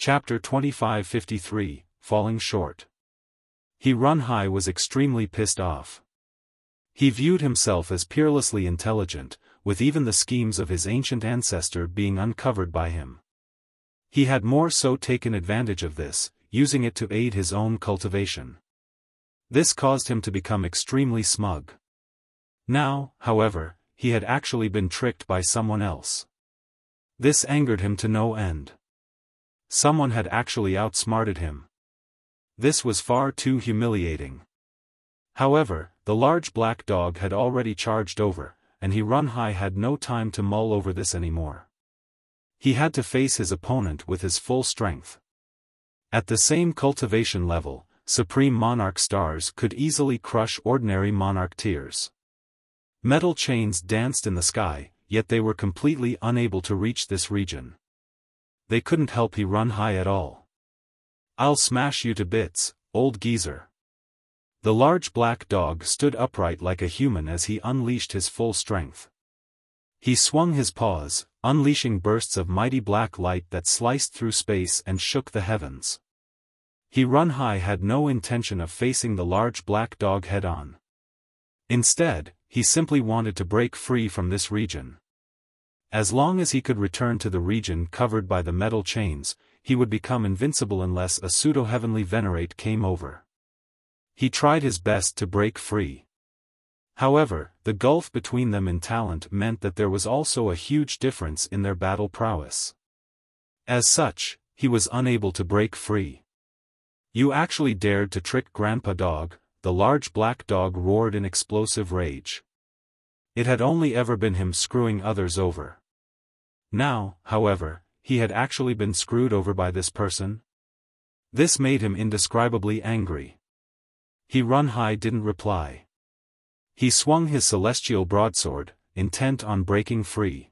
Chapter 2553, Falling Short. Runhai was extremely pissed off. He viewed himself as peerlessly intelligent, with even the schemes of his ancient ancestor being uncovered by him. He had more so taken advantage of this, using it to aid his own cultivation. This caused him to become extremely smug. Now, however, he had actually been tricked by someone else. This angered him to no end. Someone had actually outsmarted him. This was far too humiliating. However, the large black dog had already charged over, and Runhai had no time to mull over this anymore. He had to face his opponent with his full strength. At the same cultivation level, Supreme Monarch stars could easily crush ordinary Monarch tiers. Metal chains danced in the sky, yet they were completely unable to reach this region. They couldn't help Runhai at all. "I'll smash you to bits, old geezer." The large black dog stood upright like a human as he unleashed his full strength. He swung his paws, unleashing bursts of mighty black light that sliced through space and shook the heavens. Runhai had no intention of facing the large black dog head-on. Instead, he simply wanted to break free from this region. As long as he could return to the region covered by the metal chains, he would become invincible unless a pseudo-heavenly venerate came over. He tried his best to break free. However, the gulf between them in talent meant that there was also a huge difference in their battle prowess. As such, he was unable to break free. "You actually dared to trick Grandpa Dog," the large black dog roared in explosive rage. It had only ever been him screwing others over. Now, however, he had actually been screwed over by this person. This made him indescribably angry. Runhai didn't reply. He swung his celestial broadsword, intent on breaking free.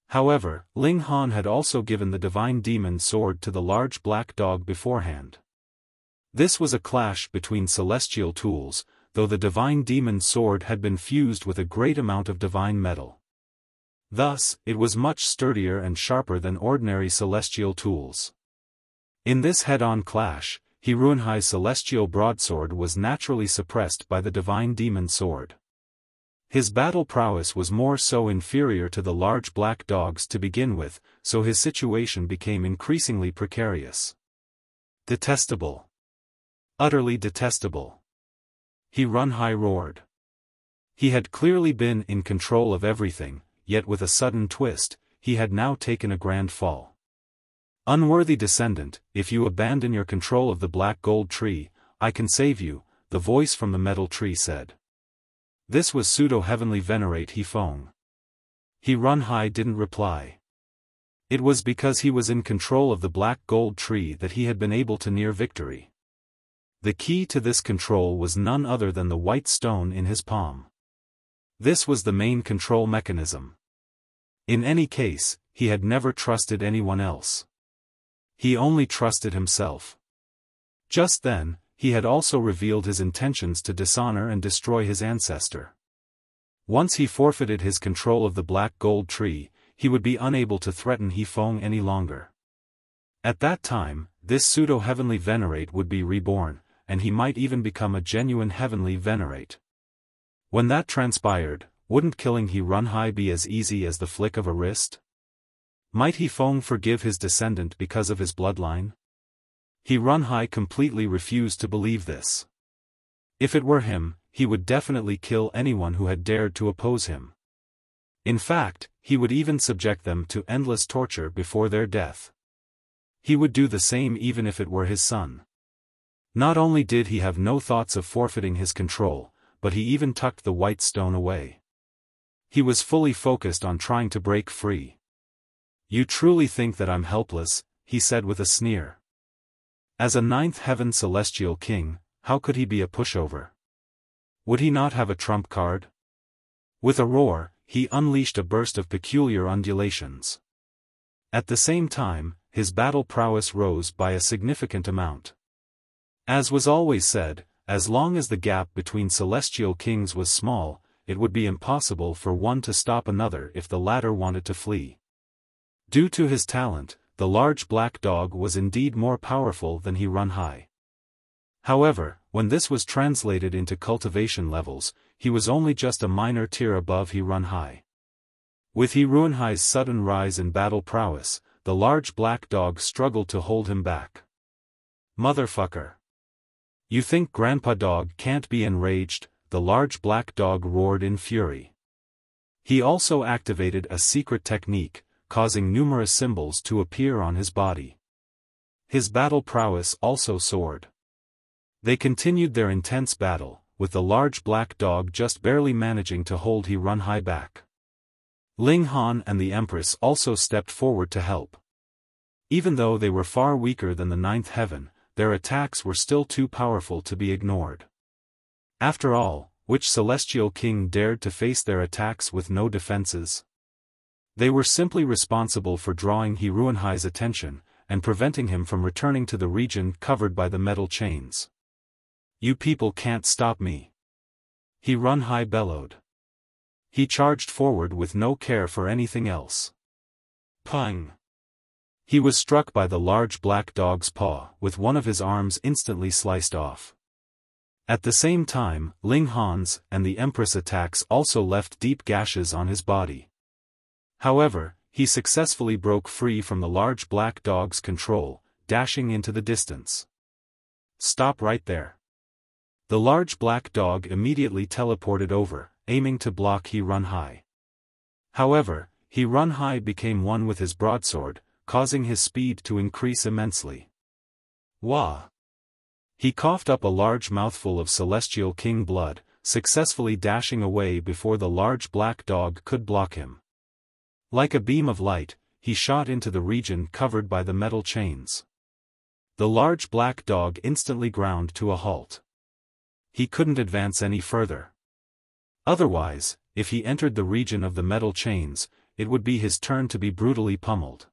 However, Ling Han had also given the divine demon sword to the large black dog beforehand. This was a clash between celestial tools, though the divine demon sword had been fused with a great amount of divine metal. Thus, it was much sturdier and sharper than ordinary celestial tools. In this head-on clash, Runhai's celestial broadsword was naturally suppressed by the divine demon sword. His battle prowess was more so inferior to the large black dog's to begin with, so his situation became increasingly precarious. Detestable. Utterly detestable. Runhai roared. He had clearly been in control of everything, yet with a sudden twist, he had now taken a grand fall. "Unworthy descendant, if you abandon your control of the black gold tree, I can save you," the voice from the metal tree said. This was pseudo-heavenly venerate Feng. Runhai didn't reply. It was because he was in control of the black gold tree that he had been able to near victory. The key to this control was none other than the white stone in his palm. This was the main control mechanism. In any case, he had never trusted anyone else. He only trusted himself. Just then, he had also revealed his intentions to dishonor and destroy his ancestor. Once he forfeited his control of the black gold tree, he would be unable to threaten Feng any longer. At that time, this pseudo-heavenly venerate would be reborn, and he might even become a genuine heavenly venerate. When that transpired, wouldn't killing Runhai be as easy as the flick of a wrist? Might Feng forgive his descendant because of his bloodline? Runhai completely refused to believe this. If it were him, he would definitely kill anyone who had dared to oppose him. In fact, he would even subject them to endless torture before their death. He would do the same even if it were his son. Not only did he have no thoughts of forfeiting his control, but he even tucked the white stone away. He was fully focused on trying to break free. "You truly think that I'm helpless," he said with a sneer. As a ninth heaven celestial king, how could he be a pushover? Would he not have a trump card? With a roar, he unleashed a burst of peculiar undulations. At the same time, his battle prowess rose by a significant amount. As was always said, as long as the gap between celestial kings was small, it would be impossible for one to stop another if the latter wanted to flee. Due to his talent, the large black dog was indeed more powerful than He Run Hai. However, when this was translated into cultivation levels, he was only just a minor tier above He Run Hai. With He Run Hai's sudden rise in battle prowess, the large black dog struggled to hold him back. "Motherfucker! You think Grandpa Dog can't be enraged?" the large black dog roared in fury. He also activated a secret technique, causing numerous symbols to appear on his body. His battle prowess also soared. They continued their intense battle, with the large black dog just barely managing to hold He Run Hai back. Ling Han and the Empress also stepped forward to help. Even though they were far weaker than the ninth heaven, their attacks were still too powerful to be ignored. After all, which celestial king dared to face their attacks with no defenses? They were simply responsible for drawing He Run Hai's attention, and preventing him from returning to the region covered by the metal chains. "You people can't stop me!" He Run Hai bellowed. He charged forward with no care for anything else. Pang! He was struck by the large black dog's paw, with one of his arms instantly sliced off. At the same time, Ling Han's and the Empress attacks also left deep gashes on his body. However, he successfully broke free from the large black dog's control, dashing into the distance. "Stop right there!" The large black dog immediately teleported over, aiming to block He Run Hai. However, He Run Hai became one with his broadsword, causing his speed to increase immensely. Wah! He coughed up a large mouthful of Celestial King blood, successfully dashing away before the large black dog could block him. Like a beam of light, he shot into the region covered by the metal chains. The large black dog instantly ground to a halt. He couldn't advance any further. Otherwise, if he entered the region of the metal chains, it would be his turn to be brutally pummeled.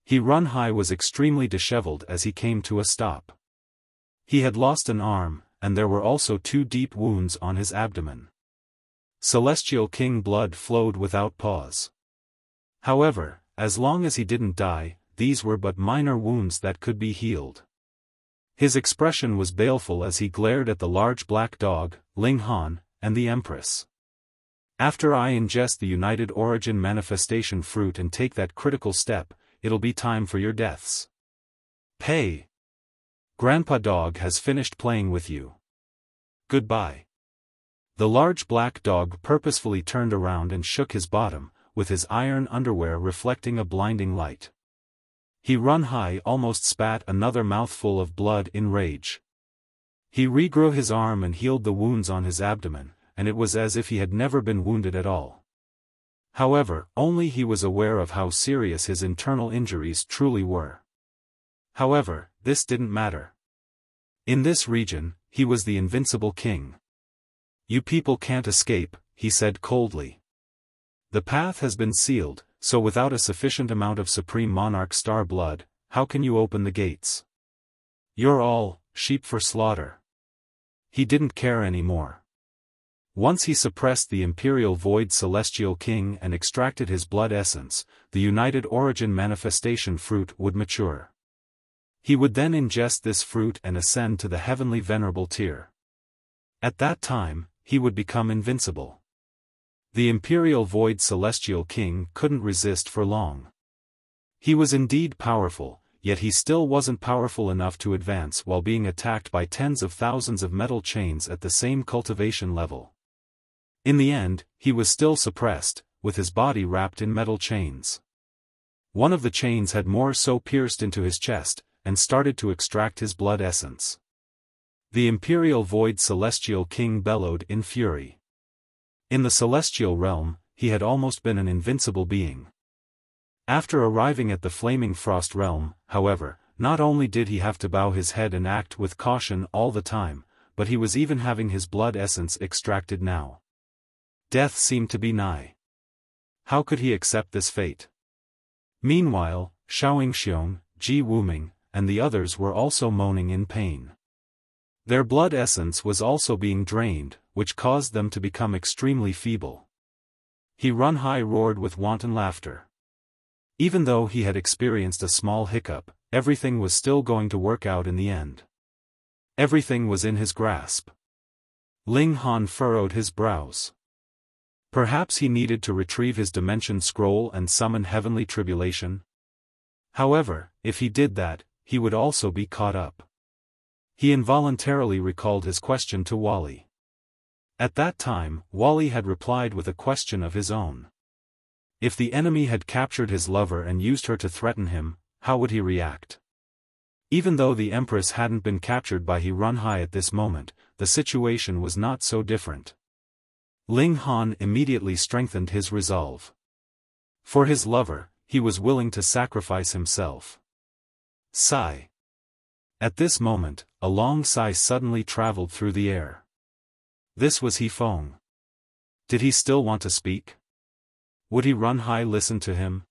He Run Hai was extremely disheveled as he came to a stop. He had lost an arm, and there were also 2 deep wounds on his abdomen. Celestial King blood flowed without pause. However, as long as he didn't die, these were but minor wounds that could be healed. His expression was baleful as he glared at the large black dog, Ling Han, and the Empress. "After I ingest the United Origin Manifestation Fruit and take that critical step, it'll be time for your deaths. Pay! Grandpa Dog has finished playing with you. Goodbye." The large black dog purposefully turned around and shook his bottom, with his iron underwear reflecting a blinding light. He Run Hai almost spat another mouthful of blood in rage. He regrew his arm and healed the wounds on his abdomen, and it was as if he had never been wounded at all. However, only he was aware of how serious his internal injuries truly were. However, this didn't matter. In this region, he was the invincible king. "You people can't escape," he said coldly. "The path has been sealed, so without a sufficient amount of Supreme Monarch Star blood, how can you open the gates? You're all sheep for slaughter." He didn't care anymore. Once he suppressed the Imperial Void Celestial King and extracted his blood essence, the United Origin Manifestation Fruit would mature. He would then ingest this fruit and ascend to the Heavenly Venerable tier. At that time, he would become invincible. The Imperial Void Celestial King couldn't resist for long. He was indeed powerful, yet he still wasn't powerful enough to advance while being attacked by tens of thousands of metal chains at the same cultivation level. In the end, he was still suppressed, with his body wrapped in metal chains. One of the chains had more so pierced into his chest, and started to extract his blood essence. The Imperial Void Celestial King bellowed in fury. In the celestial realm, he had almost been an invincible being. After arriving at the Flaming Frost realm, however, not only did he have to bow his head and act with caution all the time, but he was even having his blood essence extracted now. Death seemed to be nigh. How could he accept this fate? Meanwhile, Xiaoxiong, Ji Wuming, and the others were also moaning in pain. Their blood essence was also being drained, which caused them to become extremely feeble. He Run Hai roared with wanton laughter. Even though he had experienced a small hiccup, everything was still going to work out in the end. Everything was in his grasp. Ling Han furrowed his brows. Perhaps he needed to retrieve his dimension scroll and summon heavenly tribulation. However, if he did that, he would also be caught up. He involuntarily recalled his question to Wally. At that time, Wally had replied with a question of his own. If the enemy had captured his lover and used her to threaten him, how would he react? Even though the Empress hadn't been captured by He Run High at this moment, the situation was not so different. Ling Han immediately strengthened his resolve. For his lover, he was willing to sacrifice himself. Sigh. At this moment, a long sigh suddenly traveled through the air. This was He Feng. Did he still want to speak? Would He Run High listen to him?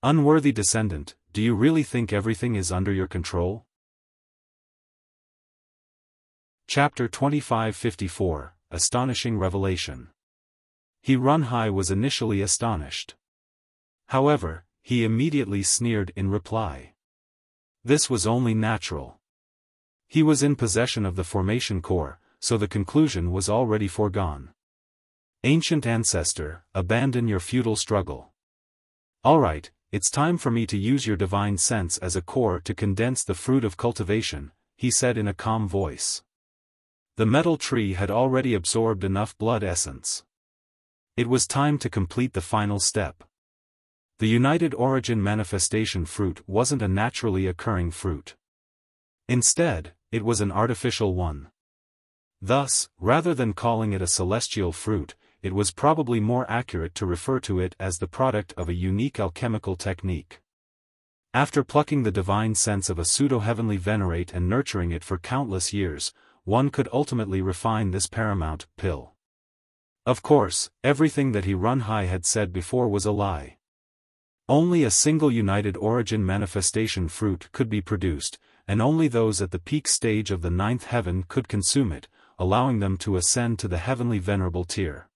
Unworthy descendant, do you really think everything is under your control? Chapter 2554, Astonishing Revelation. He Run High was initially astonished. However, he immediately sneered in reply. This was only natural. He was in possession of the formation core, so the conclusion was already foregone. Ancient ancestor, abandon your futile struggle. Alright, it's time for me to use your divine sense as a core to condense the fruit of cultivation, he said in a calm voice. The metal tree had already absorbed enough blood essence. It was time to complete the final step. The United Origin manifestation fruit wasn't a naturally occurring fruit. Instead, it was an artificial one. Thus, rather than calling it a celestial fruit, it was probably more accurate to refer to it as the product of a unique alchemical technique. After plucking the divine sense of a pseudo-heavenly venerate and nurturing it for countless years, one could ultimately refine this paramount pill. Of course, everything that He Run High had said before was a lie. Only a single United Origin manifestation fruit could be produced, and only those at the peak stage of the ninth heaven could consume it, allowing them to ascend to the heavenly venerable tier.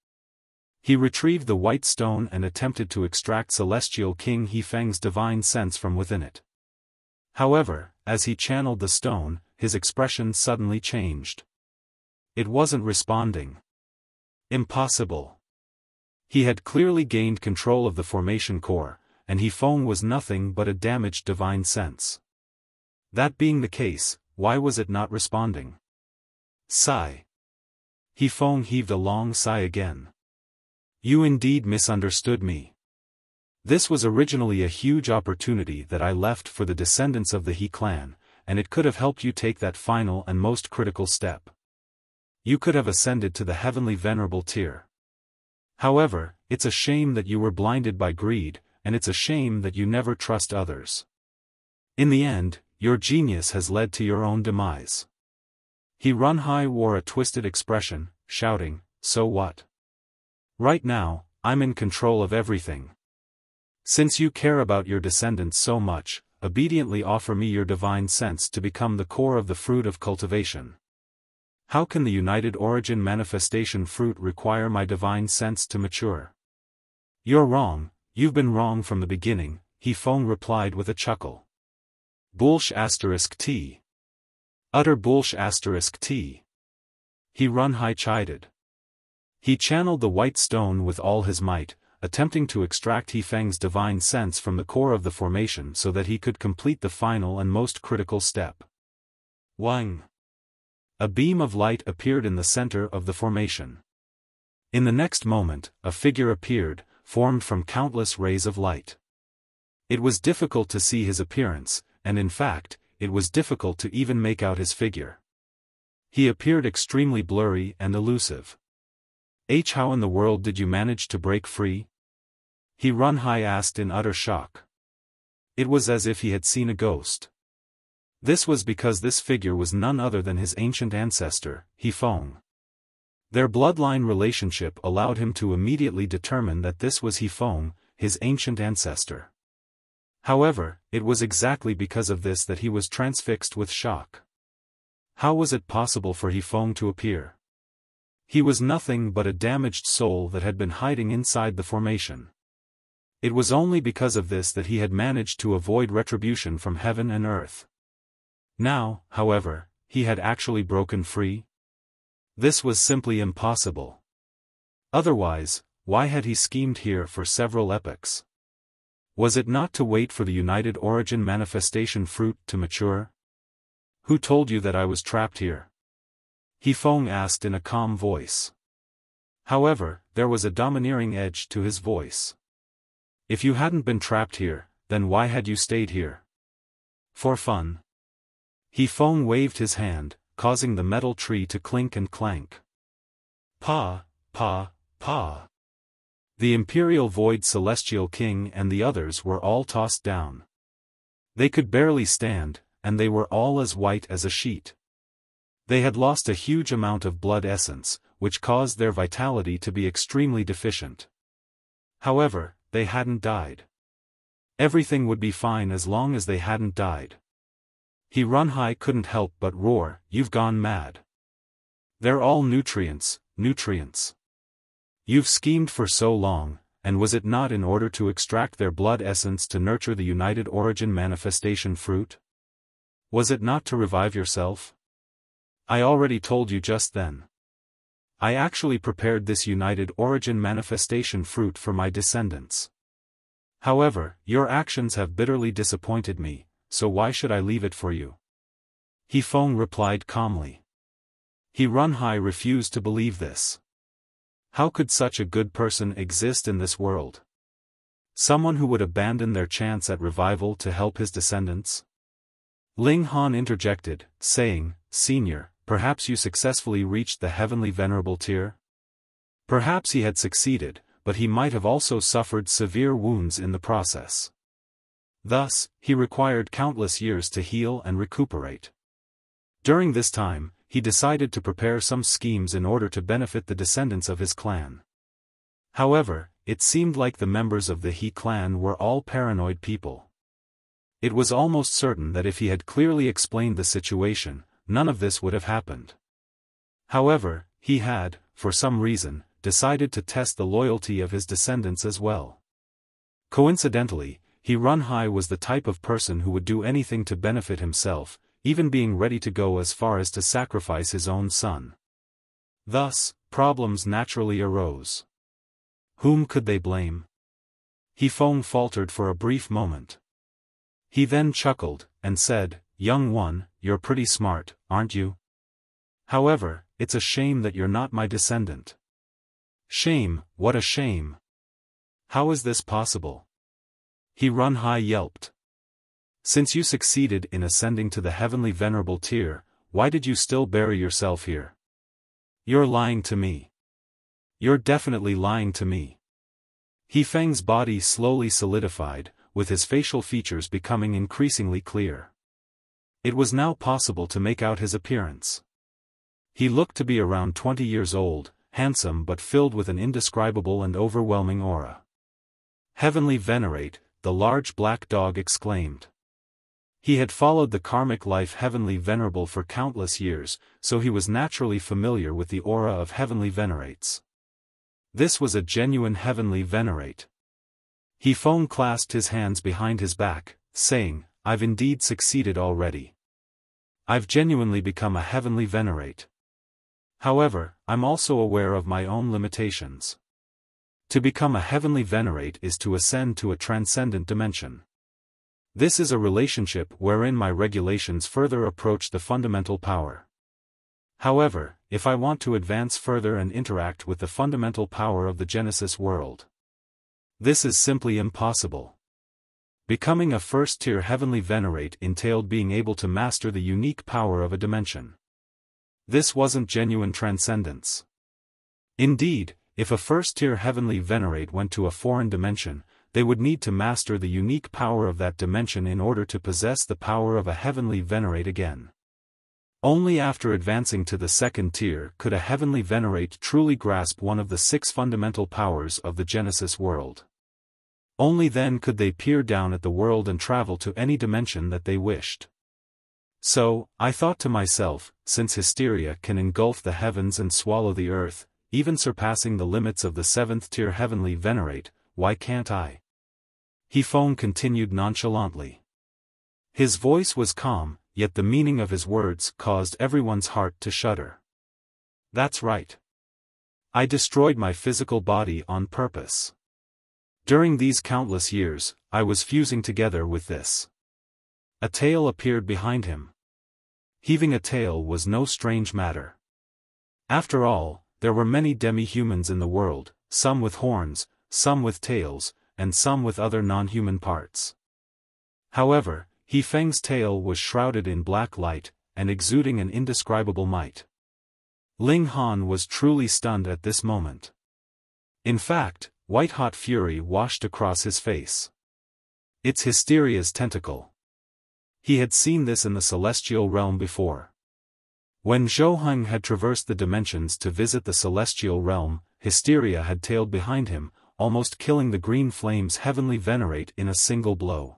He retrieved the white stone and attempted to extract Celestial King He Feng's divine sense from within it. However, as he channeled the stone, his expression suddenly changed. It wasn't responding. Impossible. He had clearly gained control of the formation core, and He Feng was nothing but a damaged divine sense. That being the case, why was it not responding? Sigh. He Feng heaved a long sigh again. You indeed misunderstood me. This was originally a huge opportunity that I left for the descendants of the He clan, and it could have helped you take that final and most critical step. You could have ascended to the heavenly venerable tier. However, it's a shame that you were blinded by greed, and it's a shame that you never trust others. In the end, your genius has led to your own demise. He Run High wore a twisted expression, shouting, so what? Right now, I'm in control of everything. Since you care about your descendants so much, obediently offer me your divine sense to become the core of the fruit of cultivation. How can the United Origin manifestation fruit require my divine sense to mature? You're wrong, you've been wrong from the beginning, He Feng replied with a chuckle. Bullsh*t. Utter bullsh*t. He Run High chided. He channeled the white stone with all his might, attempting to extract He Feng's divine sense from the core of the formation so that he could complete the final and most critical step. Wang! A beam of light appeared in the center of the formation. In the next moment, a figure appeared, formed from countless rays of light. It was difficult to see his appearance, and in fact, it was difficult to even make out his figure. He appeared extremely blurry and elusive. How in the world did you manage to break free? He Run High asked in utter shock. It was as if he had seen a ghost. This was because this figure was none other than his ancient ancestor, He Feng. Their bloodline relationship allowed him to immediately determine that this was He Feng, his ancient ancestor. However, it was exactly because of this that he was transfixed with shock. How was it possible for He Feng to appear? He was nothing but a damaged soul that had been hiding inside the formation. It was only because of this that he had managed to avoid retribution from heaven and earth. Now, however, he had actually broken free? This was simply impossible. Otherwise, why had he schemed here for several epochs? Was it not to wait for the United Origin manifestation fruit to mature? Who told you that I was trapped here? Xiaofan asked in a calm voice. However, there was a domineering edge to his voice. If you hadn't been trapped here, then why had you stayed here? For fun. Xiaofan waved his hand, causing the metal tree to clink and clank. Pa, pa, pa. The Imperial Void Celestial King and the others were all tossed down. They could barely stand, and they were all as white as a sheet. They had lost a huge amount of blood essence, which caused their vitality to be extremely deficient. However, they hadn't died. Everything would be fine as long as they hadn't died. Runhai couldn't help but roar, "You've gone mad. They're all nutrients, nutrients. You've schemed for so long, and was it not in order to extract their blood essence to nurture the United Origin manifestation fruit? Was it not to revive yourself? I already told you just then. I actually prepared this United Origin manifestation fruit for my descendants. However, your actions have bitterly disappointed me, so why should I leave it for you?" Xiaofan replied calmly. Runhai refused to believe this. How could such a good person exist in this world? Someone who would abandon their chance at revival to help his descendants? Ling Han interjected, saying, "Senior, perhaps you successfully reached the heavenly venerable tier?" Perhaps he had succeeded, but he might have also suffered severe wounds in the process. Thus, he required countless years to heal and recuperate. During this time, he decided to prepare some schemes in order to benefit the descendants of his clan. However, it seemed like the members of the He clan were all paranoid people. It was almost certain that if he had clearly explained the situation, none of this would have happened. However, he had, for some reason, decided to test the loyalty of his descendants as well. Coincidentally, Runhai was the type of person who would do anything to benefit himself, even being ready to go as far as to sacrifice his own son. Thus, problems naturally arose. Whom could they blame? Xiaofan faltered for a brief moment. He then chuckled, and said, "Young one, you're pretty smart, aren't you? However, it's a shame that you're not my descendant." "Shame, what a shame! How is this possible?" Runhai yelped. "Since you succeeded in ascending to the heavenly venerable tier, why did you still bury yourself here? You're lying to me. You're definitely lying to me." Feng's body slowly solidified, with his facial features becoming increasingly clear. It was now possible to make out his appearance. He looked to be around 20 years old, handsome but filled with an indescribable and overwhelming aura. "Heavenly Venerate," the large black dog exclaimed. He had followed the karmic life Heavenly Venerable for countless years, so he was naturally familiar with the aura of Heavenly Venerates. This was a genuine Heavenly Venerate. Xiaofan clasped his hands behind his back, saying, "I've indeed succeeded already. I've genuinely become a Heavenly Venerate. However, I'm also aware of my own limitations. To become a Heavenly Venerate is to ascend to a transcendent dimension. This is a relationship wherein my regulations further approach the fundamental power. However, if I want to advance further and interact with the fundamental power of the Genesis world, this is simply impossible. Becoming a first-tier Heavenly Venerate entailed being able to master the unique power of a dimension. This wasn't genuine transcendence. Indeed, if a first-tier Heavenly Venerate went to a foreign dimension, they would need to master the unique power of that dimension in order to possess the power of a Heavenly Venerate again. Only after advancing to the second tier could a Heavenly Venerate truly grasp one of the 6 fundamental powers of the Genesis world. Only then could they peer down at the world and travel to any dimension that they wished. So, I thought to myself, since hysteria can engulf the heavens and swallow the earth, even surpassing the limits of the 7th tier Heavenly Venerate, why can't I? Xiaofan continued nonchalantly. His voice was calm, yet the meaning of his words caused everyone's heart to shudder. That's right. I destroyed my physical body on purpose. During these countless years, I was fusing together with this. A tail appeared behind him. Heaving a tail was no strange matter. After all, there were many demi-humans in the world, some with horns, some with tails, and some with other non-human parts. However, Xiaofang's tail was shrouded in black light, and exuding an indescribable might. Ling Han was truly stunned at this moment. In fact, white-hot fury washed across his face. It's Hysteria's tentacle. He had seen this in the celestial realm before. When Zhou Heng had traversed the dimensions to visit the celestial realm, Hysteria had tailed behind him, almost killing the green flame's heavenly venerate in a single blow.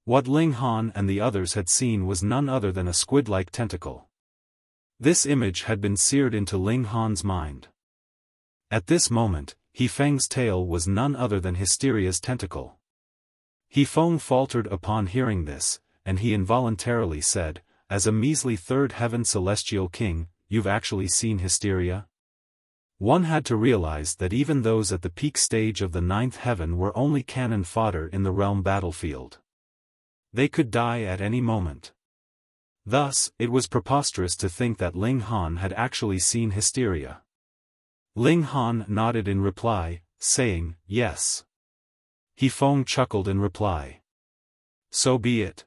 What Ling Han and the others had seen was none other than a squid-like tentacle. This image had been seared into Ling Han's mind. At this moment, Xiaofang's tail was none other than Hysteria's tentacle. Xiaofang faltered upon hearing this, and he involuntarily said, "As a measly third heaven celestial king, you've actually seen Hysteria?" One had to realize that even those at the peak stage of the ninth heaven were only cannon fodder in the realm battlefield. They could die at any moment. Thus, it was preposterous to think that Ling Han had actually seen Hysteria. Ling Han nodded in reply, saying, "Yes." Xiaofang chuckled in reply. "So be it.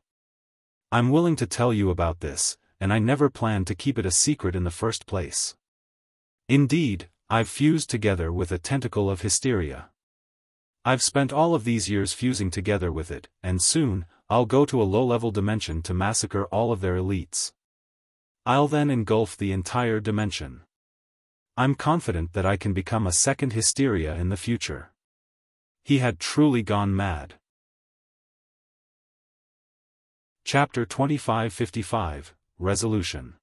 I'm willing to tell you about this, and I never planned to keep it a secret in the first place. Indeed, I've fused together with a tentacle of Hysteria. I've spent all of these years fusing together with it, and soon, I'll go to a low-level dimension to massacre all of their elites. I'll then engulf the entire dimension. I'm confident that I can become a second Hysteria in the future." He had truly gone mad. Chapter 2555, Resolution.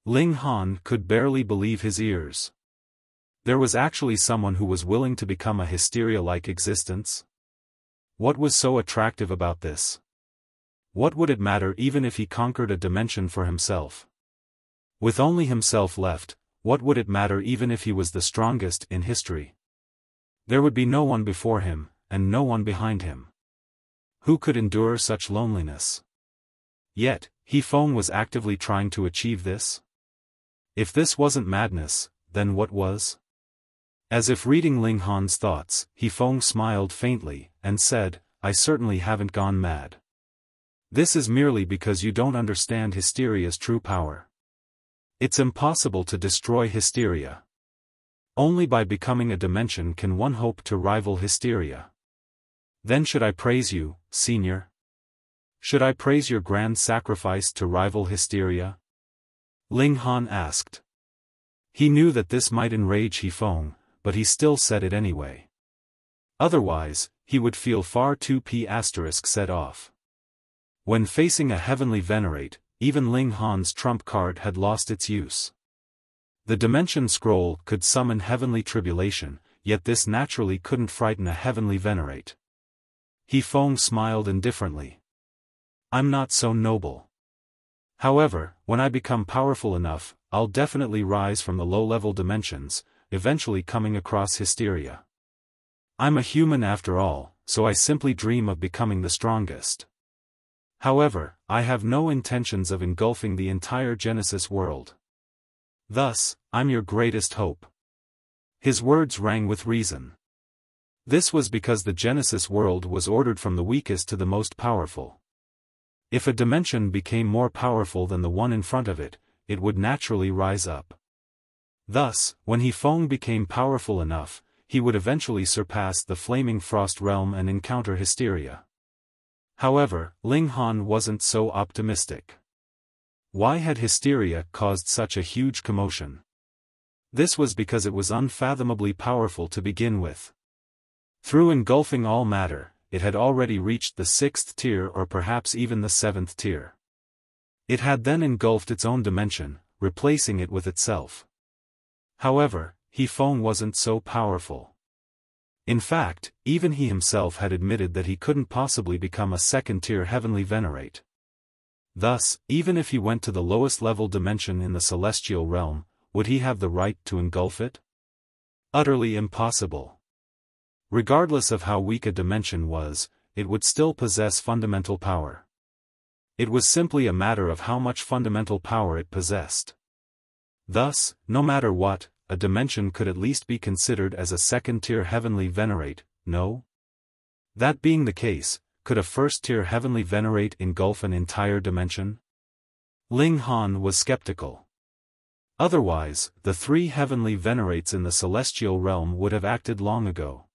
Ling Han could barely believe his ears. There was actually someone who was willing to become a Hysteria-like existence? What was so attractive about this? What would it matter even if he conquered a dimension for himself? With only himself left, what would it matter even if he was the strongest in history? There would be no one before him, and no one behind him. Who could endure such loneliness? Yet, Xiaofang was actively trying to achieve this? If this wasn't madness, then what was? As if reading Ling Han's thoughts, Xiaofang smiled faintly, and said, "I certainly haven't gone mad. This is merely because you don't understand Hysteria's true power. It's impossible to destroy Hysteria. Only by becoming a dimension can one hope to rival Hysteria. Then should I praise you, Senior? Should I praise your grand sacrifice to rival Hysteria?" Ling Han asked. He knew that this might enrage Xiaofang, but he still said it anyway. Otherwise, he would feel far too set off. When facing a heavenly venerate, even Ling Han's trump card had lost its use. The Dimension Scroll could summon heavenly tribulation, yet this naturally couldn't frighten a heavenly venerate. Xiaofang smiled indifferently. "I'm not so noble. However, when I become powerful enough, I'll definitely rise from the low-level dimensions, eventually coming across Hysteria. I'm a human after all, so I simply dream of becoming the strongest. However, I have no intentions of engulfing the entire Genesis world. Thus, I'm your greatest hope." His words rang with reason. This was because the Genesis world was ordered from the weakest to the most powerful. If a dimension became more powerful than the one in front of it, it would naturally rise up. Thus, when Xiaofang became powerful enough, he would eventually surpass the Flaming Frost realm and encounter Hysteria. However, Ling Han wasn't so optimistic. Why had Hysteria caused such a huge commotion? This was because it was unfathomably powerful to begin with. Through engulfing all matter, it had already reached the 6th tier or perhaps even the 7th tier. It had then engulfed its own dimension, replacing it with itself. However, Xiaofang wasn't so powerful. In fact, even he himself had admitted that he couldn't possibly become a second-tier heavenly venerate. Thus, even if he went to the lowest level dimension in the celestial realm, would he have the right to engulf it? Utterly impossible. Regardless of how weak a dimension was, it would still possess fundamental power. It was simply a matter of how much fundamental power it possessed. Thus, no matter what, a dimension could at least be considered as a second-tier heavenly venerate, no? That being the case, could a first-tier heavenly venerate engulf an entire dimension? Ling Han was skeptical. Otherwise, the three heavenly venerates in the celestial realm would have acted long ago.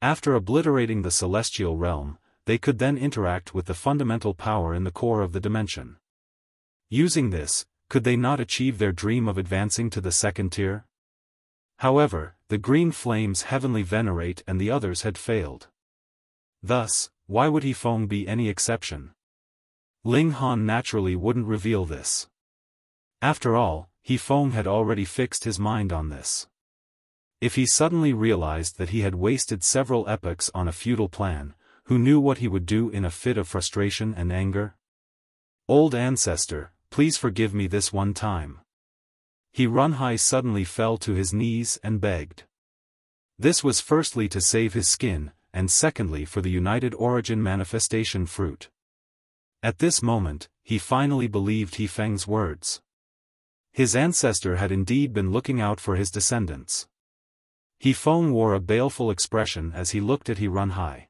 After obliterating the celestial realm, they could then interact with the fundamental power in the core of the dimension. Using this, could they not achieve their dream of advancing to the second tier? However, the Green Flame's heavenly venerate and the others had failed. Thus, why would He Feng be any exception? Ling Han naturally wouldn't reveal this. After all, He Feng had already fixed his mind on this. If he suddenly realized that he had wasted several epochs on a futile plan, who knew what he would do in a fit of frustration and anger? Old ancestor, please forgive me this one time. He Runhai suddenly fell to his knees and begged. This was firstly to save his skin, and secondly for the United Origin manifestation fruit. At this moment, he finally believed He Feng's words. His ancestor had indeed been looking out for his descendants. He Feng wore a baleful expression as he looked at He Runhai.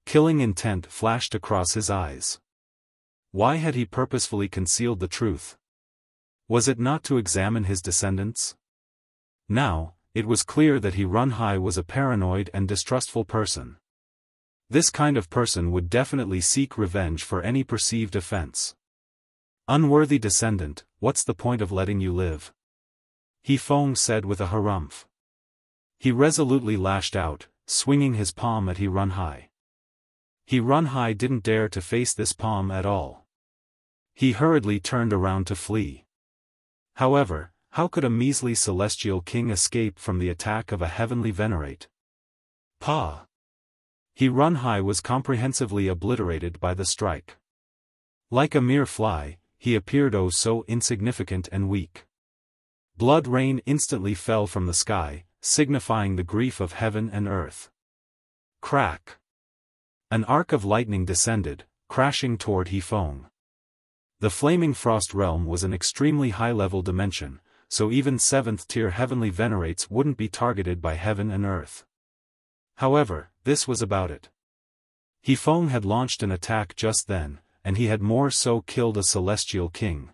Killing intent flashed across his eyes. Why had he purposefully concealed the truth? Was it not to examine his descendants? Now, it was clear that He Runhai was a paranoid and distrustful person. This kind of person would definitely seek revenge for any perceived offense. Unworthy descendant, what's the point of letting you live? He Feng said with a harumph. He resolutely lashed out, swinging his palm at He Runhai. He Runhai didn't dare to face this palm at all. He hurriedly turned around to flee. However, how could a measly celestial king escape from the attack of a heavenly venerate? Pa! He Runhai was comprehensively obliterated by the strike. Like a mere fly, he appeared oh so insignificant and weak. Blood rain instantly fell from the sky, signifying the grief of heaven and earth. Crack! An arc of lightning descended, crashing toward He Feng. The Flaming Frost Realm was an extremely high-level dimension, so even 7th-tier heavenly venerates wouldn't be targeted by heaven and earth. However, this was about it. He Feng had launched an attack just then, and he had more so killed a celestial king.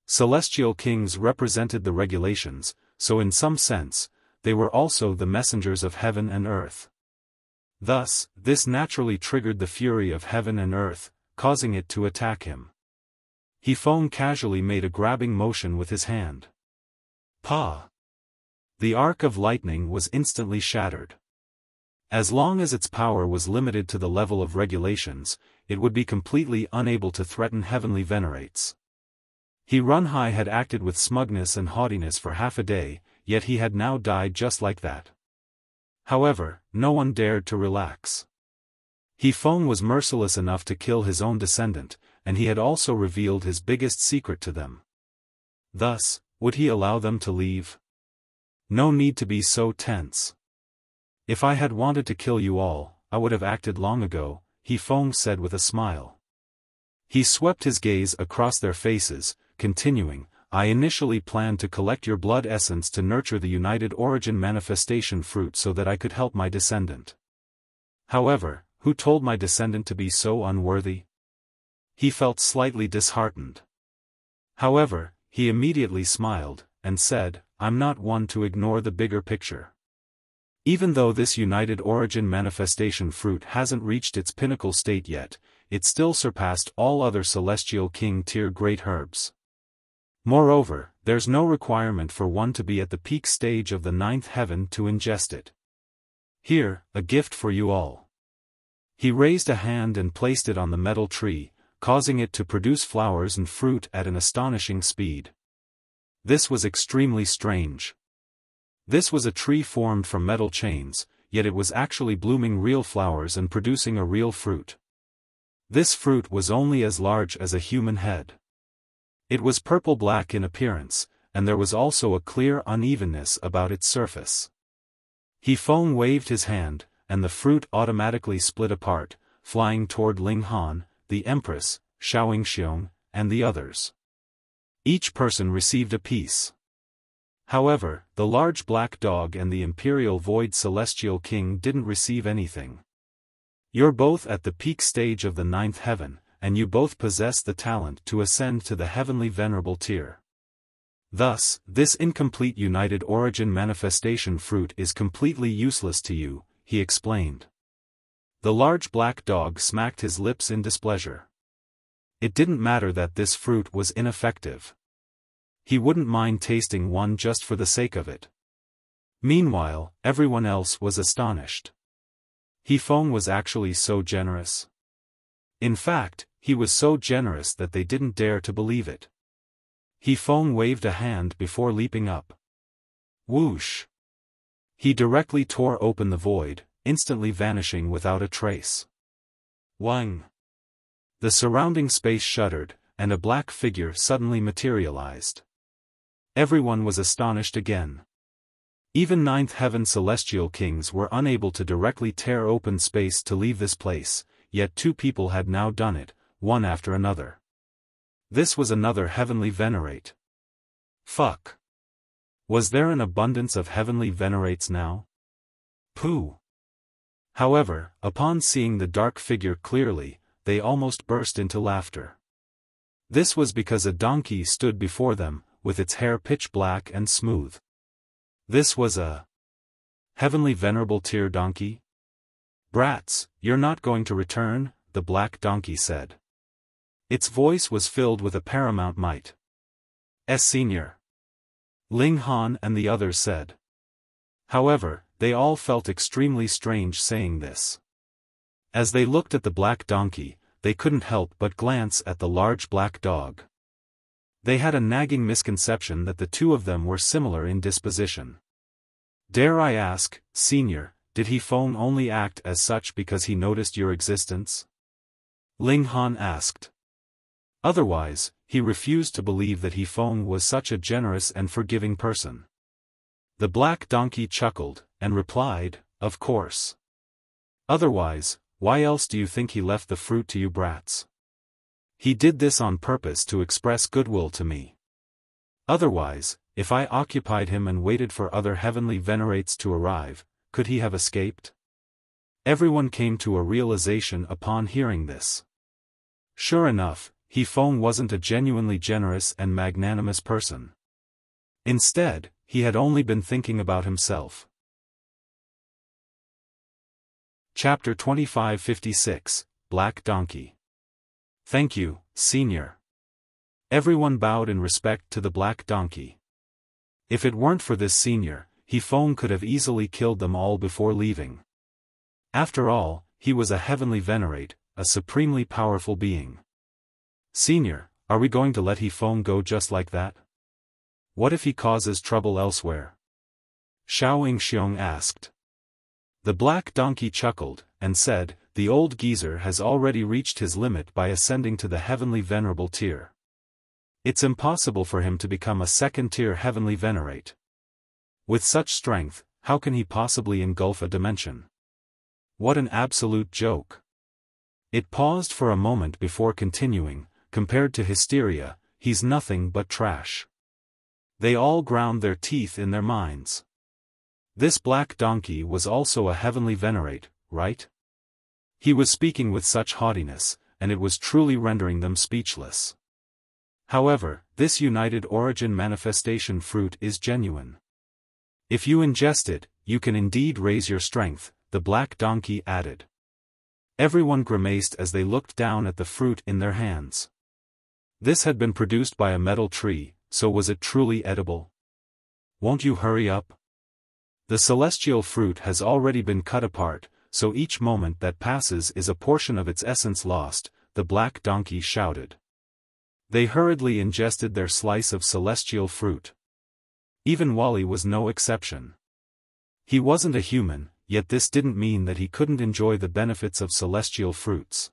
Celestial kings represented the regulations, so in some sense, they were also the messengers of heaven and earth. Thus, this naturally triggered the fury of heaven and earth, causing it to attack him. He Feng casually made a grabbing motion with his hand. Pa! The arc of lightning was instantly shattered. As long as its power was limited to the level of regulations, it would be completely unable to threaten heavenly venerates. He Runhai had acted with smugness and haughtiness for half a day, yet he had now died just like that. However, no one dared to relax. He Feng was merciless enough to kill his own descendant, and he had also revealed his biggest secret to them. Thus, would he allow them to leave? No need to be so tense. If I had wanted to kill you all, I would have acted long ago, He Feng said with a smile. He swept his gaze across their faces, continuing, I initially planned to collect your blood essence to nurture the United Origin manifestation fruit so that I could help my descendant. However, who told my descendant to be so unworthy? He felt slightly disheartened. However, he immediately smiled, and said, I'm not one to ignore the bigger picture. Even though this United Origin manifestation fruit hasn't reached its pinnacle state yet, it still surpassed all other Celestial King tier great herbs. Moreover, there's no requirement for one to be at the peak stage of the 9th heaven to ingest it. Here, a gift for you all. He raised a hand and placed it on the metal tree, causing it to produce flowers and fruit at an astonishing speed. This was extremely strange. This was a tree formed from metal chains, yet it was actually blooming real flowers and producing a real fruit. This fruit was only as large as a human head. It was purple-black in appearance, and there was also a clear unevenness about its surface. Xiaofan waved his hand, and the fruit automatically split apart, flying toward Ling Han, the Empress, Xiaofan, and the others. Each person received a piece. However, the large black dog and the Imperial Void Celestial King didn't receive anything. You're both at the peak stage of the 9th heaven, and you both possess the talent to ascend to the heavenly venerable tier. Thus, this incomplete united origin manifestation fruit is completely useless to you, he explained. The large black dog smacked his lips in displeasure. It didn't matter that this fruit was ineffective. He wouldn't mind tasting one just for the sake of it. Meanwhile, everyone else was astonished. Xiaofan was actually so generous. In fact, he was so generous that they didn't dare to believe it. Xiaofan waved a hand before leaping up. Whoosh! He directly tore open the void, instantly vanishing without a trace. Wang! The surrounding space shuddered, and a black figure suddenly materialized. Everyone was astonished again. Even 9th heaven celestial kings were unable to directly tear open space to leave this place, yet two people had now done it, one after another. This was another heavenly venerate. Fuck! Was there an abundance of heavenly venerates now? Pooh! However, upon seeing the dark figure clearly, they almost burst into laughter. This was because a donkey stood before them, with its hair pitch black and smooth. This was a heavenly venerable tier donkey? Brats, you're not going to return, the black donkey said. Its voice was filled with a paramount might. Senior. Ling Han and the others said. However, they all felt extremely strange saying this. As they looked at the black donkey, they couldn't help but glance at the large black dog. They had a nagging misconception that the two of them were similar in disposition. Dare I ask, Senior, did Xiaofan only act as such because he noticed your existence? Ling Han asked. Otherwise, he refused to believe that Xiaofan was such a generous and forgiving person. The black donkey chuckled, and replied, of course. Otherwise, why else do you think he left the fruit to you brats? He did this on purpose to express goodwill to me. Otherwise, if I occupied him and waited for other heavenly venerates to arrive, could he have escaped? Everyone came to a realization upon hearing this. Sure enough, Xiaofan wasn't a genuinely generous and magnanimous person. Instead, he had only been thinking about himself. Chapter 2556, Black Donkey. Thank you, Senior. Everyone bowed in respect to the black donkey. If it weren't for this Senior, Xiaofan could have easily killed them all before leaving. After all, he was a heavenly venerate, a supremely powerful being. Senior, are we going to let Xiaofan go just like that? What if he causes trouble elsewhere? Xiaofan asked. The black donkey chuckled, and said, the old geezer has already reached his limit by ascending to the heavenly venerable tier. It's impossible for him to become a second-tier heavenly venerate. With such strength, how can he possibly engulf a dimension? What an absolute joke. It paused for a moment before continuing, compared to hysteria, he's nothing but trash. They all ground their teeth in their minds. This black donkey was also a heavenly venerate, right? He was speaking with such haughtiness, and it was truly rendering them speechless. However, this united origin manifestation fruit is genuine. If you ingest it, you can indeed raise your strength, the black donkey added. Everyone grimaced as they looked down at the fruit in their hands. This had been produced by a metal tree, so was it truly edible? Won't you hurry up? The celestial fruit has already been cut apart, so each moment that passes is a portion of its essence lost, the black donkey shouted. They hurriedly ingested their slice of celestial fruit. Even Wally was no exception. He wasn't a human, yet this didn't mean that he couldn't enjoy the benefits of celestial fruits.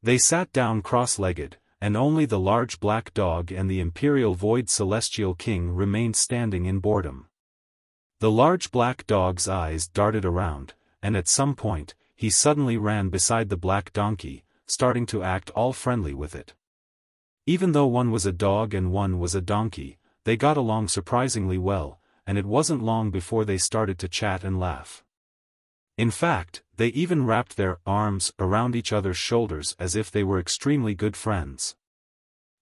They sat down cross-legged, and only the large black dog and the imperial void celestial king remained standing in boredom. The large black dog's eyes darted around, and at some point, he suddenly ran beside the black donkey, starting to act all friendly with it. Even though one was a dog and one was a donkey, they got along surprisingly well, and it wasn't long before they started to chat and laugh. In fact, they even wrapped their arms around each other's shoulders as if they were extremely good friends.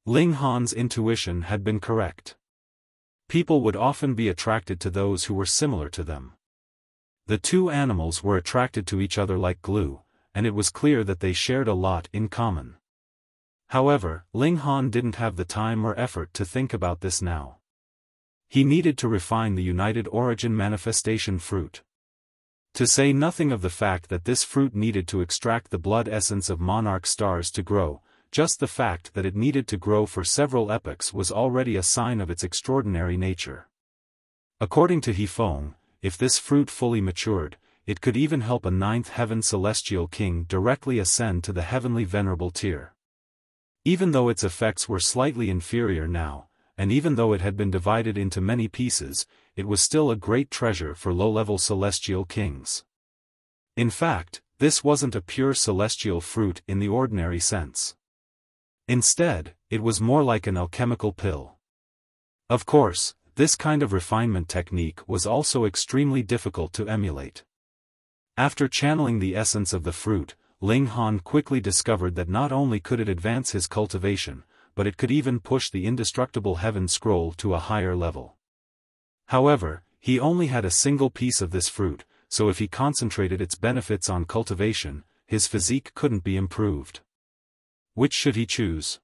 Ling Han's intuition had been correct. People would often be attracted to those who were similar to them. The two animals were attracted to each other like glue, and it was clear that they shared a lot in common. However, Ling Han didn't have the time or effort to think about this now. He needed to refine the United Origin manifestation fruit. To say nothing of the fact that this fruit needed to extract the blood essence of monarch stars to grow, just the fact that it needed to grow for several epochs was already a sign of its extraordinary nature. According to Xiaofan, if this fruit fully matured, it could even help a ninth heaven celestial king directly ascend to the heavenly venerable tier. Even though its effects were slightly inferior now, and even though it had been divided into many pieces, it was still a great treasure for low-level celestial kings. In fact, this wasn't a pure celestial fruit in the ordinary sense. Instead, it was more like an alchemical pill. Of course, this kind of refinement technique was also extremely difficult to emulate. After channeling the essence of the fruit, Ling Han quickly discovered that not only could it advance his cultivation, but it could even push the indestructible heaven scroll to a higher level. However, he only had a single piece of this fruit, so if he concentrated its benefits on cultivation, his physique couldn't be improved. Which should he choose?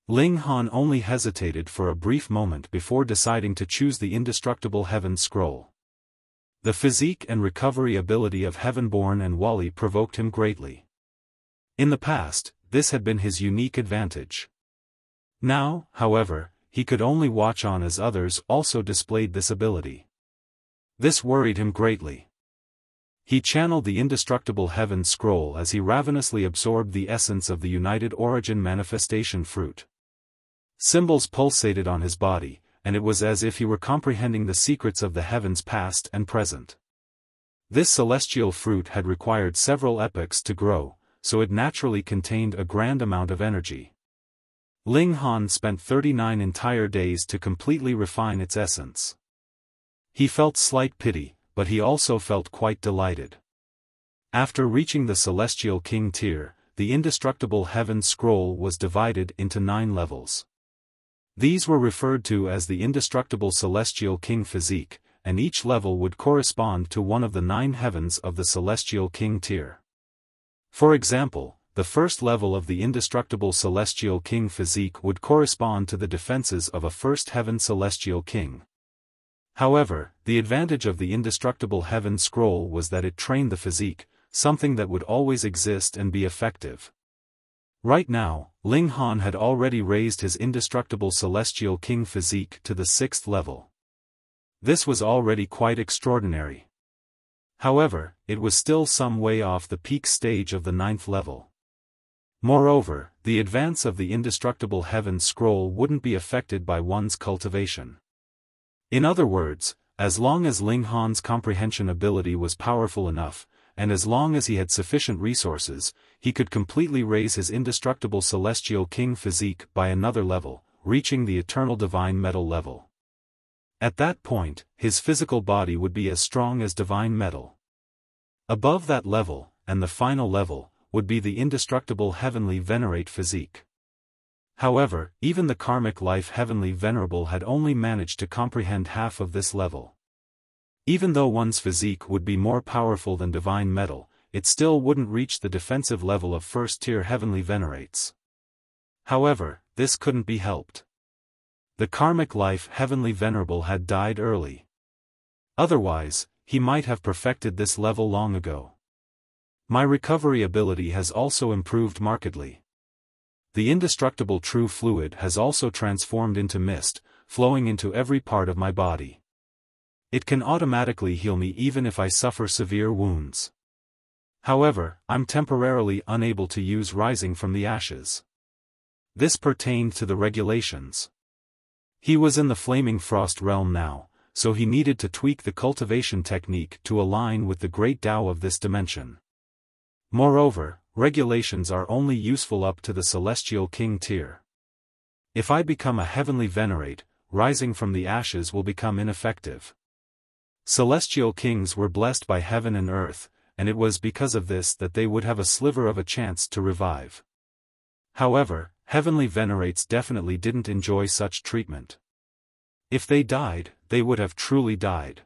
Ling Han only hesitated for a brief moment before deciding to choose the indestructible heaven scroll. The physique and recovery ability of Heavenborn and Wally provoked him greatly. In the past, this had been his unique advantage. Now, however, he could only watch on as others also displayed this ability. This worried him greatly. He channeled the indestructible heaven scroll as he ravenously absorbed the essence of the United Origin manifestation fruit. Symbols pulsated on his body, and it was as if he were comprehending the secrets of the heavens past and present. This celestial fruit had required several epochs to grow, so it naturally contained a grand amount of energy. Ling Han spent 39 entire days to completely refine its essence. He felt slight pity, but he also felt quite delighted. After reaching the Celestial King tier, the indestructible heaven scroll was divided into 9 levels. These were referred to as the indestructible Celestial King physique, and each level would correspond to one of the 9 heavens of the Celestial King tier. For example, the first level of the indestructible Celestial King physique would correspond to the defenses of a first heaven Celestial King. However, the advantage of the indestructible heaven scroll was that it trained the physique, something that would always exist and be effective. Right now, Ling Han had already raised his indestructible Celestial King physique to the 6th level. This was already quite extraordinary. However, it was still some way off the peak stage of the 9th level. Moreover, the advance of the indestructible heaven scroll wouldn't be affected by one's cultivation. In other words, as long as Ling Han's comprehension ability was powerful enough, and as long as he had sufficient resources, he could completely raise his indestructible Celestial King physique by another level, reaching the eternal divine metal level. At that point, his physical body would be as strong as divine metal. Above that level, and the final level, would be the indestructible heavenly venerate physique. However, even the karmic life heavenly venerable had only managed to comprehend half of this level. Even though one's physique would be more powerful than divine metal, it still wouldn't reach the defensive level of first-tier heavenly venerates. However, this couldn't be helped. The karmic life heavenly venerable had died early. Otherwise, he might have perfected this level long ago. My recovery ability has also improved markedly. The indestructible true fluid has also transformed into mist, flowing into every part of my body. It can automatically heal me even if I suffer severe wounds. However, I'm temporarily unable to use rising from the ashes. This pertained to the regulations. He was in the Flaming Frost realm now, so he needed to tweak the cultivation technique to align with the great Tao of this dimension. Moreover, regulations are only useful up to the Celestial King tier. If I become a Heavenly Venerate, rising from the ashes will become ineffective. Celestial Kings were blessed by heaven and earth, and it was because of this that they would have a sliver of a chance to revive. However, Heavenly Venerates definitely didn't enjoy such treatment. If they died, they would have truly died.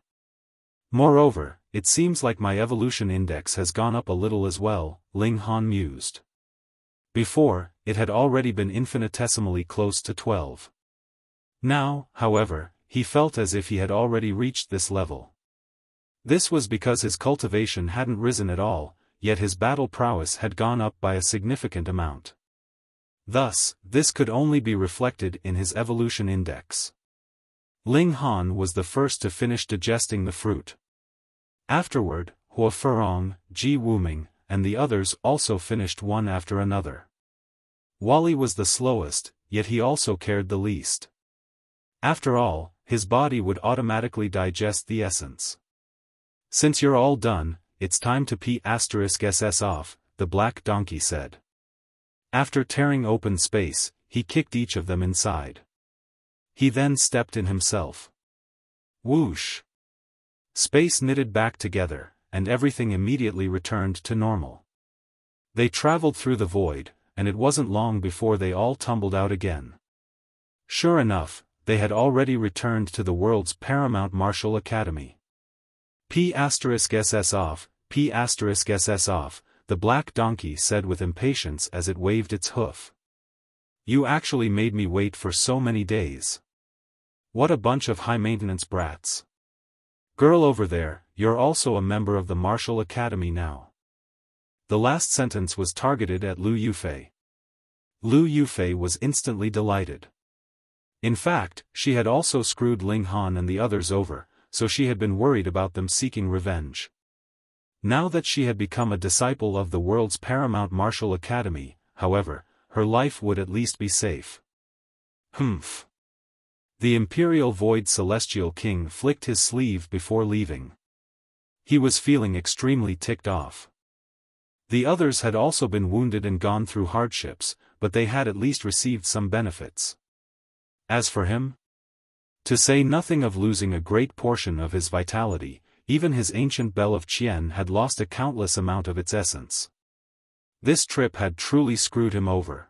Moreover, it seems like my evolution index has gone up a little as well, Ling Han mused. Before, it had already been infinitesimally close to 12. Now, however, he felt as if he had already reached this level. This was because his cultivation hadn't risen at all, yet his battle prowess had gone up by a significant amount. Thus, this could only be reflected in his evolution index. Ling Han was the first to finish digesting the fruit. Afterward, Hua Furong, Ji Wuming, and the others also finished one after another. Wally was the slowest, yet he also cared the least. After all, his body would automatically digest the essence. Since you're all done, it's time to P*SS off, the black donkey said. After tearing open space, he kicked each of them inside. He then stepped in himself. Whoosh! Space knitted back together, and everything immediately returned to normal. They traveled through the void, and it wasn't long before they all tumbled out again. Sure enough, they had already returned to the world's paramount martial academy. P*SS off, P*SS off, the black donkey said with impatience as it waved its hoof. You actually made me wait for so many days. What a bunch of high-maintenance brats. Girl over there, you're also a member of the Martial Academy now. The last sentence was targeted at Lu Yufei. Lu Yufei was instantly delighted. In fact, she had also screwed Ling Han and the others over, so she had been worried about them seeking revenge. Now that she had become a disciple of the world's paramount martial academy, however, her life would at least be safe. Humph. The Imperial Void Celestial King flicked his sleeve before leaving. He was feeling extremely ticked off. The others had also been wounded and gone through hardships, but they had at least received some benefits. As for him, to say nothing of losing a great portion of his vitality, even his ancient bell of Qian had lost a countless amount of its essence. This trip had truly screwed him over.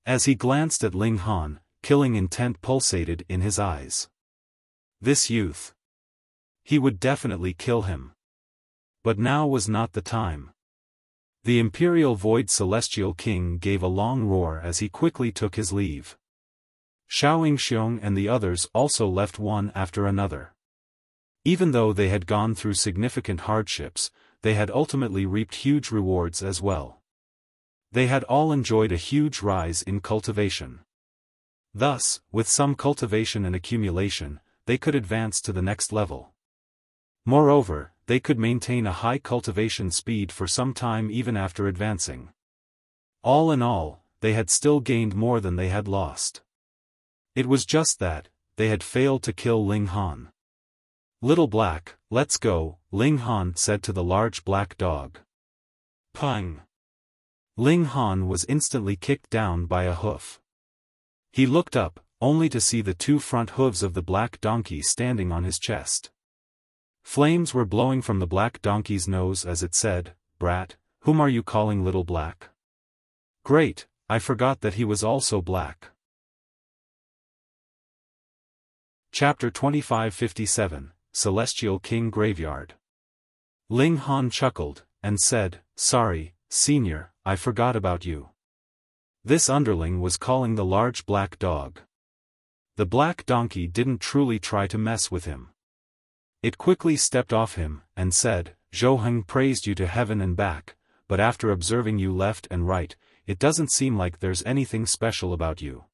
As he glanced at Ling Han, killing intent pulsated in his eyes. This youth. He would definitely kill him. But now was not the time. The Imperial Void Celestial King gave a long roar as he quickly took his leave. Xiao Yingxiong and the others also left one after another. Even though they had gone through significant hardships, they had ultimately reaped huge rewards as well. They had all enjoyed a huge rise in cultivation. Thus, with some cultivation and accumulation, they could advance to the next level. Moreover, they could maintain a high cultivation speed for some time even after advancing. All in all, they had still gained more than they had lost. It was just that, they had failed to kill Ling Han. Little Black, let's go, Ling Han said to the large black dog. Pang! Ling Han was instantly kicked down by a hoof. He looked up, only to see the two front hooves of the black donkey standing on his chest. Flames were blowing from the black donkey's nose as it said, Brat, whom are you calling Little Black? Great, I forgot that he was also black. Chapter 2557, Celestial King Graveyard. Ling Han chuckled, and said, Sorry, Senior, I forgot about you. This underling was calling the large black dog. The black donkey didn't truly try to mess with him. It quickly stepped off him, and said, Zhou Heng praised you to heaven and back, but after observing you left and right, it doesn't seem like there's anything special about you.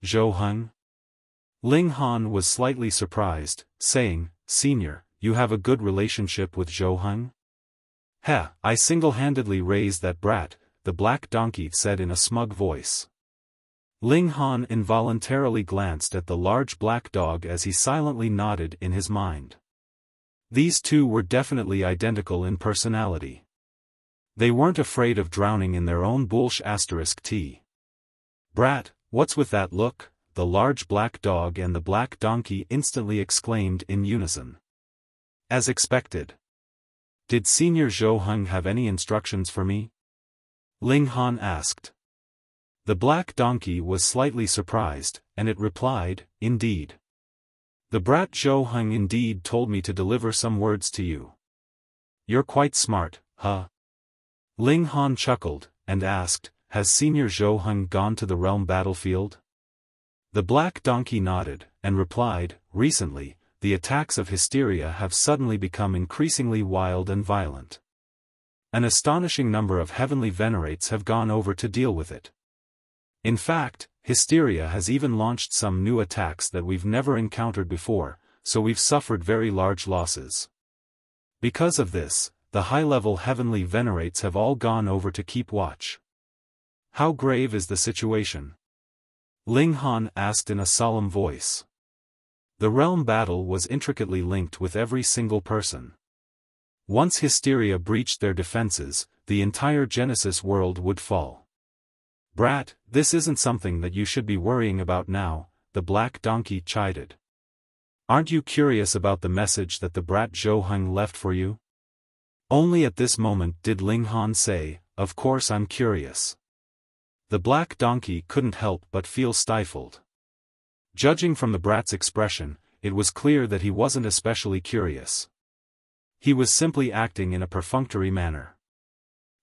Zhou Heng? Ling Han was slightly surprised, saying, Senior, you have a good relationship with Zhou Heng? Heh, I single-handedly raised that brat, the black donkey said in a smug voice. Ling Han involuntarily glanced at the large black dog as he silently nodded in his mind. These two were definitely identical in personality. They weren't afraid of drowning in their own bullsh** tea. Brat, what's with that look? The large black dog and the black donkey instantly exclaimed in unison. As expected. Did Senior Zhou Heng have any instructions for me? Ling Han asked. The black donkey was slightly surprised, and it replied, indeed. The brat Zhou Heng indeed told me to deliver some words to you. You're quite smart, huh? Ling Han chuckled, and asked, has Senior Zhou Heng gone to the realm battlefield? The black donkey nodded, and replied, recently, the attacks of hysteria have suddenly become increasingly wild and violent. An astonishing number of heavenly venerates have gone over to deal with it. In fact, hysteria has even launched some new attacks that we've never encountered before, so we've suffered very large losses. Because of this, the high-level heavenly venerates have all gone over to keep watch. How grave is the situation? Ling Han asked in a solemn voice. The realm battle was intricately linked with every single person. Once hysteria breached their defenses, the entire Genesis world would fall. Brat, this isn't something that you should be worrying about now, the black donkey chided. Aren't you curious about the message that the brat Zhou Heng left for you? Only at this moment did Ling Han say, of course I'm curious. The black donkey couldn't help but feel stifled. Judging from the brat's expression, it was clear that he wasn't especially curious. He was simply acting in a perfunctory manner.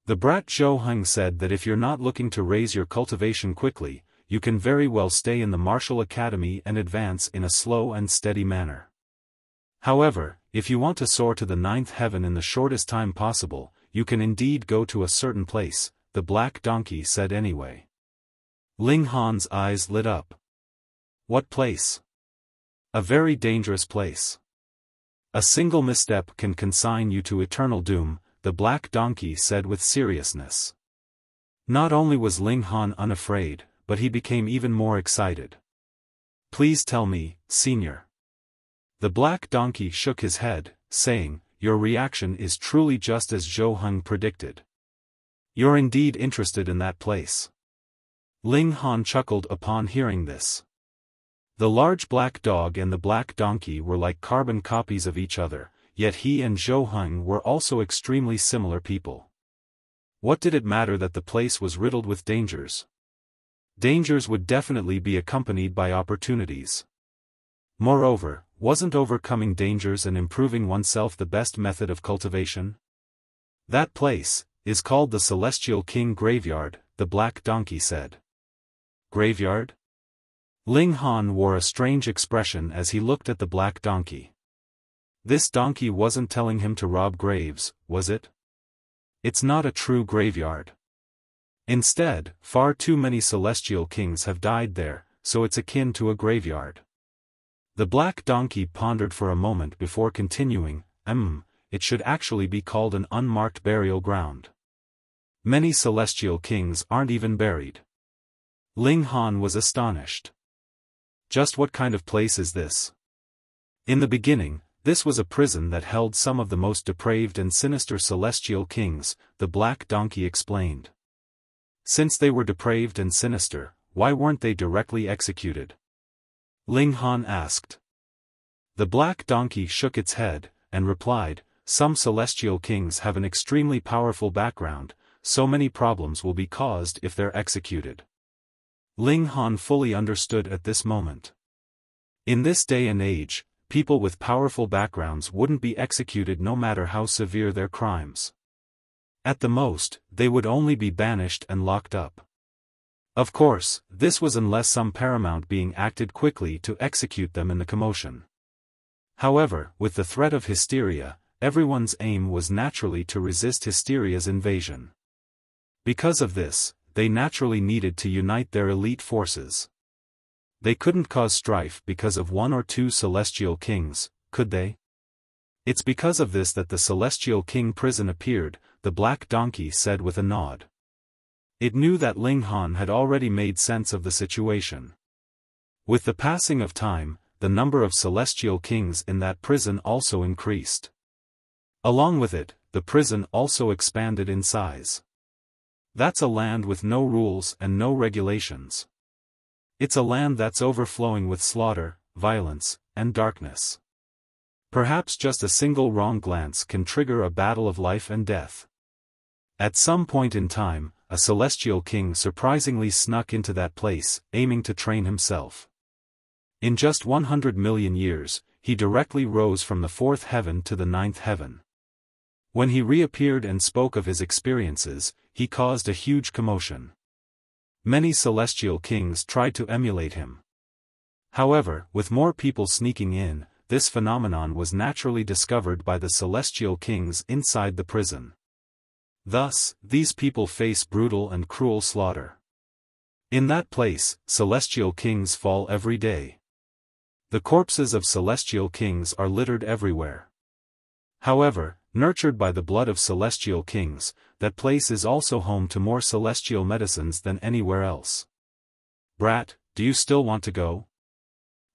The brat Zhou Heng said that if you're not looking to raise your cultivation quickly, you can very well stay in the martial academy and advance in a slow and steady manner. However, if you want to soar to the 9th heaven in the shortest time possible, you can indeed go to a certain place, the black donkey said anyway. Ling Han's eyes lit up. What place? A very dangerous place. A single misstep can consign you to eternal doom, the black donkey said with seriousness. Not only was Ling Han unafraid, but he became even more excited. Please tell me, Senior. The black donkey shook his head, saying, your reaction is truly just as Zhou Heng predicted. You're indeed interested in that place. Ling Han chuckled upon hearing this. The large black dog and the black donkey were like carbon copies of each other, yet he and Zhou Heng were also extremely similar people. What did it matter that the place was riddled with dangers? Dangers would definitely be accompanied by opportunities. Moreover, wasn't overcoming dangers and improving oneself the best method of cultivation? That place is called the Celestial King Graveyard, the black donkey said. Graveyard? Ling Han wore a strange expression as he looked at the black donkey. This donkey wasn't telling him to rob graves, was it? It's not a true graveyard. Instead, far too many celestial kings have died there, so it's akin to a graveyard. The black donkey pondered for a moment before continuing, it should actually be called an unmarked burial ground. Many celestial kings aren't even buried. Ling Han was astonished. Just what kind of place is this? In the beginning, this was a prison that held some of the most depraved and sinister celestial kings, the black donkey explained. Since they were depraved and sinister, why weren't they directly executed? Ling Han asked. The black donkey shook its head, and replied, some celestial kings have an extremely powerful background, so many problems will be caused if they're executed. Ling Han fully understood at this moment. In this day and age, people with powerful backgrounds wouldn't be executed no matter how severe their crimes. At the most, they would only be banished and locked up. Of course, this was unless some paramount being acted quickly to execute them in the commotion. However, with the threat of hysteria, everyone's aim was naturally to resist hysteria's invasion. Because of this, they naturally needed to unite their elite forces. They couldn't cause strife because of one or two celestial kings, could they? It's because of this that the Celestial King prison appeared, the black donkey said with a nod. It knew that Ling Han had already made sense of the situation. With the passing of time, the number of Celestial Kings in that prison also increased. Along with it, the prison also expanded in size. That's a land with no rules and no regulations. It's a land that's overflowing with slaughter, violence, and darkness. Perhaps just a single wrong glance can trigger a battle of life and death. At some point in time, a Celestial King surprisingly snuck into that place, aiming to train himself. In just 100 million years, he directly rose from the 4th heaven to the 9th heaven. When he reappeared and spoke of his experiences, he caused a huge commotion. Many Celestial Kings tried to emulate him. However, with more people sneaking in, this phenomenon was naturally discovered by the Celestial Kings inside the prison. Thus, these people face brutal and cruel slaughter. In that place, Celestial Kings fall every day. The corpses of Celestial Kings are littered everywhere. However, nurtured by the blood of Celestial Kings, that place is also home to more celestial medicines than anywhere else. Brat, do you still want to go?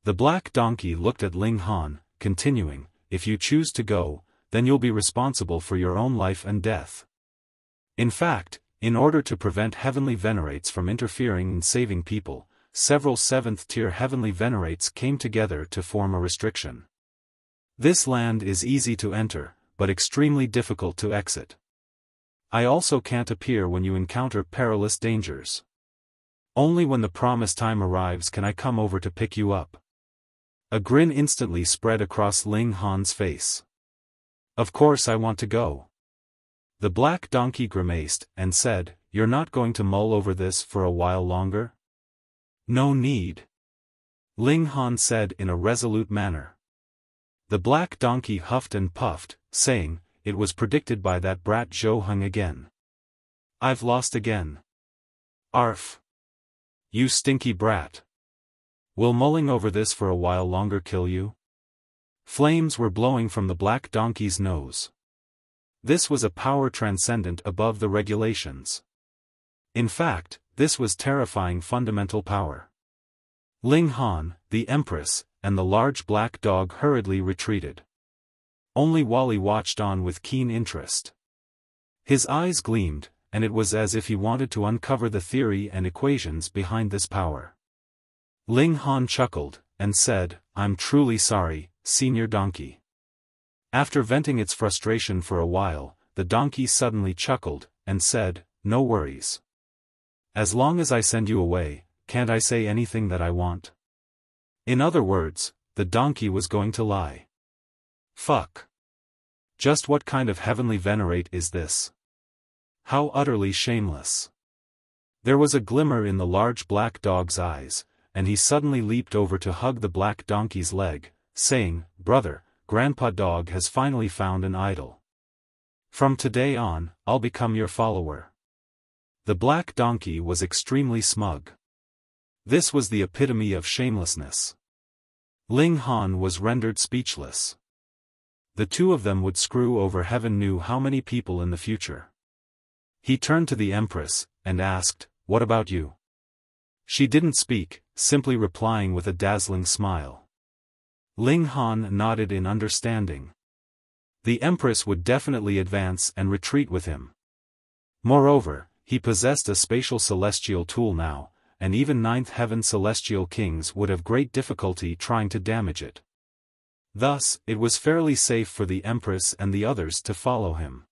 The black donkey looked at Ling Han, continuing, if you choose to go, then you'll be responsible for your own life and death. In fact, in order to prevent heavenly venerates from interfering in saving people, several 7th-tier heavenly venerates came together to form a restriction. This land is easy to enter, but extremely difficult to exit. I also can't appear when you encounter perilous dangers. Only when the promised time arrives can I come over to pick you up. A grin instantly spread across Ling Han's face. Of course I want to go. The black donkey grimaced and said, you're not going to mull over this for a while longer? No need. Ling Han said in a resolute manner. The black donkey huffed and puffed, saying, it was predicted by that brat Zhou Heng again. I've lost again. Arf. You stinky brat. Will mulling over this for a while longer kill you? Flames were blowing from the black donkey's nose. This was a power transcendent above the regulations. In fact, this was terrifying fundamental power. Ling Han, the Empress, and the large black dog hurriedly retreated. Only Wally watched on with keen interest. His eyes gleamed, and it was as if he wanted to uncover the theory and equations behind this power. Ling Han chuckled, and said, I'm truly sorry, Senior Donkey. After venting its frustration for a while, the donkey suddenly chuckled, and said, no worries. As long as I send you away, can't I say anything that I want? In other words, the donkey was going to lie. Fuck. Just what kind of heavenly venerate is this? How utterly shameless. There was a glimmer in the large black dog's eyes, and he suddenly leaped over to hug the black donkey's leg, saying, brother, Grandpa Dog has finally found an idol. From today on, I'll become your follower. The black donkey was extremely smug. This was the epitome of shamelessness. Ling Han was rendered speechless. The two of them would screw over heaven knew how many people in the future. He turned to the Empress, and asked, what about you? She didn't speak, simply replying with a dazzling smile. Ling Han nodded in understanding. The Empress would definitely advance and retreat with him. Moreover, he possessed a spatial celestial tool now, and even 9th heaven celestial kings would have great difficulty trying to damage it. Thus, it was fairly safe for the Empress and the others to follow him.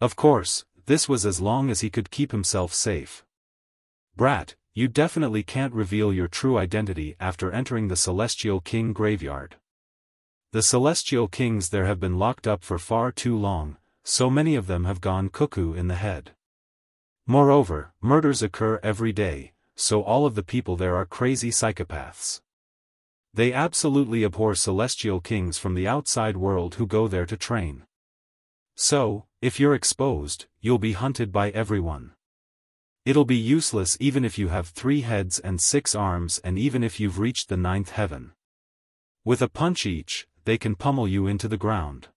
Of course, this was as long as he could keep himself safe. Brat, you definitely can't reveal your true identity after entering the Celestial King graveyard. The Celestial Kings there have been locked up for far too long, so many of them have gone cuckoo in the head. Moreover, murders occur every day, so all of the people there are crazy psychopaths. They absolutely abhor Celestial Kings from the outside world who go there to train. So, if you're exposed, you'll be hunted by everyone. It'll be useless even if you have 3 heads and 6 arms and even if you've reached the 9th heaven. With a punch each, they can pummel you into the ground.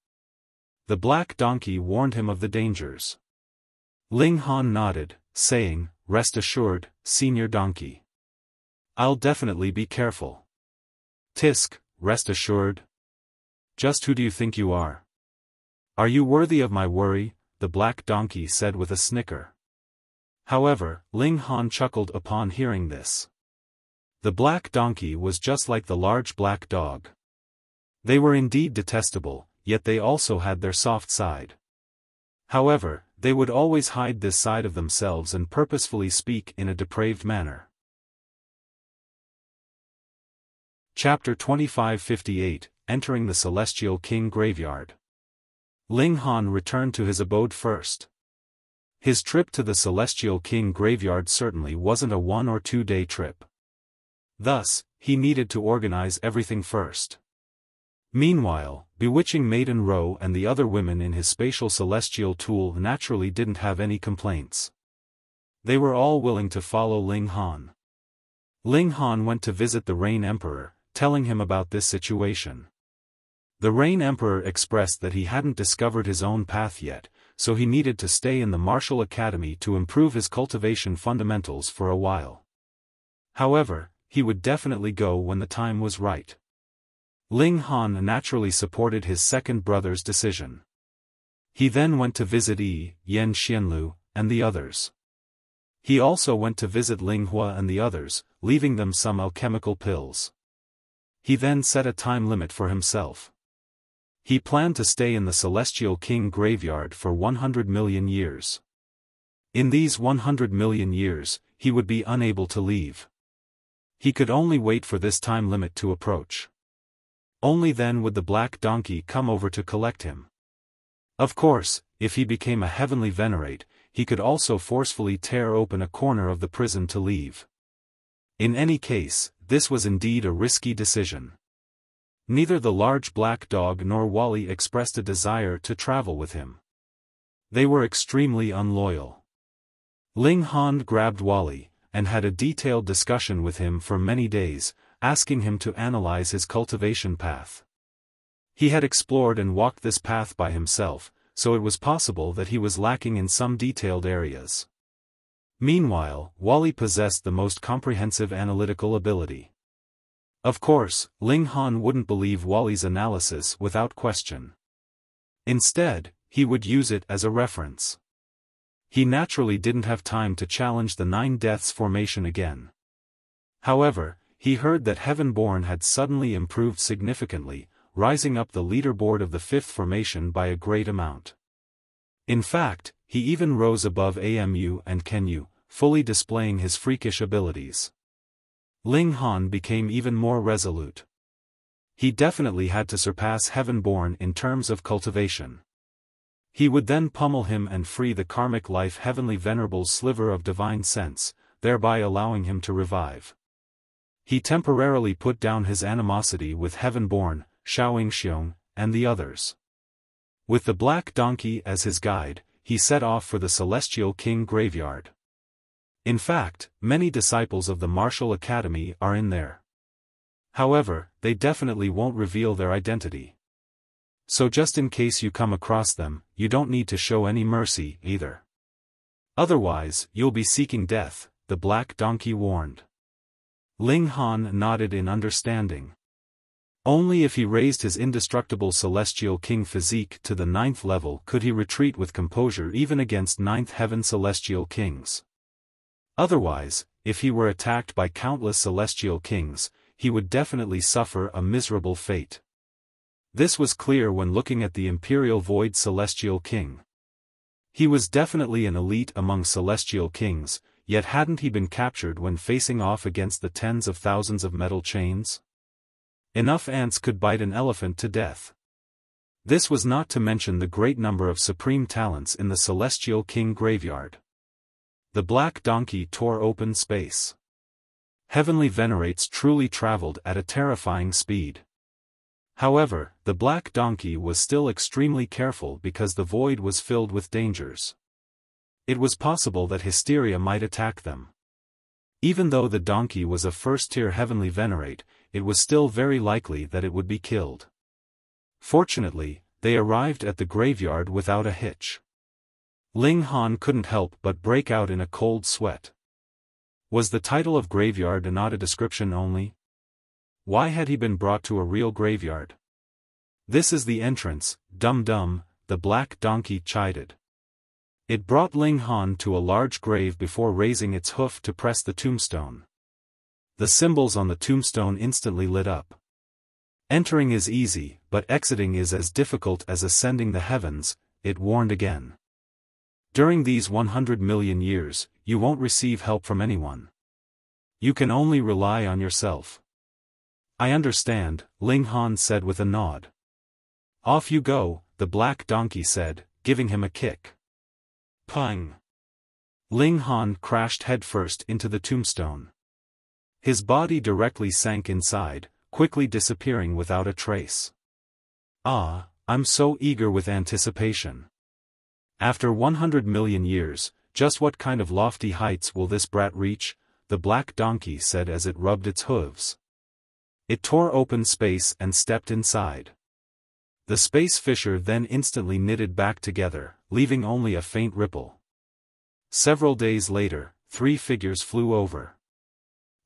The black donkey warned him of the dangers. Ling Han nodded, saying, "Rest assured, Senior Donkey. I'll definitely be careful." "Tisk, rest assured? Just who do you think you are? Are you worthy of my worry?" the black donkey said with a snicker. However, Ling Han chuckled upon hearing this. The black donkey was just like the large black dog. They were indeed detestable, yet they also had their soft side. However, they would always hide this side of themselves and purposefully speak in a depraved manner. Chapter 2558, Entering the Celestial King Graveyard. Ling Han returned to his abode first. His trip to the Celestial King Graveyard certainly wasn't a 1 or 2 day trip. Thus, he needed to organize everything first. Meanwhile, Bewitching Maiden Ro and the other women in his spatial celestial tool naturally didn't have any complaints. They were all willing to follow Ling Han. Ling Han went to visit the Rain Emperor, telling him about this situation. The Rain Emperor expressed that he hadn't discovered his own path yet, so he needed to stay in the martial academy to improve his cultivation fundamentals for a while. However, he would definitely go when the time was right. Ling Han naturally supported his second brother's decision. He then went to visit Yen Xianlu and the others. He also went to visit Ling Hua and the others, leaving them some alchemical pills. He then set a time limit for himself. He planned to stay in the Celestial King Graveyard for 100 million years. In these 100 million years, he would be unable to leave. He could only wait for this time limit to approach. Only then would the black donkey come over to collect him. Of course, if he became a heavenly venerate, he could also forcefully tear open a corner of the prison to leave. In any case, this was indeed a risky decision. Neither the large black dog nor Wally expressed a desire to travel with him. They were extremely unloyal. Ling Han grabbed Wally, and had a detailed discussion with him for many days, asking him to analyze his cultivation path. He had explored and walked this path by himself, so it was possible that he was lacking in some detailed areas. Meanwhile, Wally possessed the most comprehensive analytical ability. Of course, Ling Han wouldn't believe Wally's analysis without question. Instead, he would use it as a reference. He naturally didn't have time to challenge the 9 Deaths formation again. However, he heard that Heavenborn had suddenly improved significantly, rising up the leaderboard of the 5th formation by a great amount. In fact, he even rose above Amu and Kenyu, fully displaying his freakish abilities. Ling Han became even more resolute. He definitely had to surpass Heavenborn in terms of cultivation. He would then pummel him and free the karmic life Heavenly Venerable's sliver of divine sense, thereby allowing him to revive. He temporarily put down his animosity with Heavenborn, Xiaoxiong, and the others. With the black donkey as his guide, he set off for the Celestial King Graveyard. In fact, many disciples of the Martial Academy are in there. However, they definitely won't reveal their identity. So just in case you come across them, you don't need to show any mercy either. Otherwise, you'll be seeking death, the black donkey warned. Ling Han nodded in understanding. Only if he raised his indestructible Celestial King physique to the 9th level could he retreat with composure even against 9th Heaven Celestial Kings. Otherwise, if he were attacked by countless Celestial Kings, he would definitely suffer a miserable fate. This was clear when looking at the Imperial Void Celestial King. He was definitely an elite among Celestial Kings, yet hadn't he been captured when facing off against the tens of thousands of metal chains? Enough ants could bite an elephant to death. This was not to mention the great number of supreme talents in the Celestial King Graveyard. The black donkey tore open space. Heavenly venerates truly traveled at a terrifying speed. However, the black donkey was still extremely careful because the void was filled with dangers. It was possible that hysteria might attack them. Even though the donkey was a first-tier heavenly venerate, it was still very likely that it would be killed. Fortunately, they arrived at the graveyard without a hitch. Ling Han couldn't help but break out in a cold sweat. Was the title of graveyard not a description only? Why had he been brought to a real graveyard? "This is the entrance, dum-dum," the black donkey chided. It brought Ling Han to a large grave before raising its hoof to press the tombstone. The symbols on the tombstone instantly lit up. "Entering is easy, but exiting is as difficult as ascending the heavens," it warned again. "During these 100 million years, you won't receive help from anyone. You can only rely on yourself." "I understand," Ling Han said with a nod. "Off you go," the black donkey said, giving him a kick. Pang! Ling Han crashed headfirst into the tombstone. His body directly sank inside, quickly disappearing without a trace. "Ah, I'm so eager with anticipation. After 100 million years, just what kind of lofty heights will this brat reach?" the black donkey said as it rubbed its hooves. It tore open space and stepped inside. The space fissure then instantly knitted back together, leaving only a faint ripple. Several days later, 3 figures flew over.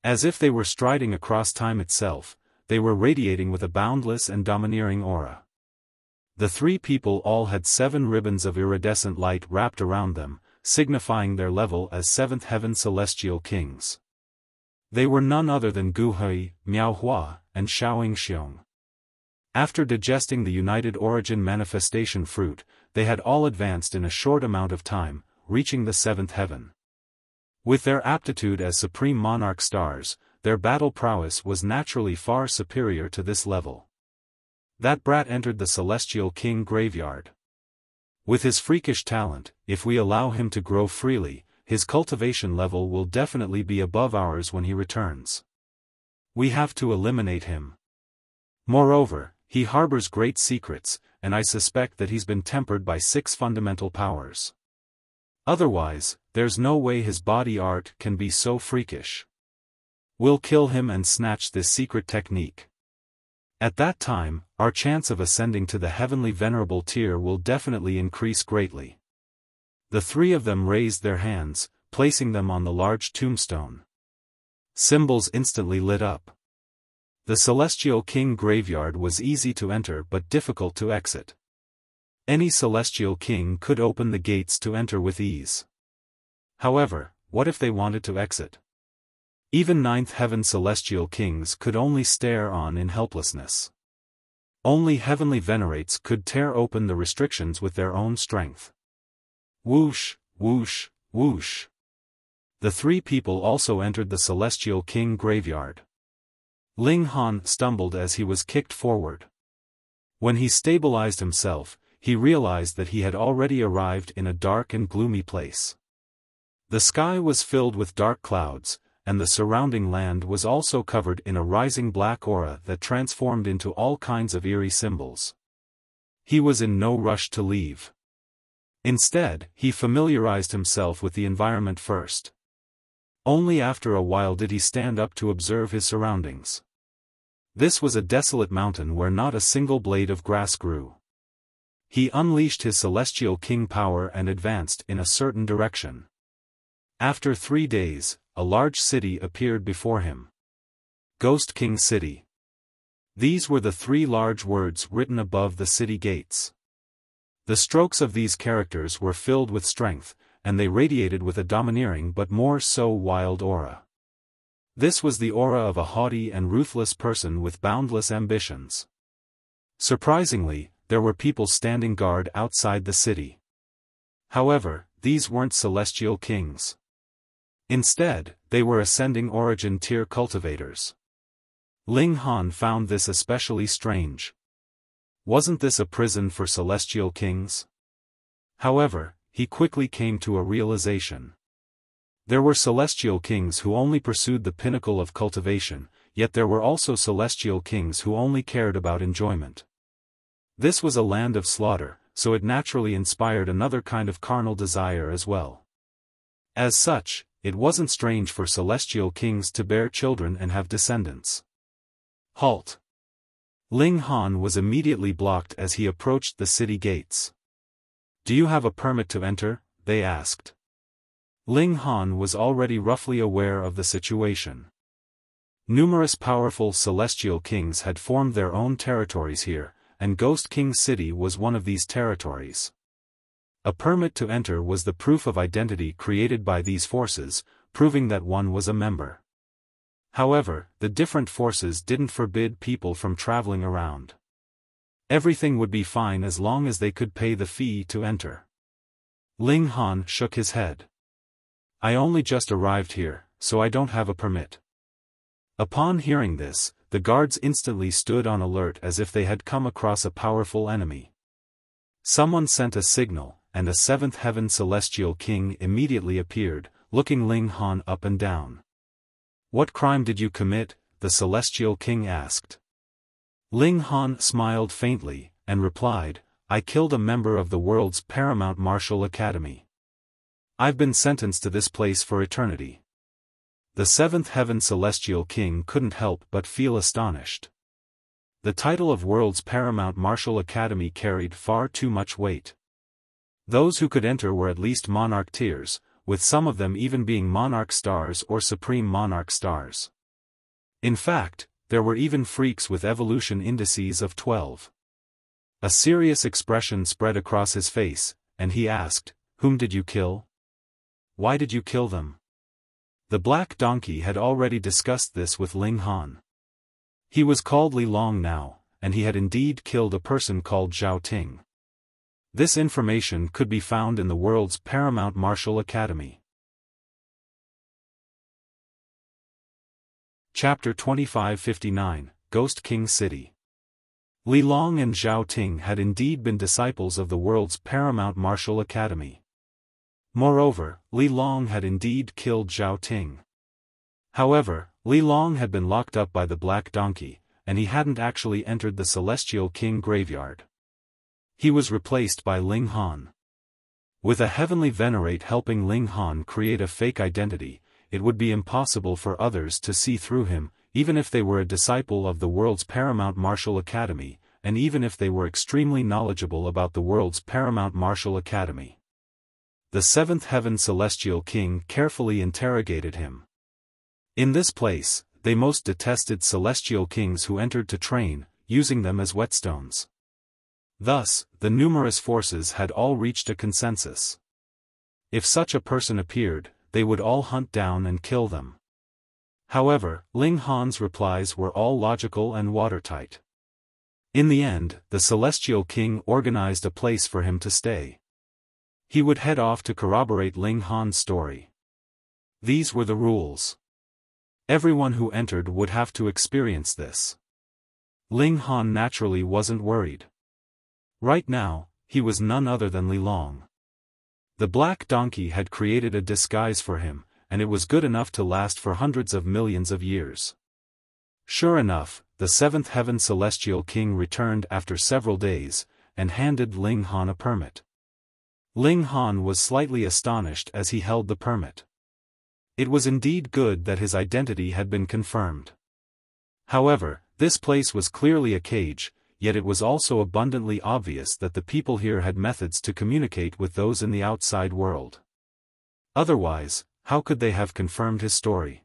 As if they were striding across time itself, they were radiating with a boundless and domineering aura. The 3 people all had 7 ribbons of iridescent light wrapped around them, signifying their level as 7th heaven celestial kings. They were none other than Gu Hui, Miao Hua, and Xiaofan. After digesting the United Origin manifestation fruit, they had all advanced in a short amount of time, reaching the 7th heaven. With their aptitude as supreme monarch stars, their battle prowess was naturally far superior to this level. That brat entered the Celestial King graveyard. With his freakish talent, if we allow him to grow freely, his cultivation level will definitely be above ours when he returns. We have to eliminate him. Moreover, he harbors great secrets, and I suspect that he's been tempered by 6 fundamental powers. Otherwise, there's no way his body art can be so freakish. We'll kill him and snatch this secret technique. At that time, our chance of ascending to the heavenly venerable tier will definitely increase greatly. The 3 of them raised their hands, placing them on the large tombstone. Symbols instantly lit up. The Celestial King graveyard was easy to enter but difficult to exit. Any Celestial King could open the gates to enter with ease. However, what if they wanted to exit? Even 9th heaven Celestial Kings could only stare on in helplessness. Only heavenly venerates could tear open the restrictions with their own strength. Whoosh, whoosh, whoosh. The 3 people also entered the Celestial King graveyard. Ling Han stumbled as he was kicked forward. When he stabilized himself, he realized that he had already arrived in a dark and gloomy place. The sky was filled with dark clouds, and the surrounding land was also covered in a rising black aura that transformed into all kinds of eerie symbols. He was in no rush to leave. Instead, he familiarized himself with the environment first. Only after a while did he stand up to observe his surroundings. This was a desolate mountain where not a single blade of grass grew. He unleashed his Celestial King power and advanced in a certain direction. After 3 days, a large city appeared before him. Ghost King City. These were the 3 large words written above the city gates. The strokes of these characters were filled with strength, and they radiated with a domineering but more so wild aura. This was the aura of a haughty and ruthless person with boundless ambitions. Surprisingly, there were people standing guard outside the city. However, these weren't Celestial Kings. Instead, they were ascending origin tier cultivators. Ling Han found this especially strange. Wasn't this a prison for Celestial Kings? However, he quickly came to a realization. There were Celestial Kings who only pursued the pinnacle of cultivation, yet there were also Celestial Kings who only cared about enjoyment. This was a land of slaughter, so it naturally inspired another kind of carnal desire as well. As such, it wasn't strange for Celestial Kings to bear children and have descendants. Halt! Ling Han was immediately blocked as he approached the city gates. "Do you have a permit to enter?" they asked. Ling Han was already roughly aware of the situation. Numerous powerful celestial kings had formed their own territories here, and Ghost King City was one of these territories. A permit to enter was the proof of identity created by these forces, proving that one was a member. However, the different forces didn't forbid people from traveling around. Everything would be fine as long as they could pay the fee to enter. Ling Han shook his head. "I only just arrived here, so I don't have a permit." Upon hearing this, the guards instantly stood on alert as if they had come across a powerful enemy. Someone sent a signal, and a seventh heaven celestial king immediately appeared, looking Ling Han up and down. "What crime did you commit?" the celestial king asked. Ling Han smiled faintly, and replied, "I killed a member of the world's paramount martial academy. I've been sentenced to this place for eternity." The seventh heaven celestial king couldn't help but feel astonished. The title of world's paramount martial academy carried far too much weight. Those who could enter were at least monarch tiers, with some of them even being monarch stars or supreme monarch stars. In fact, there were even freaks with evolution indices of 12. A serious expression spread across his face, and he asked, "Whom did you kill? Why did you kill them?" The black donkey had already discussed this with Ling Han. He was called Li Long now, and he had indeed killed a person called Zhao Ting. This information could be found in the world's paramount martial academy. Chapter 2559, Ghost King City. Li Long and Zhao Ting had indeed been disciples of the world's paramount martial academy. Moreover, Li Long had indeed killed Zhao Ting. However, Li Long had been locked up by the black donkey, and he hadn't actually entered the Celestial King graveyard. He was replaced by Ling Han. With a heavenly venerate helping Ling Han create a fake identity, it would be impossible for others to see through him, even if they were a disciple of the world's paramount martial academy, and even if they were extremely knowledgeable about the world's paramount martial academy. The seventh heaven celestial king carefully interrogated him. In this place, they most detested celestial kings who entered to train, using them as whetstones. Thus, the numerous forces had all reached a consensus. If such a person appeared, they would all hunt down and kill them. However, Ling Han's replies were all logical and watertight. In the end, the Celestial King organized a place for him to stay. He would head off to corroborate Ling Han's story. These were the rules. Everyone who entered would have to experience this. Ling Han naturally wasn't worried. Right now, he was none other than Li Long. The black donkey had created a disguise for him, and it was good enough to last for hundreds of millions of years. Sure enough, the seventh heaven celestial king returned after several days, and handed Ling Han a permit. Ling Han was slightly astonished as he held the permit. It was indeed good that his identity had been confirmed. However, this place was clearly a cage, yet it was also abundantly obvious that the people here had methods to communicate with those in the outside world. Otherwise, how could they have confirmed his story?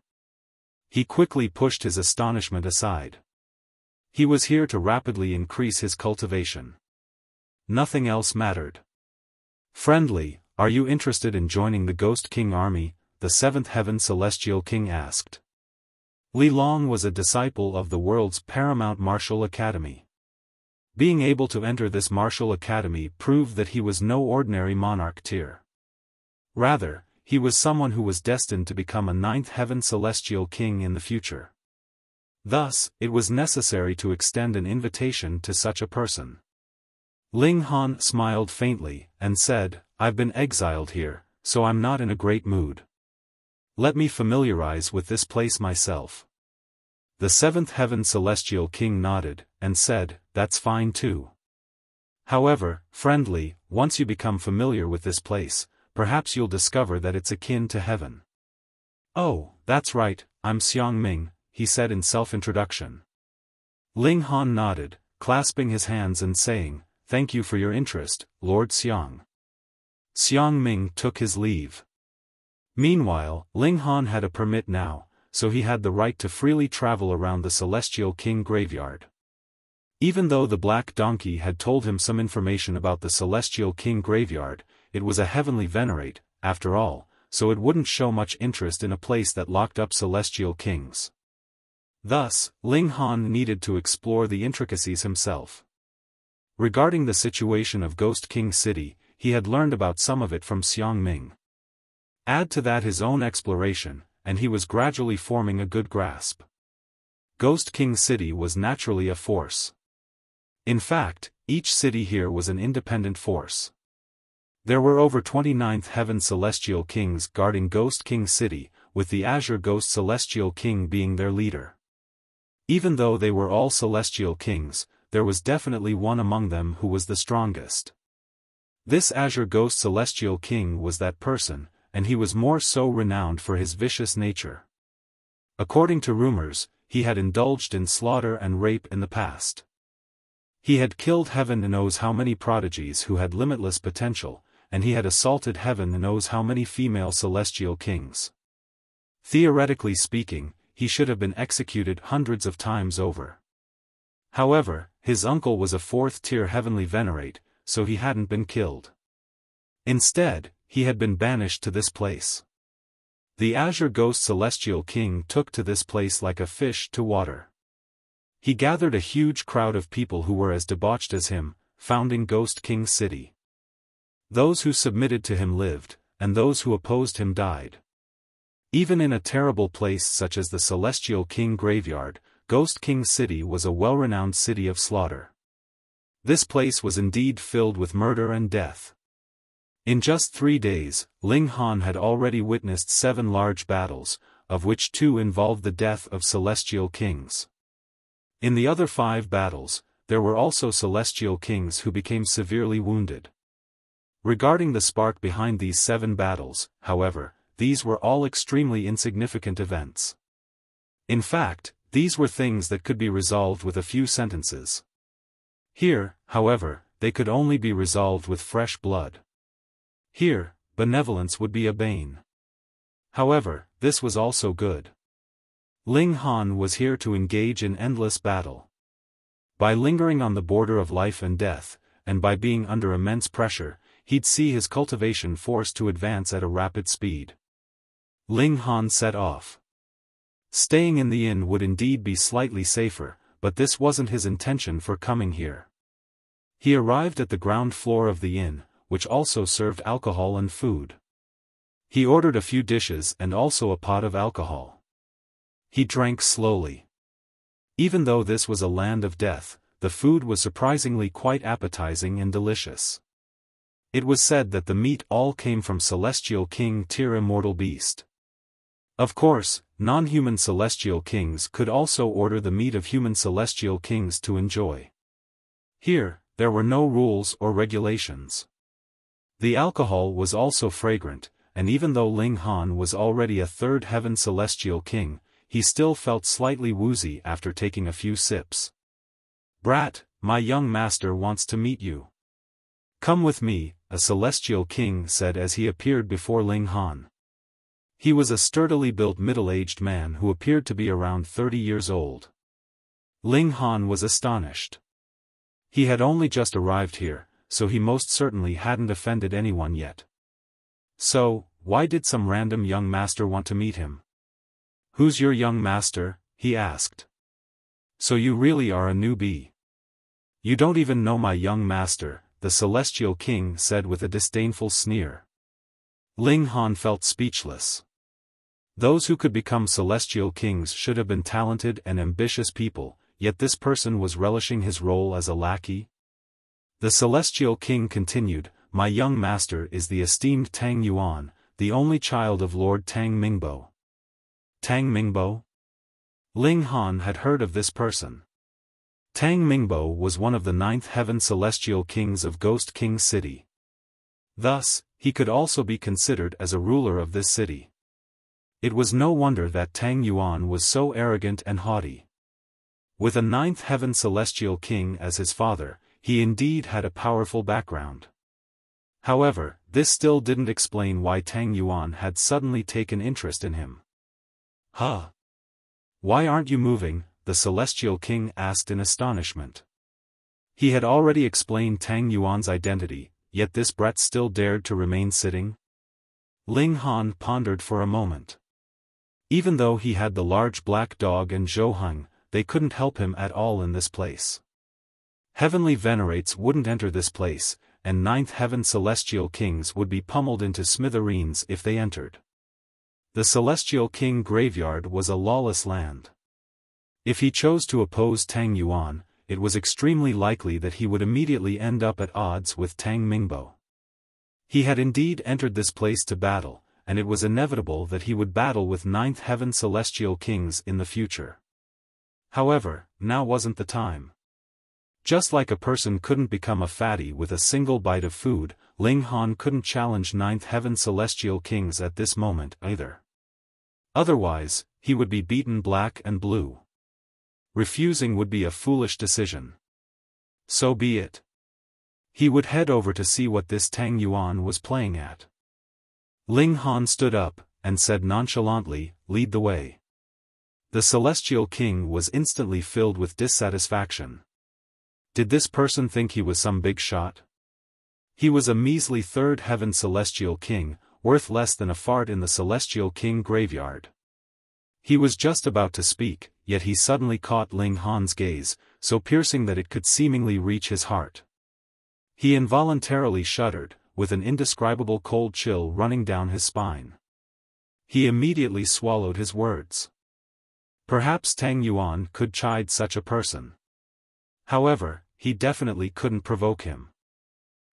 He quickly pushed his astonishment aside. He was here to rapidly increase his cultivation. Nothing else mattered. "Friendly, are you interested in joining the Ghost King army?" the seventh heaven celestial king asked. Li Long was a disciple of the world's paramount martial academy. Being able to enter this martial academy proved that he was no ordinary monarch tier. Rather, he was someone who was destined to become a ninth heaven celestial king in the future. Thus, it was necessary to extend an invitation to such a person. Ling Han smiled faintly, and said, "I've been exiled here, so I'm not in a great mood. Let me familiarize with this place myself." The seventh heaven celestial king nodded, and said, "That's fine too. However, friendly, once you become familiar with this place, perhaps you'll discover that it's akin to heaven." "Oh, that's right, I'm Xiang Ming," he said in self-introduction. Ling Han nodded, clasping his hands and saying, "Thank you for your interest, Lord Xiang." Xiang Ming took his leave. Meanwhile, Ling Han had a permit now, so he had the right to freely travel around the Celestial King graveyard. Even though the Black Donkey had told him some information about the Celestial King graveyard, it was a heavenly venerate, after all, so it wouldn't show much interest in a place that locked up Celestial Kings. Thus, Ling Han needed to explore the intricacies himself. Regarding the situation of Ghost King City, he had learned about some of it from Xiang Ming. Add to that his own exploration, and he was gradually forming a good grasp. Ghost King City was naturally a force. In fact, each city here was an independent force. There were over 29th Heaven Celestial Kings guarding Ghost King City, with the Azure Ghost Celestial King being their leader. Even though they were all Celestial Kings, there was definitely one among them who was the strongest. This Azure Ghost Celestial King was that person, and he was more so renowned for his vicious nature. According to rumors, he had indulged in slaughter and rape in the past. He had killed heaven knows how many prodigies who had limitless potential, and he had assaulted heaven knows how many female Celestial Kings. Theoretically speaking, he should have been executed hundreds of times over. However, his uncle was a 4th-tier heavenly venerate, so he hadn't been killed. Instead, he had been banished to this place. The Azure Ghost Celestial King took to this place like a fish to water. He gathered a huge crowd of people who were as debauched as him, founding Ghost King City. Those who submitted to him lived, and those who opposed him died. Even in a terrible place such as the Celestial King Graveyard, Ghost King City was a well-renowned city of slaughter. This place was indeed filled with murder and death. In just 3 days, Ling Han had already witnessed 7 large battles, of which 2 involved the death of Celestial Kings. In the other 5 battles, there were also Celestial Kings who became severely wounded. Regarding the spark behind these 7 battles, however, these were all extremely insignificant events. In fact, these were things that could be resolved with a few sentences. Here, however, they could only be resolved with fresh blood. Here, benevolence would be a bane. However, this was also good. Ling Han was here to engage in endless battle. By lingering on the border of life and death, and by being under immense pressure, he'd see his cultivation forced to advance at a rapid speed. Ling Han set off. Staying in the inn would indeed be slightly safer, but this wasn't his intention for coming here. He arrived at the ground floor of the inn, which also served alcohol and food. He ordered a few dishes and also a pot of alcohol. He drank slowly. Even though this was a land of death, the food was surprisingly quite appetizing and delicious. It was said that the meat all came from Celestial King tier immortal beast. Of course, non-human Celestial Kings could also order the meat of human Celestial Kings to enjoy. Here, there were no rules or regulations. The alcohol was also fragrant, and even though Ling Han was already a 3rd Heaven Celestial King, he still felt slightly woozy after taking a few sips. "Brat, my young master wants to meet you. Come with me," a Celestial King said as he appeared before Ling Han. He was a sturdily built middle-aged man who appeared to be around 30 years old. Ling Han was astonished. He had only just arrived here, so he most certainly hadn't offended anyone yet. So, why did some random young master want to meet him? "Who's your young master?" he asked. "So you really are a newbie. You don't even know my young master," the Celestial King said with a disdainful sneer. Ling Han felt speechless. Those who could become Celestial Kings should have been talented and ambitious people, yet this person was relishing his role as a lackey. The Celestial King continued, "My young master is the esteemed Tang Yuan, the only child of Lord Tang Mingbo." Tang Mingbo? Ling Han had heard of this person. Tang Mingbo was one of the 9th Heaven Celestial Kings of Ghost King City. Thus, he could also be considered as a ruler of this city. It was no wonder that Tang Yuan was so arrogant and haughty. With a ninth heaven celestial king as his father, he indeed had a powerful background. However, this still didn't explain why Tang Yuan had suddenly taken interest in him. Huh? Why aren't you moving? The celestial king asked in astonishment. He had already explained Tang Yuan's identity, yet this brat still dared to remain sitting? Ling Han pondered for a moment. Even though he had the large black dog and Zhou Heng, they couldn't help him at all in this place. Heavenly venerates wouldn't enter this place, and ninth heaven celestial kings would be pummeled into smithereens if they entered. The celestial king graveyard was a lawless land. If he chose to oppose Tang Yuan, it was extremely likely that he would immediately end up at odds with Tang Mingbo. He had indeed entered this place to battle, and it was inevitable that he would battle with ninth heaven celestial kings in the future. However, now wasn't the time. Just like a person couldn't become a fatty with a single bite of food, Ling Han couldn't challenge ninth heaven celestial kings at this moment either. Otherwise, he would be beaten black and blue. Refusing would be a foolish decision. So be it. He would head over to see what this Tang Yuan was playing at. Ling Han stood up, and said nonchalantly, "Lead the way." The celestial king was instantly filled with dissatisfaction. Did this person think he was some big shot? He was a measly third heaven celestial king, worth less than a fart in the celestial king graveyard. He was just about to speak, yet he suddenly caught Ling Han's gaze, so piercing that it could seemingly reach his heart. He involuntarily shuddered, with an indescribable cold chill running down his spine. He immediately swallowed his words. Perhaps Tang Yuan could chide such a person. However, he definitely couldn't provoke him.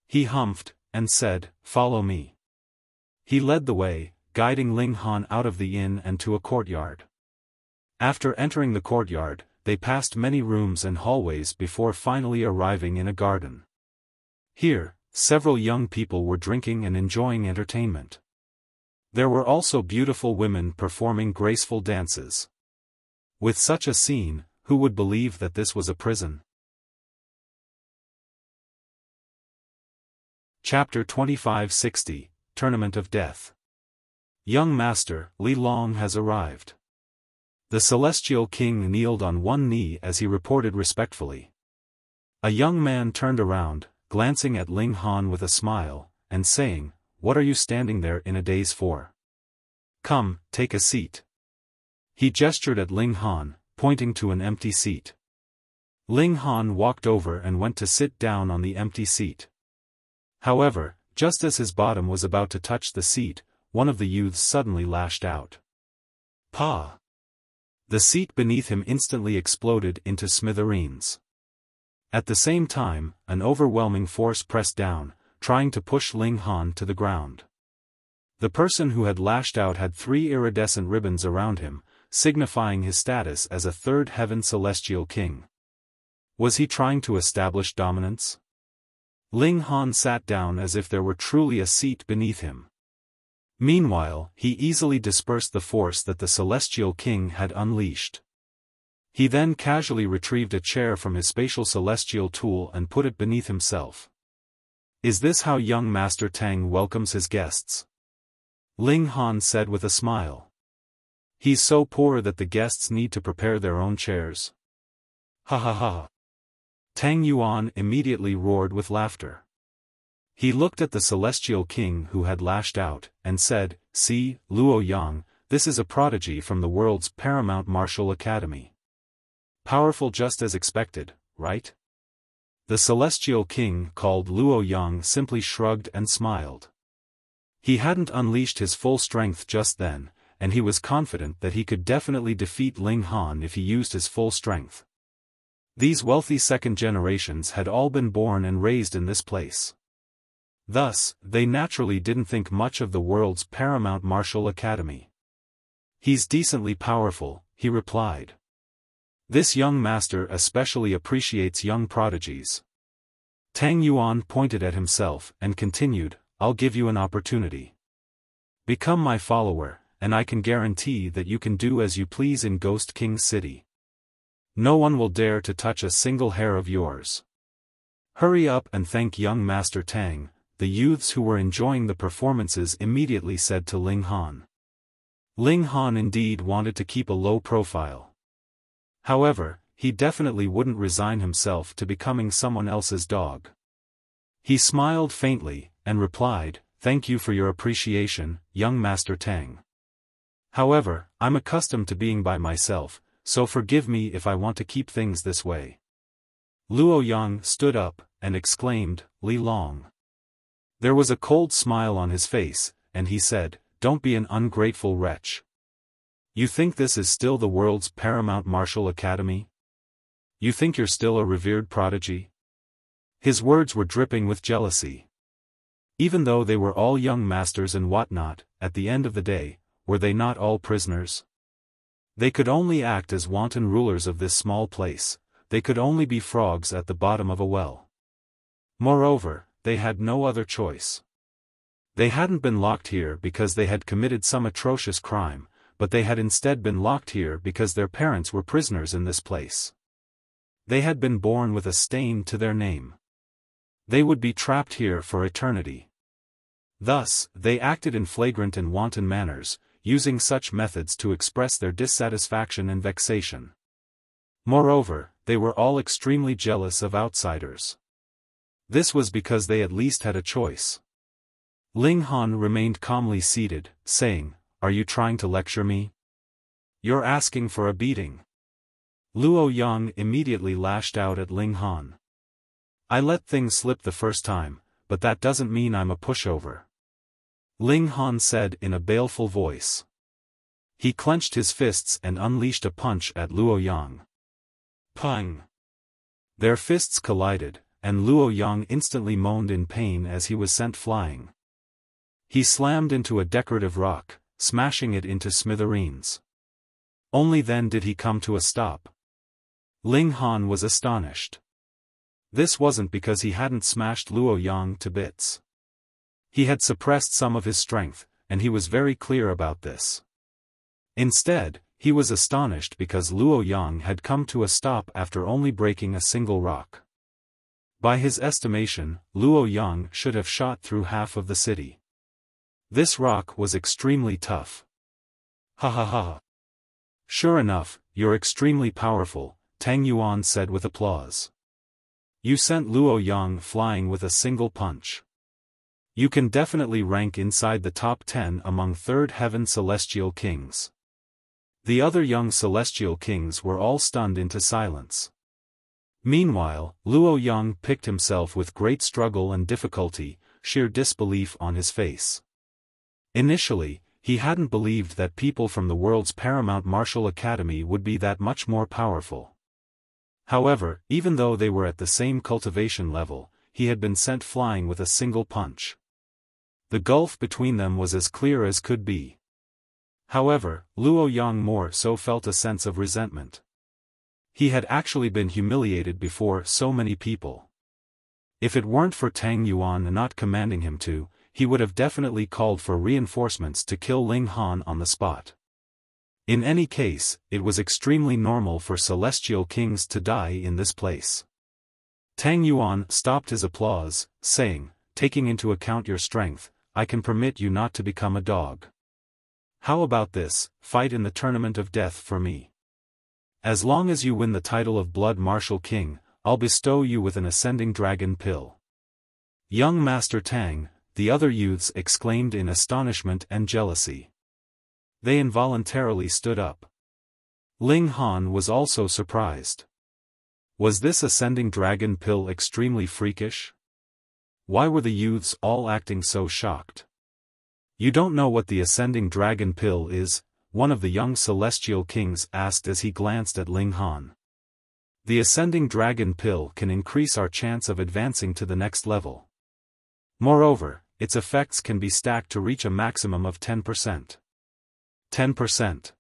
He humphed, and said, "Follow me." He led the way, guiding Ling Han out of the inn and to a courtyard. After entering the courtyard, they passed many rooms and hallways before finally arriving in a garden. Here, several young people were drinking and enjoying entertainment. There were also beautiful women performing graceful dances. With such a scene, who would believe that this was a prison? Chapter 2560, Tournament of Death. Young Master, Li Long has arrived. The celestial king kneeled on one knee as he reported respectfully. A young man turned around, glancing at Ling Han with a smile, and saying, "What are you standing there in a daze for? Come, take a seat." He gestured at Ling Han, pointing to an empty seat. Ling Han walked over and went to sit down on the empty seat. However, just as his bottom was about to touch the seat, one of the youths suddenly lashed out. "Pa!" The seat beneath him instantly exploded into smithereens. At the same time, an overwhelming force pressed down, trying to push Ling Han to the ground. The person who had lashed out had 3 iridescent ribbons around him, signifying his status as a third heaven celestial king. Was he trying to establish dominance? Ling Han sat down as if there were truly a seat beneath him. Meanwhile, he easily dispersed the force that the celestial king had unleashed. He then casually retrieved a chair from his spatial celestial tool and put it beneath himself. "Is this how young Master Tang welcomes his guests?" Ling Han said with a smile. "He's so poor that the guests need to prepare their own chairs." "Ha ha ha." Tang Yuan immediately roared with laughter. He looked at the celestial king who had lashed out, and said, "See, Luo Yang, this is a prodigy from the world's paramount martial academy. Powerful just as expected, right?" The celestial king called Luo Yang simply shrugged and smiled. He hadn't unleashed his full strength just then, and he was confident that he could definitely defeat Ling Han if he used his full strength. These wealthy second generations had all been born and raised in this place. Thus, they naturally didn't think much of the world's paramount martial academy. "He's decently powerful," he replied. "This young master especially appreciates young prodigies." Tang Yuan pointed at himself and continued, "I'll give you an opportunity. Become my follower, and I can guarantee that you can do as you please in Ghost King City." No one will dare to touch a single hair of yours. Hurry up and thank young Master Tang, the youths who were enjoying the performances immediately said to Ling Han. Ling Han indeed wanted to keep a low profile. However, he definitely wouldn't resign himself to becoming someone else's dog. He smiled faintly, and replied, "Thank you for your appreciation, young Master Tang. However, I'm accustomed to being by myself, so forgive me if I want to keep things this way." Luo Yang stood up, and exclaimed, "Li Long." There was a cold smile on his face, and he said, "Don't be an ungrateful wretch. You think this is still the world's paramount martial academy? You think you're still a revered prodigy?" His words were dripping with jealousy. Even though they were all young masters and whatnot, at the end of the day, were they not all prisoners? They could only act as wanton rulers of this small place, they could only be frogs at the bottom of a well. Moreover, they had no other choice. They hadn't been locked here because they had committed some atrocious crime, but they had instead been locked here because their parents were prisoners in this place. They had been born with a stain to their name. They would be trapped here for eternity. Thus, they acted in flagrant and wanton manners, using such methods to express their dissatisfaction and vexation. Moreover, they were all extremely jealous of outsiders. This was because they at least had a choice. Ling Han remained calmly seated, saying, "Are you trying to lecture me? You're asking for a beating." Luo Yang immediately lashed out at Ling Han. "I let things slip the first time, but that doesn't mean I'm a pushover," Ling Han said in a baleful voice. He clenched his fists and unleashed a punch at Luo Yang. Pang! Their fists collided, and Luo Yang instantly moaned in pain as he was sent flying. He slammed into a decorative rock, smashing it into smithereens. Only then did he come to a stop. Ling Han was astonished. This wasn't because he hadn't smashed Luo Yang to bits. He had suppressed some of his strength, and he was very clear about this. Instead, he was astonished because Luo Yang had come to a stop after only breaking a single rock. By his estimation, Luo Yang should have shot through half of the city. This rock was extremely tough. "Ha ha ha. Sure enough, you're extremely powerful," Tang Yuan said with applause. "You sent Luo Yang flying with a single punch. You can definitely rank inside the top 10 among Third Heaven Celestial Kings." The other young Celestial Kings were all stunned into silence. Meanwhile, Luo Yang picked himself with great struggle and difficulty, sheer disbelief on his face. Initially, he hadn't believed that people from the world's paramount martial academy would be that much more powerful. However, even though they were at the same cultivation level, he had been sent flying with a single punch. The gulf between them was as clear as could be. However, Luo Yang more so felt a sense of resentment. He had actually been humiliated before so many people. If it weren't for Tang Yuan not commanding him to, he would have definitely called for reinforcements to kill Ling Han on the spot. In any case, it was extremely normal for celestial kings to die in this place. Tang Yuan stopped his applause, saying, "Taking into account your strength, I can permit you not to become a dog. How about this, fight in the tournament of death for me? As long as you win the title of Blood Martial King, I'll bestow you with an ascending dragon pill." "Young Master Tang," the other youths exclaimed in astonishment and jealousy. They involuntarily stood up. Ling Han was also surprised. Was this ascending dragon pill extremely freakish? Why were the youths all acting so shocked? "You don't know what the ascending dragon pill is?" one of the young celestial kings asked as he glanced at Ling Han. "The ascending dragon pill can increase our chance of advancing to the next level. Moreover, its effects can be stacked to reach a maximum of 10%. 10%.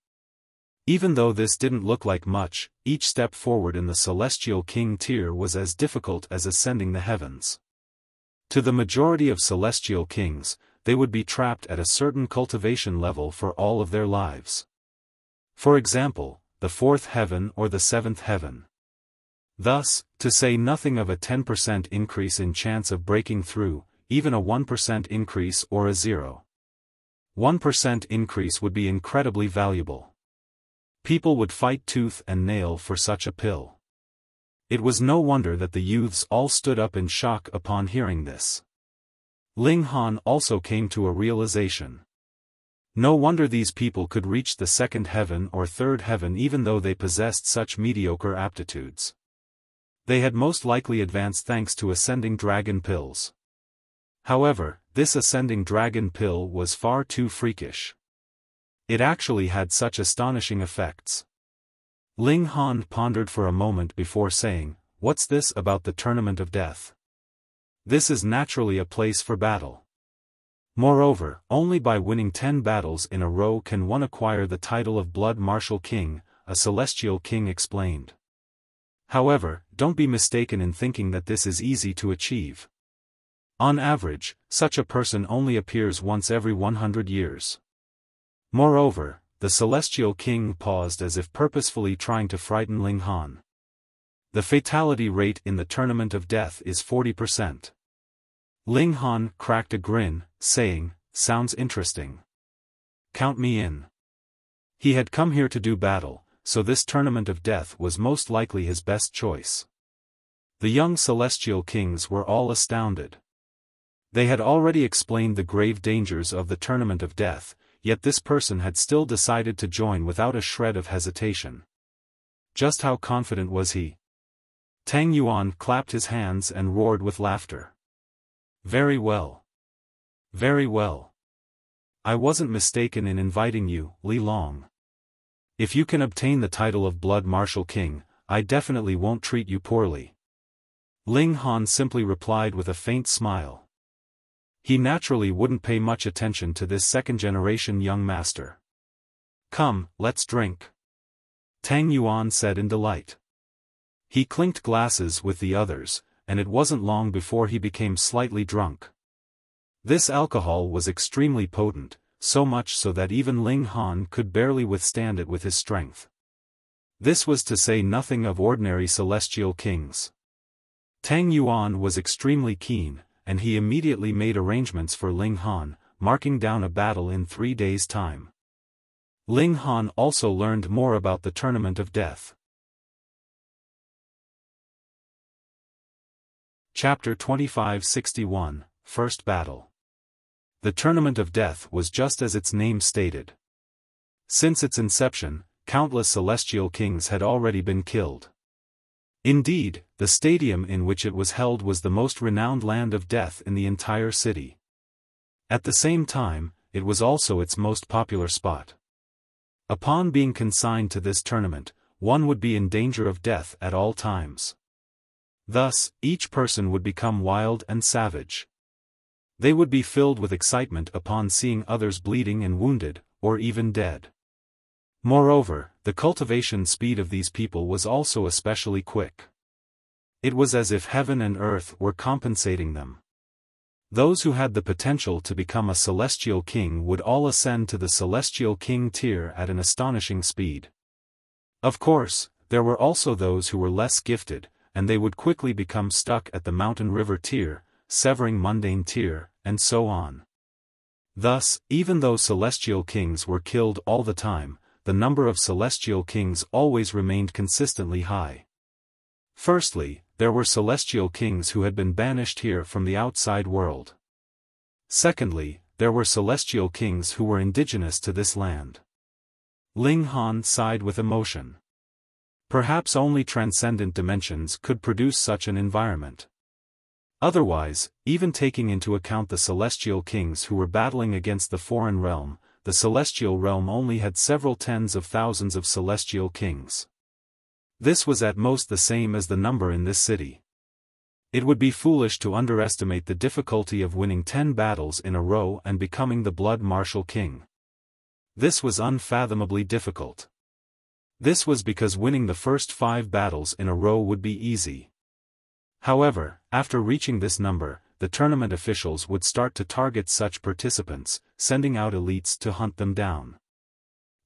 Even though this didn't look like much, each step forward in the celestial king tier was as difficult as ascending the heavens. To the majority of celestial kings, they would be trapped at a certain cultivation level for all of their lives. For example, the 4th heaven or the 7th heaven. Thus, to say nothing of a 10% increase in chance of breaking through, even a 1% increase or a 0.1% increase would be incredibly valuable. People would fight tooth and nail for such a pill. It was no wonder that the youths all stood up in shock upon hearing this. Ling Han also came to a realization. No wonder these people could reach the 2nd heaven or 3rd heaven even though they possessed such mediocre aptitudes. They had most likely advanced thanks to ascending dragon pills. However, this ascending dragon pill was far too freakish. It actually had such astonishing effects. Ling Han pondered for a moment before saying, "What's this about the tournament of death? This is naturally a place for battle. Moreover, only by winning 10 battles in a row can one acquire the title of Blood Martial King," a celestial king explained. However, don't be mistaken in thinking that this is easy to achieve. On average, such a person only appears once every 100 years. Moreover, the celestial king paused as if purposefully trying to frighten Ling Han. The fatality rate in the tournament of death is 40%. Ling Han cracked a grin, saying, "Sounds interesting. Count me in." He had come here to do battle, so this tournament of death was most likely his best choice. The young celestial kings were all astounded. They had already explained the grave dangers of the tournament of death, yet this person had still decided to join without a shred of hesitation. Just how confident was he? Tang Yuan clapped his hands and roared with laughter. "Very well. Very well. I wasn't mistaken in inviting you, Li Long. If you can obtain the title of Blood Martial King, I definitely won't treat you poorly." Ling Han simply replied with a faint smile. He naturally wouldn't pay much attention to this second-generation young master. "Come, let's drink," Tang Yuan said in delight. He clinked glasses with the others, and it wasn't long before he became slightly drunk. This alcohol was extremely potent, so much so that even Ling Han could barely withstand it with his strength. This was to say nothing of ordinary celestial kings. Tang Yuan was extremely keen, and he immediately made arrangements for Ling Han, marking down a battle in 3 days' time. Ling Han also learned more about the tournament of death. Chapter 2561, First Battle. The Tournament of Death was just as its name stated. Since its inception, countless celestial kings had already been killed. Indeed, the stadium in which it was held was the most renowned land of death in the entire city. At the same time, it was also its most popular spot. Upon being consigned to this tournament, one would be in danger of death at all times. Thus, each person would become wild and savage. They would be filled with excitement upon seeing others bleeding and wounded, or even dead. Moreover, the cultivation speed of these people was also especially quick. It was as if heaven and earth were compensating them. Those who had the potential to become a celestial king would all ascend to the celestial king tier at an astonishing speed. Of course, there were also those who were less gifted, and they would quickly become stuck at the mountain river tier, severing mundane tier, and so on. Thus, even though celestial kings were killed all the time, the number of celestial kings always remained consistently high. Firstly, there were celestial kings who had been banished here from the outside world. Secondly, there were celestial kings who were indigenous to this land. Ling Han sighed with emotion. Perhaps only transcendent dimensions could produce such an environment. Otherwise, even taking into account the celestial kings who were battling against the foreign realm, the celestial realm only had several tens of thousands of celestial kings. This was at most the same as the number in this city. It would be foolish to underestimate the difficulty of winning 10 battles in a row and becoming the Blood Martial King. This was unfathomably difficult. This was because winning the first 5 battles in a row would be easy. However, after reaching this number, the tournament officials would start to target such participants, sending out elites to hunt them down.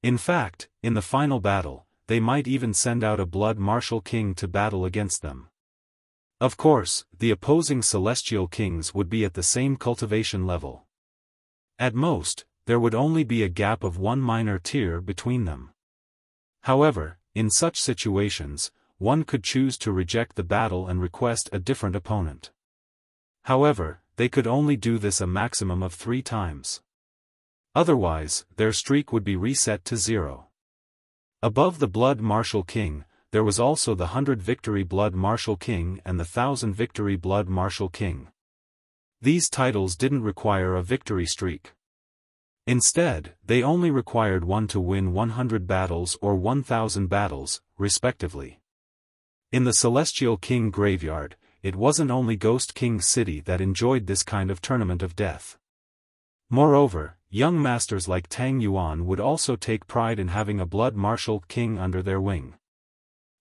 In fact, in the final battle, they might even send out a blood martial king to battle against them. Of course, the opposing celestial kings would be at the same cultivation level. At most, there would only be a gap of one minor tier between them. However, in such situations, one could choose to reject the battle and request a different opponent. However, they could only do this a maximum of 3 times. Otherwise, their streak would be reset to 0. Above the Blood Martial King, there was also the 100-victory Blood Martial King and the 1000-victory Blood Martial King. These titles didn't require a victory streak. Instead, they only required one to win 100 battles or 1000 battles, respectively. In the Celestial King graveyard, it wasn't only Ghost King City that enjoyed this kind of tournament of death. Moreover, young masters like Tang Yuan would also take pride in having a Blood Martial King under their wing.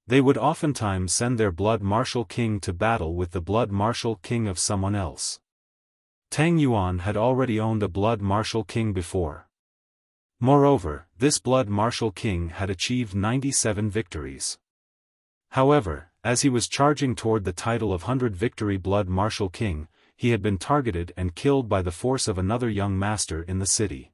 They would oftentimes send their Blood Martial King to battle with the Blood Martial King of someone else. Tang Yuan had already owned a Blood Martial King before. Moreover, this Blood Martial King had achieved 97 victories. However, as he was charging toward the title of 100-victory Blood Martial King, he had been targeted and killed by the force of another young master in the city.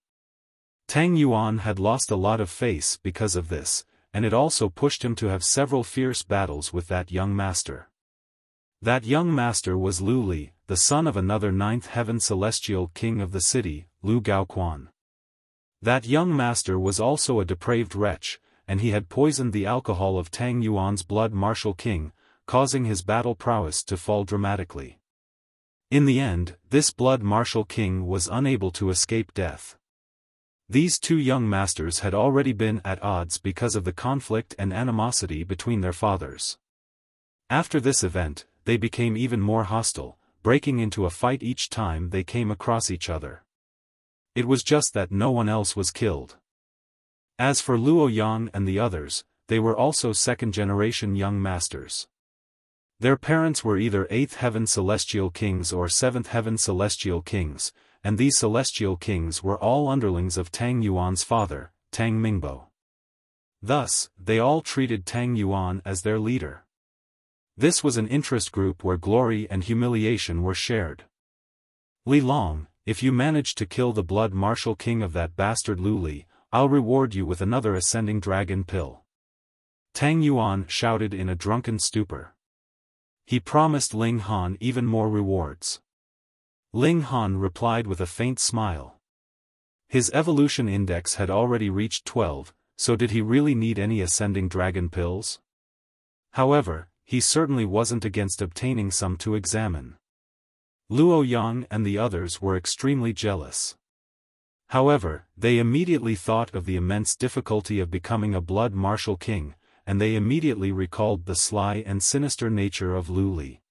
Tang Yuan had lost a lot of face because of this, and it also pushed him to have several fierce battles with that young master. That young master was Lu Li, the son of another 9th Heaven Celestial King of the city, Lu Gaoquan. That young master was also a depraved wretch, and he had poisoned the alcohol of Tang Yuan's Blood Martial King, causing his battle prowess to fall dramatically. In the end, this Blood Martial King was unable to escape death. These 2 young masters had already been at odds because of the conflict and animosity between their fathers. After this event, they became even more hostile, breaking into a fight each time they came across each other. It was just that no one else was killed. As for Luo Yang and the others, they were also 2nd-generation young masters. Their parents were either 8th Heaven Celestial Kings or 7th Heaven Celestial Kings, and these Celestial Kings were all underlings of Tang Yuan's father, Tang Mingbo. Thus, they all treated Tang Yuan as their leader. This was an interest group where glory and humiliation were shared. Li Long, if you manage to kill the Blood Martial King of that bastard Lu Li, I'll reward you with another ascending dragon pill. Tang Yuan shouted in a drunken stupor. He promised Ling Han even more rewards. Ling Han replied with a faint smile. His evolution index had already reached 12, so did he really need any ascending dragon pills? However, he certainly wasn't against obtaining some to examine. Luo Yang and the others were extremely jealous. However, they immediately thought of the immense difficulty of becoming a Blood Martial King, and they immediately recalled the sly and sinister nature of Lu Li.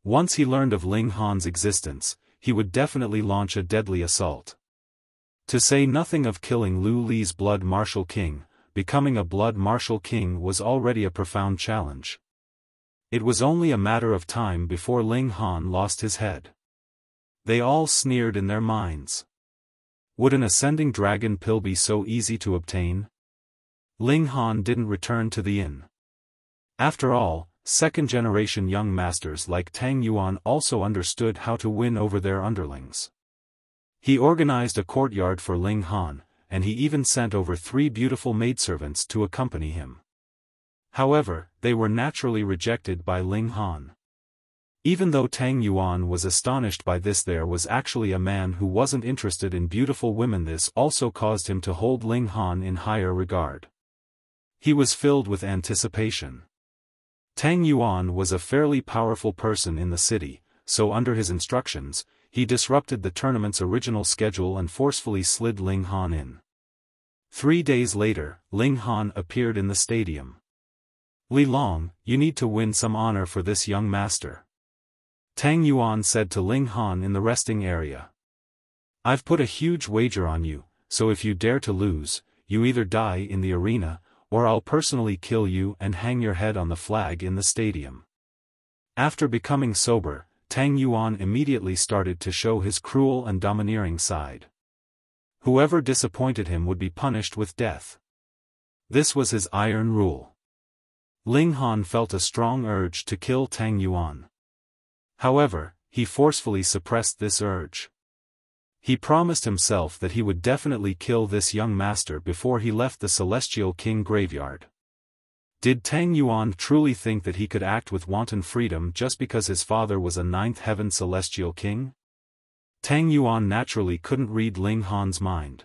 Once he learned of Ling Han's existence, he would definitely launch a deadly assault. To say nothing of killing Lu Li's Blood Martial King, becoming a Blood Martial King was already a profound challenge. It was only a matter of time before Ling Han lost his head. They all sneered in their minds. Would an ascending dragon pill be so easy to obtain? Ling Han didn't return to the inn. After all, 2nd-generation young masters like Tang Yuan also understood how to win over their underlings. He organized a courtyard for Ling Han, and he even sent over 3 beautiful maidservants to accompany him. However, they were naturally rejected by Ling Han. Even though Tang Yuan was astonished by this, there was actually a man who wasn't interested in beautiful women. This also caused him to hold Ling Han in higher regard. He was filled with anticipation. Tang Yuan was a fairly powerful person in the city, so under his instructions, he disrupted the tournament's original schedule and forcefully slid Ling Han in. 3 days later, Ling Han appeared in the stadium. Li Long, you need to win some honor for this young master. Tang Yuan said to Ling Han in the resting area. I've put a huge wager on you, so if you dare to lose, you either die in the arena, or I'll personally kill you and hang your head on the flag in the stadium. After becoming sober, Tang Yuan immediately started to show his cruel and domineering side. Whoever disappointed him would be punished with death. This was his iron rule. Ling Han felt a strong urge to kill Tang Yuan. However, he forcefully suppressed this urge. He promised himself that he would definitely kill this young master before he left the Celestial King graveyard. Did Tang Yuan truly think that he could act with wanton freedom just because his father was a ninth heaven Celestial King? Tang Yuan naturally couldn't read Ling Han's mind.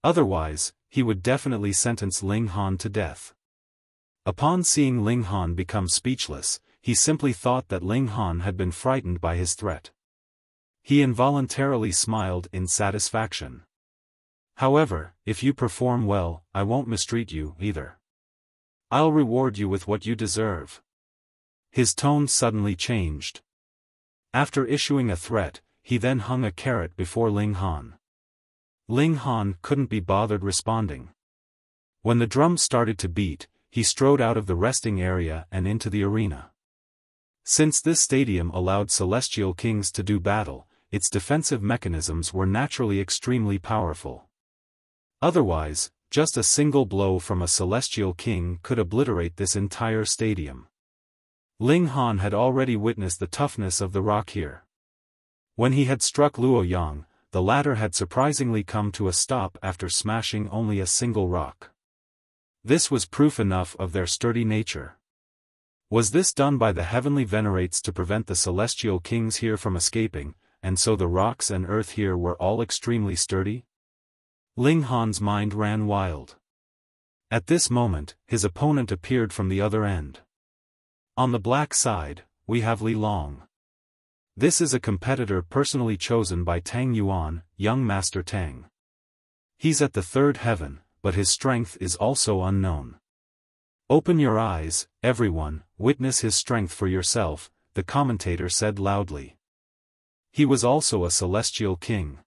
Otherwise, he would definitely sentence Ling Han to death. Upon seeing Ling Han become speechless, he simply thought that Ling Han had been frightened by his threat. He involuntarily smiled in satisfaction. However, if you perform well, I won't mistreat you either. I'll reward you with what you deserve. His tone suddenly changed. After issuing a threat, he then hung a carrot before Ling Han. Ling Han couldn't be bothered responding. When the drum started to beat, he strode out of the resting area and into the arena. Since this stadium allowed Celestial Kings to do battle, its defensive mechanisms were naturally extremely powerful. Otherwise, just a single blow from a Celestial King could obliterate this entire stadium. Ling Han had already witnessed the toughness of the rock here. When he had struck Luo Yang, the latter had surprisingly come to a stop after smashing only a single rock. This was proof enough of their sturdy nature. Was this done by the heavenly venerates to prevent the Celestial Kings here from escaping, and so the rocks and earth here were all extremely sturdy? Ling Han's mind ran wild. At this moment, his opponent appeared from the other end. On the black side, we have Li Long. This is a competitor personally chosen by Tang Yuan, young Master Tang. He's at the third heaven, but his strength is also unknown. Open your eyes, everyone, witness his strength for yourself, the commentator said loudly. He was also a Celestial King.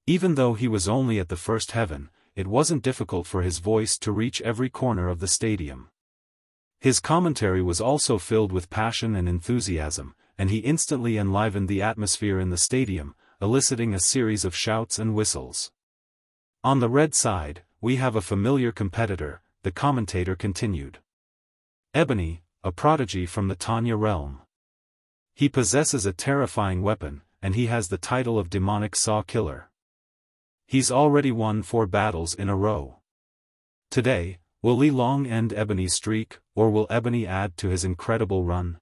Even though he was only at the first heaven, it wasn't difficult for his voice to reach every corner of the stadium. His commentary was also filled with passion and enthusiasm, and he instantly enlivened the atmosphere in the stadium, eliciting a series of shouts and whistles. On the red side, we have a familiar competitor, the commentator continued. Ebony, a prodigy from the Tanya realm. He possesses a terrifying weapon, and he has the title of Demonic Saw Killer. He's already won 4 battles in a row. Today, will Li Long end Ebony's streak, or will Ebony add to his incredible run?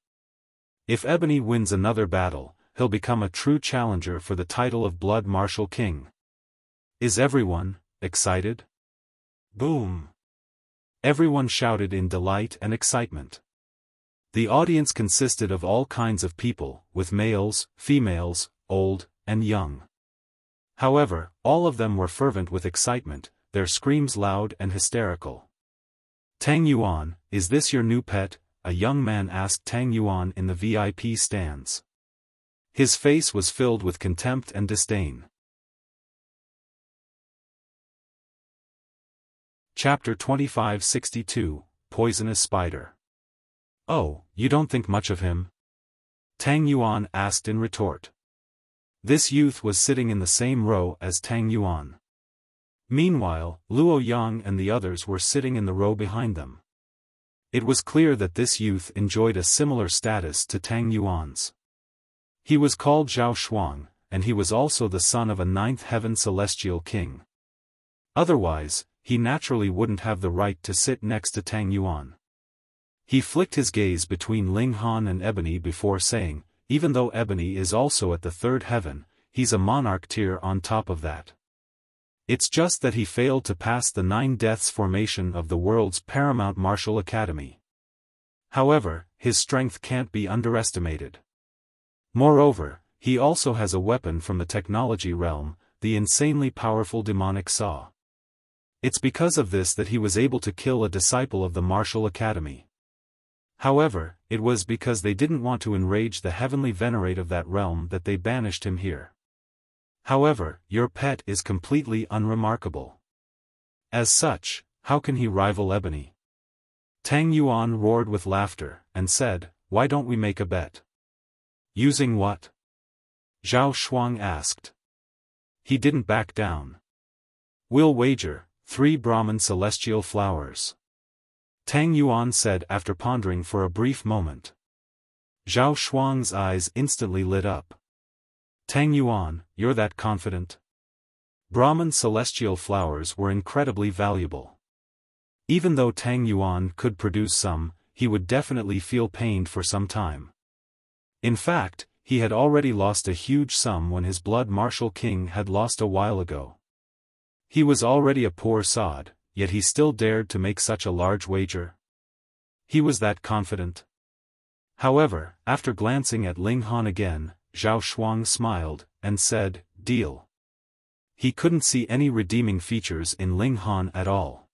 If Ebony wins another battle, he'll become a true challenger for the title of Blood Martial King. Is everyone excited? Boom! Everyone shouted in delight and excitement. The audience consisted of all kinds of people, with males, females, old, and young. However, all of them were fervent with excitement, their screams loud and hysterical. Tang Yuan, is this your new pet? A young man asked Tang Yuan in the VIP stands. His face was filled with contempt and disdain. Chapter 2562, Poisonous Spider. Oh, you don't think much of him? Tang Yuan asked in retort. This youth was sitting in the same row as Tang Yuan. Meanwhile, Luo Yang and the others were sitting in the row behind them. It was clear that this youth enjoyed a similar status to Tang Yuan's. He was called Zhao Shuang, and he was also the son of a ninth heaven Celestial King. Otherwise, he naturally wouldn't have the right to sit next to Tang Yuan. He flicked his gaze between Ling Han and Ebony before saying, even though Ebony is also at the third heaven, he's a monarch tier on top of that. It's just that he failed to pass the 9 deaths formation of the world's paramount martial academy. However, his strength can't be underestimated. Moreover, he also has a weapon from the technology realm, the insanely powerful demonic saw. It's because of this that he was able to kill a disciple of the martial academy. However, it was because they didn't want to enrage the heavenly venerate of that realm that they banished him here. However, your pet is completely unremarkable. As such, how can he rival Ebony? Tang Yuan roared with laughter, and said, why don't we make a bet? Using what? Zhao Shuang asked. He didn't back down. We'll wager 3 Brahman celestial flowers. Tang Yuan said after pondering for a brief moment. Zhao Shuang's eyes instantly lit up. Tang Yuan, you're that confident? Brahman celestial flowers were incredibly valuable. Even though Tang Yuan could produce some, he would definitely feel pained for some time. In fact, he had already lost a huge sum when his blood martial king had lost a while ago. He was already a poor sod, yet he still dared to make such a large wager. He was that confident. However, after glancing at Ling Han again, Zhao Shuang smiled, and said, "Deal." He couldn't see any redeeming features in Ling Han at all.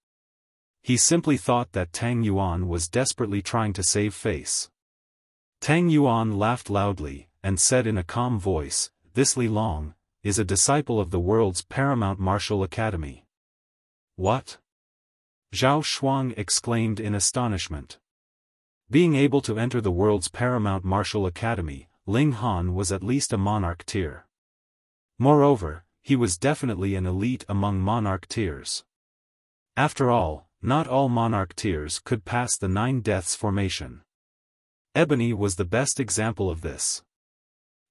He simply thought that Tang Yuan was desperately trying to save face. Tang Yuan laughed loudly, and said in a calm voice, "This Li Long is a disciple of the world's paramount martial academy." What? Zhao Shuang exclaimed in astonishment. Being able to enter the world's paramount martial academy, Ling Han was at least a monarch tier. Moreover, he was definitely an elite among monarch tiers. After all, not all monarch tiers could pass the 9 deaths formation. Ebony was the best example of this.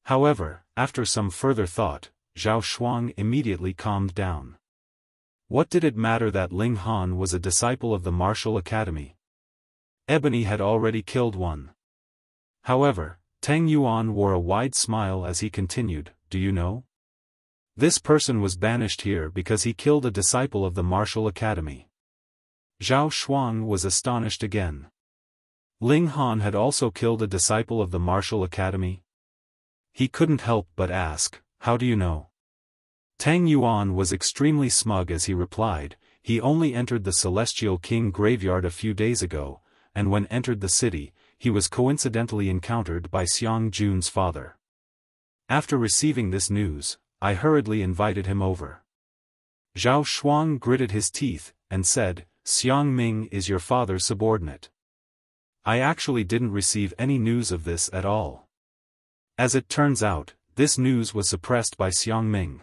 However, after some further thought, Zhao Shuang immediately calmed down. What did it matter that Ling Han was a disciple of the martial academy? Ebony had already killed one. However, Tang Yuan wore a wide smile as he continued, "Do you know? This person was banished here because he killed a disciple of the martial academy." Zhao Shuang was astonished again. Ling Han had also killed a disciple of the martial academy? He couldn't help but ask, "How do you know?" Tang Yuan was extremely smug as he replied, "He only entered the Celestial King graveyard a few days ago, and when entered the city, he was coincidentally encountered by Xiang Jun's father. After receiving this news, I hurriedly invited him over." Zhao Shuang gritted his teeth, and said, "Xiang Ming is your father's subordinate. I actually didn't receive any news of this at all." As it turns out, this news was suppressed by Xiang Ming.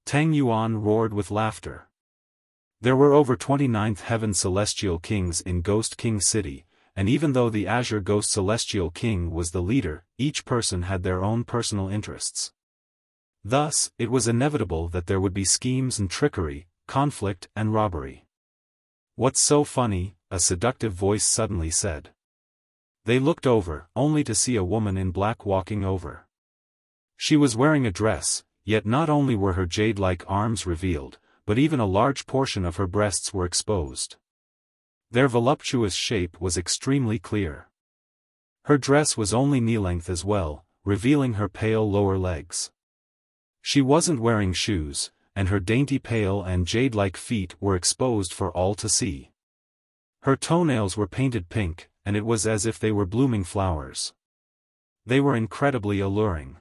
Tang Yuan roared with laughter. There were over 29th Heaven Celestial Kings in Ghost King City, and even though the Azure Ghost Celestial King was the leader, each person had their own personal interests. Thus, it was inevitable that there would be schemes and trickery, conflict and robbery. "What's so funny?" a seductive voice suddenly said. They looked over, only to see a woman in black walking over. She was wearing a dress, yet not only were her jade-like arms revealed, but even a large portion of her breasts were exposed. Their voluptuous shape was extremely clear. Her dress was only knee-length as well, revealing her pale lower legs. She wasn't wearing shoes, and her dainty pale and jade-like feet were exposed for all to see. Her toenails were painted pink, and it was as if they were blooming flowers. They were incredibly alluring.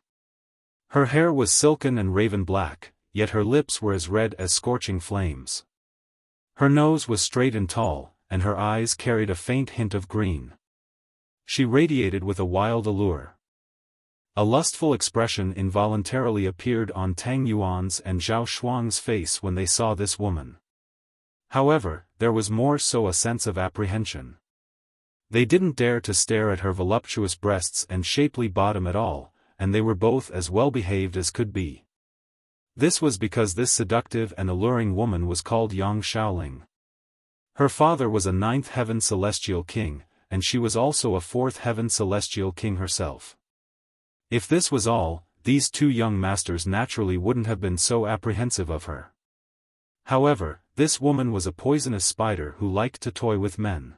Her hair was silken and raven black, yet her lips were as red as scorching flames. Her nose was straight and tall, and her eyes carried a faint hint of green. She radiated with a wild allure. A lustful expression involuntarily appeared on Tang Yuan's and Zhao Shuang's face when they saw this woman. However, there was more so a sense of apprehension. They didn't dare to stare at her voluptuous breasts and shapely bottom at all, and they were both as well behaved as could be. This was because this seductive and alluring woman was called Yang Xiaoling. Her father was a 9th Heaven Celestial King, and she was also a 4th Heaven Celestial King herself. If this was all, these two young masters naturally wouldn't have been so apprehensive of her. However, this woman was a poisonous spider who liked to toy with men.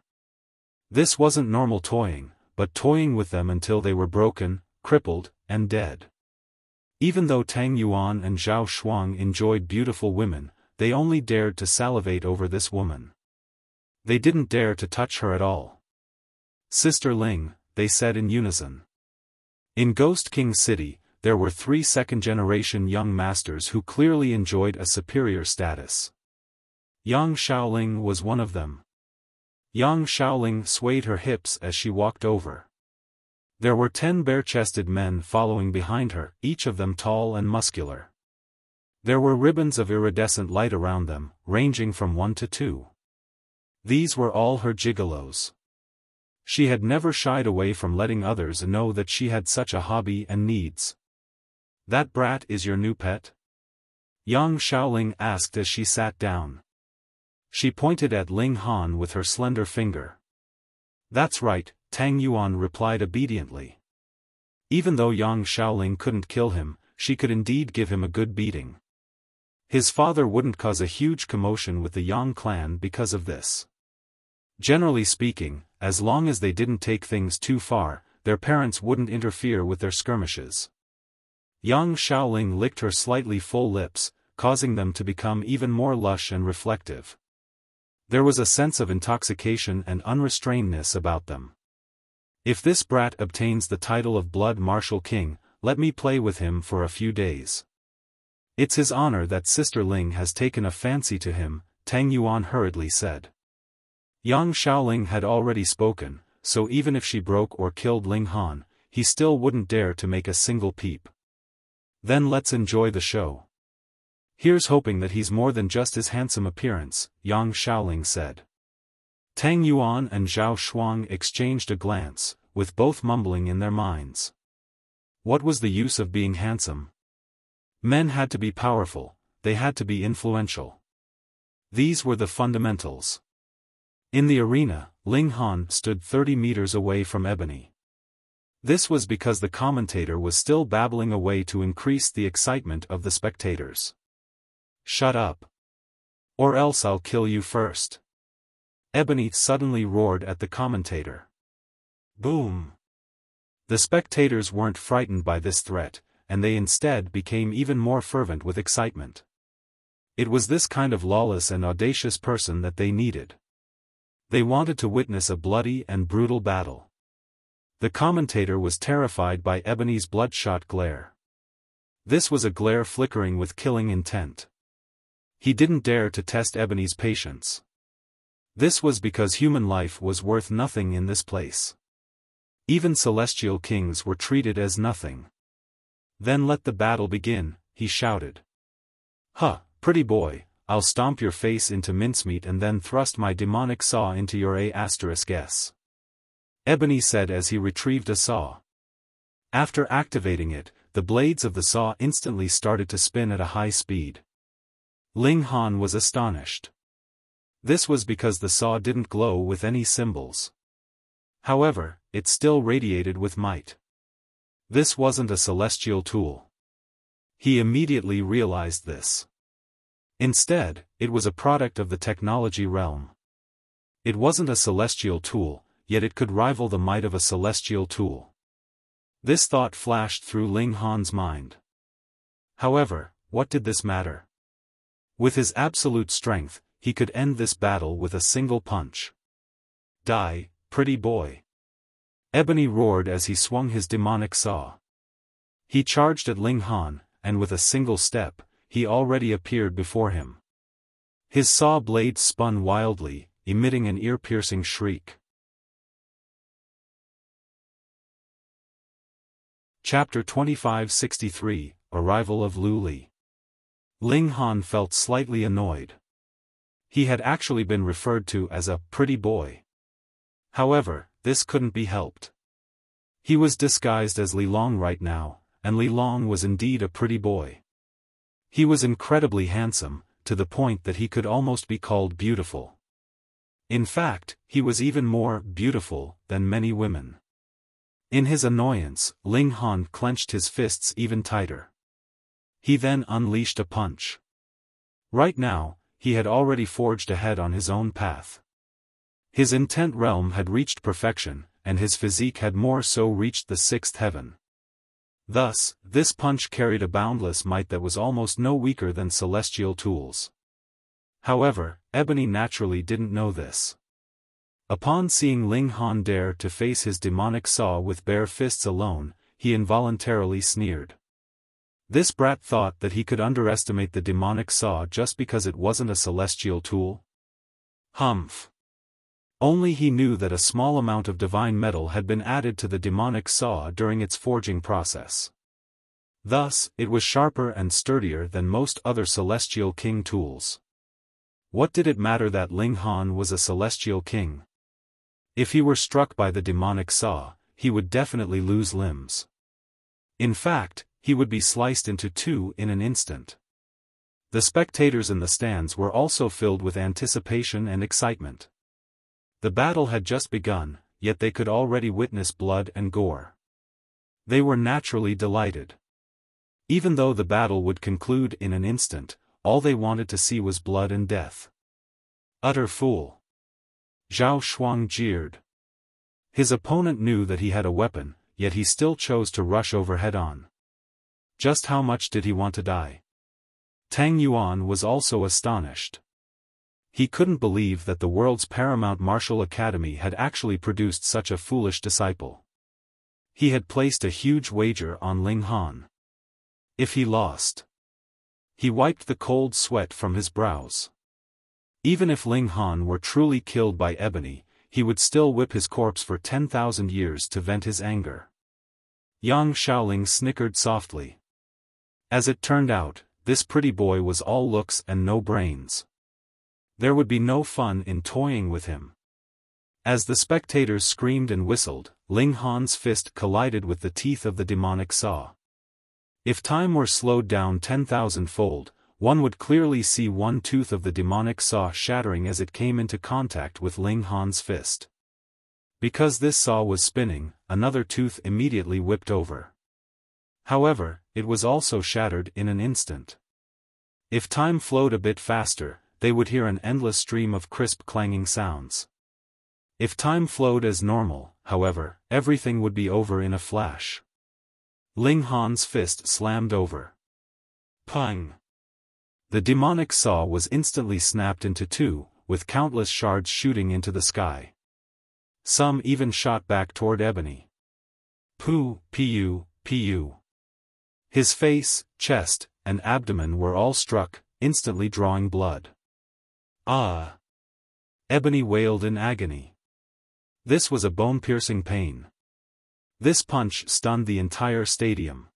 This wasn't normal toying, but toying with them until they were broken, crippled, and dead. Even though Tang Yuan and Zhao Shuang enjoyed beautiful women, they only dared to salivate over this woman. They didn't dare to touch her at all. "Sister Ling," they said in unison. In Ghost King City, there were 3 second-generation young masters who clearly enjoyed a superior status. Yang Xiaoling was one of them. Yang Xiaoling swayed her hips as she walked over. There were 10 bare-chested men following behind her, each of them tall and muscular. There were ribbons of iridescent light around them, ranging from 1 to 2. These were all her gigolos. She had never shied away from letting others know that she had such a hobby and needs. "That brat is your new pet?" Yang Xiaoling asked as she sat down. She pointed at Ling Han with her slender finger. "That's right," Tang Yuan replied obediently. Even though Yang Xiaoling couldn't kill him, she could indeed give him a good beating. His father wouldn't cause a huge commotion with the Yang clan because of this. Generally speaking, as long as they didn't take things too far, their parents wouldn't interfere with their skirmishes. Yang Xiaoling licked her slightly full lips, causing them to become even more lush and reflective. There was a sense of intoxication and unrestrainedness about them. "If this brat obtains the title of Blood Martial King, let me play with him for a few days. It's his honor that Sister Ling has taken a fancy to him," Tang Yuan hurriedly said. Yang Xiaoling had already spoken, so even if she broke or killed Ling Han, he still wouldn't dare to make a single peep. "Then let's enjoy the show. Here's hoping that he's more than just his handsome appearance," Yang Xiaoling said. Tang Yuan and Zhao Shuang exchanged a glance, with both mumbling in their minds. What was the use of being handsome? Men had to be powerful, they had to be influential. These were the fundamentals. In the arena, Ling Han stood 30 meters away from Ebony. This was because the commentator was still babbling away to increase the excitement of the spectators. "Shut up. Or else I'll kill you first." Ebony suddenly roared at the commentator. Boom! The spectators weren't frightened by this threat, and they instead became even more fervent with excitement. It was this kind of lawless and audacious person that they needed. They wanted to witness a bloody and brutal battle. The commentator was terrified by Ebony's bloodshot glare. This was a glare flickering with killing intent. He didn't dare to test Ebony's patience. This was because human life was worth nothing in this place. Even celestial kings were treated as nothing. "Then let the battle begin," he shouted. "Huh, pretty boy, I'll stomp your face into mincemeat and then thrust my demonic saw into your A**s," Ebony said as he retrieved a saw. After activating it, the blades of the saw instantly started to spin at a high speed. Ling Han was astonished. This was because the saw didn't glow with any symbols. However, it still radiated with might. This wasn't a celestial tool. He immediately realized this. Instead, it was a product of the technology realm. It wasn't a celestial tool, yet it could rival the might of a celestial tool. This thought flashed through Ling Han's mind. However, what did this matter? With his absolute strength, he could end this battle with a single punch. "Die, pretty boy!" Ebony roared as he swung his demonic saw. He charged at Ling Han, and with a single step, he already appeared before him. His saw blade spun wildly, emitting an ear-piercing shriek. Chapter 2563, Arrival of Lu Li. Ling Han felt slightly annoyed. He had actually been referred to as a pretty boy. However, this couldn't be helped. He was disguised as Li Long right now, and Li Long was indeed a pretty boy. He was incredibly handsome, to the point that he could almost be called beautiful. In fact, he was even more beautiful than many women. In his annoyance, Ling Han clenched his fists even tighter. He then unleashed a punch. Right now, he had already forged ahead on his own path. His intent realm had reached perfection, and his physique had more so reached the sixth heaven. Thus, this punch carried a boundless might that was almost no weaker than celestial tools. However, Ebony naturally didn't know this. Upon seeing Ling Han dare to face his demonic saw with bare fists alone, he involuntarily sneered. This brat thought that he could underestimate the demonic saw just because it wasn't a celestial tool? Humph! Only he knew that a small amount of divine metal had been added to the demonic saw during its forging process. Thus, it was sharper and sturdier than most other Celestial King tools. What did it matter that Ling Han was a Celestial King? If he were struck by the demonic saw, he would definitely lose limbs. In fact, he would be sliced into two in an instant. The spectators in the stands were also filled with anticipation and excitement. The battle had just begun, yet they could already witness blood and gore. They were naturally delighted. Even though the battle would conclude in an instant, all they wanted to see was blood and death. Utter fool! Zhao Shuang jeered. His opponent knew that he had a weapon, yet he still chose to rush over head-on. Just how much did he want to die? Tang Yuan was also astonished. He couldn't believe that the world's paramount martial academy had actually produced such a foolish disciple. He had placed a huge wager on Ling Han. If he lost, he wiped the cold sweat from his brows. Even if Ling Han were truly killed by Ebony, he would still whip his corpse for 10,000 years to vent his anger. Yang Shaoling snickered softly. As it turned out, this pretty boy was all looks and no brains. There would be no fun in toying with him. As the spectators screamed and whistled, Ling Han's fist collided with the teeth of the demonic saw. If time were slowed down 10,000-fold, one would clearly see one tooth of the demonic saw shattering as it came into contact with Ling Han's fist. Because this saw was spinning, another tooth immediately whipped over. However, it was also shattered in an instant. If time flowed a bit faster, they would hear an endless stream of crisp clanging sounds. If time flowed as normal, however, everything would be over in a flash. Ling Han's fist slammed over. Pang! The demonic saw was instantly snapped into two, with countless shards shooting into the sky. Some even shot back toward Ebony. Pu, pu. His face, chest, and abdomen were all struck, instantly drawing blood. Ah! Ebony wailed in agony. This was a bone-piercing pain. This punch stunned the entire stadium.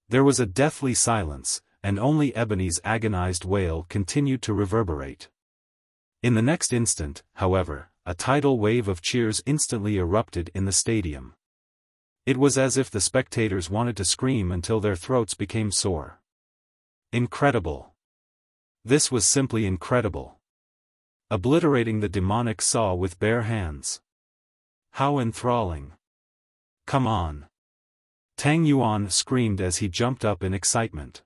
There was a deathly silence, and only Ebony's agonized wail continued to reverberate. In the next instant, however, a tidal wave of cheers instantly erupted in the stadium. It was as if the spectators wanted to scream until their throats became sore. Incredible! This was simply incredible. Obliterating the demonic saw with bare hands. How enthralling! Come on! Tang Yuan screamed as he jumped up in excitement.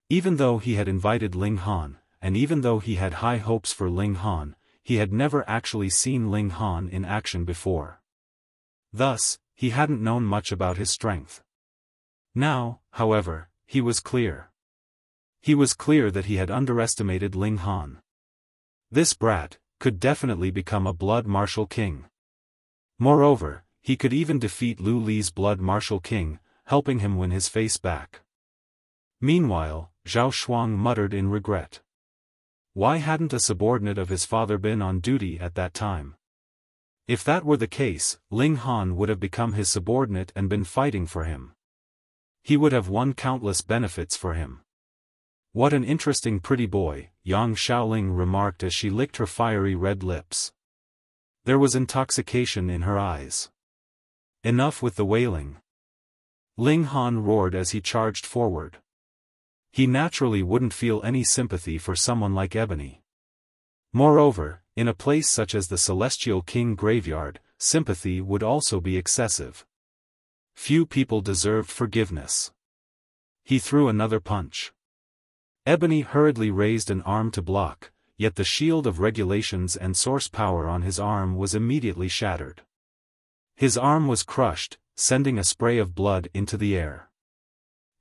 Even though he had invited Ling Han, and even though he had high hopes for Ling Han, he had never actually seen Ling Han in action before. Thus, he hadn't known much about his strength. Now, however, he was clear. He was clear that he had underestimated Ling Han. This brat could definitely become a blood martial king. Moreover, he could even defeat Lu Li's blood martial king, helping him win his face back. Meanwhile, Zhao Shuang muttered in regret. Why hadn't a subordinate of his father been on duty at that time? If that were the case, Ling Han would have become his subordinate and been fighting for him. He would have won countless benefits for him. What an interesting pretty boy, Yang Shaoling remarked as she licked her fiery red lips. There was intoxication in her eyes. Enough with the wailing. Ling Han roared as he charged forward. He naturally wouldn't feel any sympathy for someone like Ebony. Moreover, in a place such as the Celestial King graveyard, sympathy would also be excessive. Few people deserved forgiveness. He threw another punch. Ebony hurriedly raised an arm to block, yet the shield of regulations and source power on his arm was immediately shattered. His arm was crushed, sending a spray of blood into the air.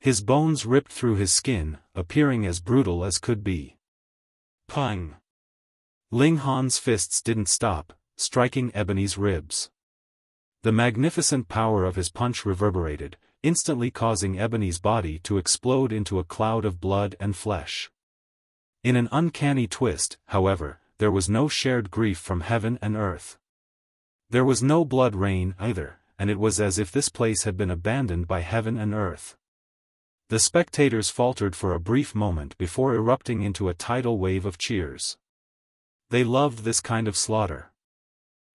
His bones ripped through his skin, appearing as brutal as could be. Pang! Ling Han's fists didn't stop, striking Ebony's ribs. The magnificent power of his punch reverberated, instantly causing Ebony's body to explode into a cloud of blood and flesh. In an uncanny twist, however, there was no shared grief from heaven and earth. There was no blood rain either, and it was as if this place had been abandoned by heaven and earth. The spectators faltered for a brief moment before erupting into a tidal wave of cheers. They loved this kind of slaughter.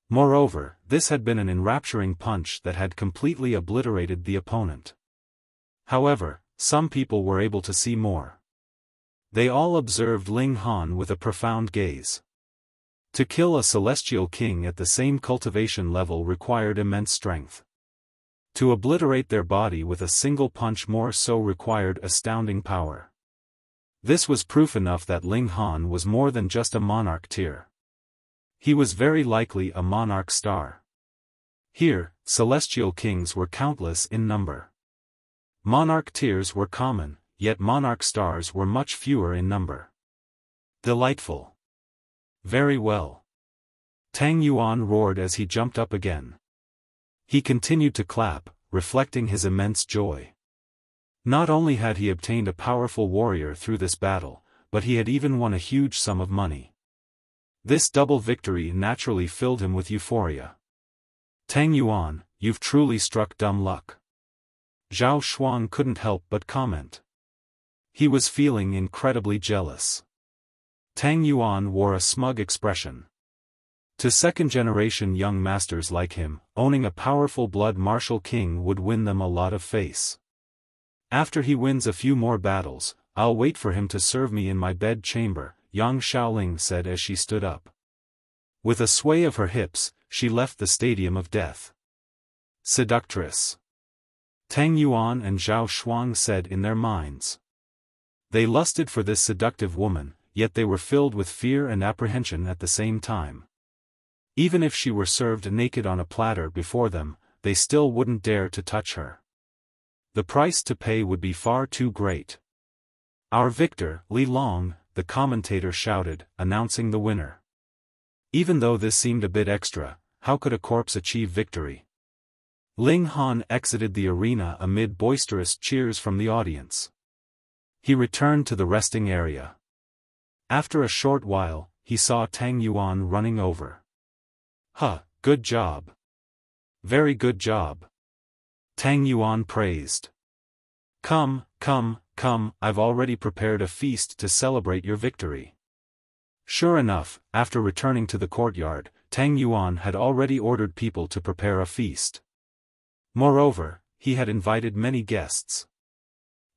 Moreover, this had been an enrapturing punch that had completely obliterated the opponent. However, some people were able to see more. They all observed Ling Han with a profound gaze. To kill a celestial king at the same cultivation level required immense strength. To obliterate their body with a single punch more so required astounding power. This was proof enough that Ling Han was more than just a monarch tier. He was very likely a monarch star. Here, celestial kings were countless in number. Monarch tiers were common, yet monarch stars were much fewer in number. Delightful. Very well. Tang Yuan roared as he jumped up again. He continued to clap, reflecting his immense joy. Not only had he obtained a powerful warrior through this battle, but he had even won a huge sum of money. This double victory naturally filled him with euphoria. Tang Yuan, you've truly struck dumb luck. Zhao Shuang couldn't help but comment. He was feeling incredibly jealous. Tang Yuan wore a smug expression. To second-generation young masters like him, owning a powerful blood martial king would win them a lot of face. After he wins a few more battles, I'll wait for him to serve me in my bed chamber, Yang Xiaoling said as she stood up. With a sway of her hips, she left the stadium of death. Seductress. Tang Yuan and Zhao Shuang said in their minds. They lusted for this seductive woman, yet they were filled with fear and apprehension at the same time. Even if she were served naked on a platter before them, they still wouldn't dare to touch her. The price to pay would be far too great. Our victor, Li Long, the commentator shouted, announcing the winner. Even though this seemed a bit extra, how could a corpse achieve victory? Ling Han exited the arena amid boisterous cheers from the audience. He returned to the resting area. After a short while, he saw Tang Yuan running over. Huh, good job. Very good job. Tang Yuan praised. Come, I've already prepared a feast to celebrate your victory. Sure enough, after returning to the courtyard, Tang Yuan had already ordered people to prepare a feast. Moreover, he had invited many guests.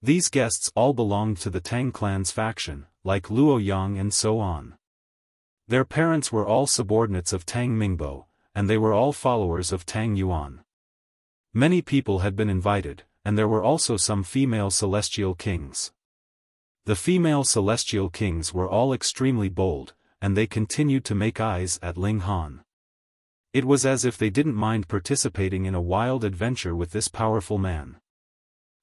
These guests all belonged to the Tang clan's faction, like Luo Yang and so on. Their parents were all subordinates of Tang Mingbo, and they were all followers of Tang Yuan. Many people had been invited, and there were also some female celestial kings. The female celestial kings were all extremely bold, and they continued to make eyes at Ling Han. It was as if they didn't mind participating in a wild adventure with this powerful man.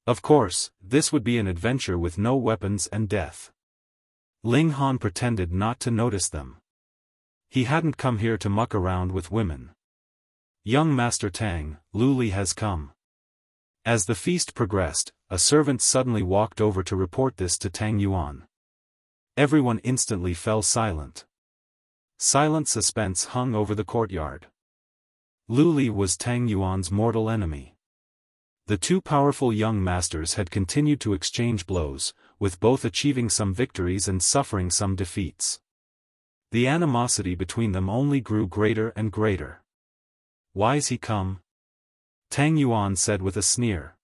Of course, this would be an adventure with no weapons and death. Ling Han pretended not to notice them. He hadn't come here to muck around with women. Young Master Tang, Lu Li has come. As the feast progressed, a servant suddenly walked over to report this to Tang Yuan. Everyone instantly fell silent. Silent suspense hung over the courtyard. Lu Li was Tang Yuan's mortal enemy. The two powerful young masters had continued to exchange blows, with both achieving some victories and suffering some defeats. The animosity between them only grew greater and greater. Why's he come? Tang Yuan said with a sneer.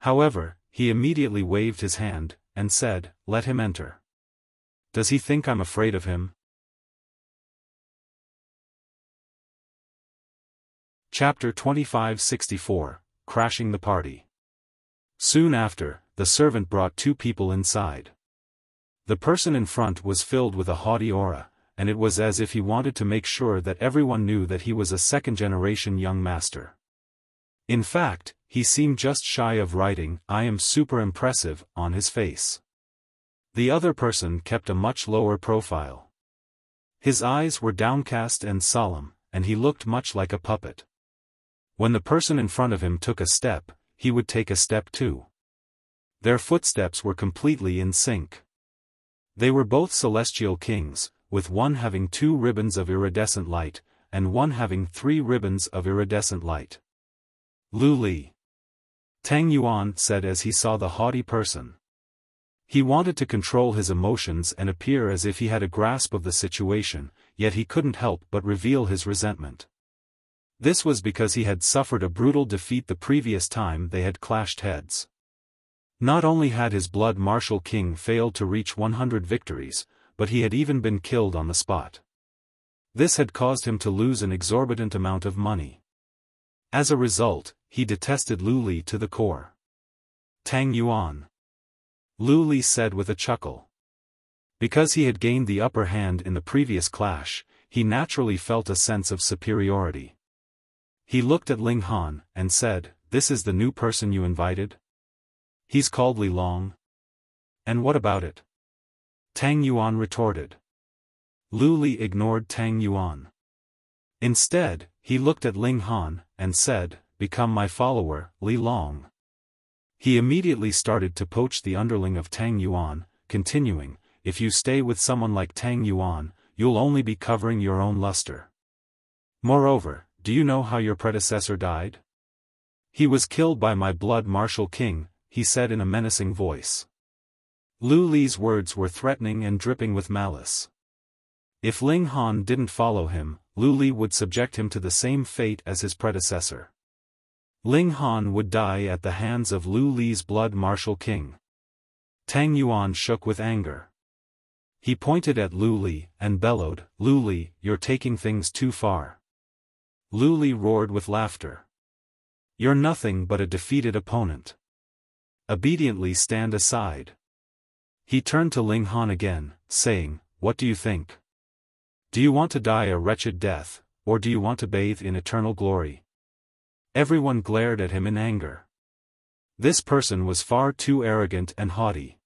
However, he immediately waved his hand, and said, let him enter. Does he think I'm afraid of him? Chapter 2564, Crashing the Party. Soon after, the servant brought two people inside. The person in front was filled with a haughty aura, and it was as if he wanted to make sure that everyone knew that he was a second-generation young master. In fact, he seemed just shy of writing, "I am super impressive," on his face. The other person kept a much lower profile. His eyes were downcast and solemn, and he looked much like a puppet. When the person in front of him took a step, he would take a step too. Their footsteps were completely in sync. They were both celestial kings, with one having 2 ribbons of iridescent light, and one having 3 ribbons of iridescent light. Lu Li. Tang Yuan said as he saw the haughty person. He wanted to control his emotions and appear as if he had a grasp of the situation, yet he couldn't help but reveal his resentment. This was because he had suffered a brutal defeat the previous time they had clashed heads. Not only had his blood martial king failed to reach 100 victories, but he had even been killed on the spot. This had caused him to lose an exorbitant amount of money. As a result, he detested Lu Li to the core. Tang Yuan, Lu Li said with a chuckle. Because he had gained the upper hand in the previous clash, he naturally felt a sense of superiority. He looked at Ling Han, and said, "This is the new person you invited? He's called Li Long." "And what about it?" Tang Yuan retorted. Lu Li ignored Tang Yuan. Instead, he looked at Ling Han, and said, "Become my follower, Li Long." He immediately started to poach the underling of Tang Yuan, continuing, "If you stay with someone like Tang Yuan, you'll only be covering your own luster. Moreover, do you know how your predecessor died? He was killed by my blood martial king," he said in a menacing voice. Lu Li's words were threatening and dripping with malice. If Ling Han didn't follow him, Lu Li would subject him to the same fate as his predecessor. Ling Han would die at the hands of Lu Li's blood martial king. Tang Yuan shook with anger. He pointed at Lu Li, and bellowed, "Lu Li, you're taking things too far." Lu Li roared with laughter. "You're nothing but a defeated opponent. Obediently stand aside." He turned to Ling Han again, saying, "What do you think? Do you want to die a wretched death, or do you want to bathe in eternal glory?" Everyone glared at him in anger. This person was far too arrogant and haughty.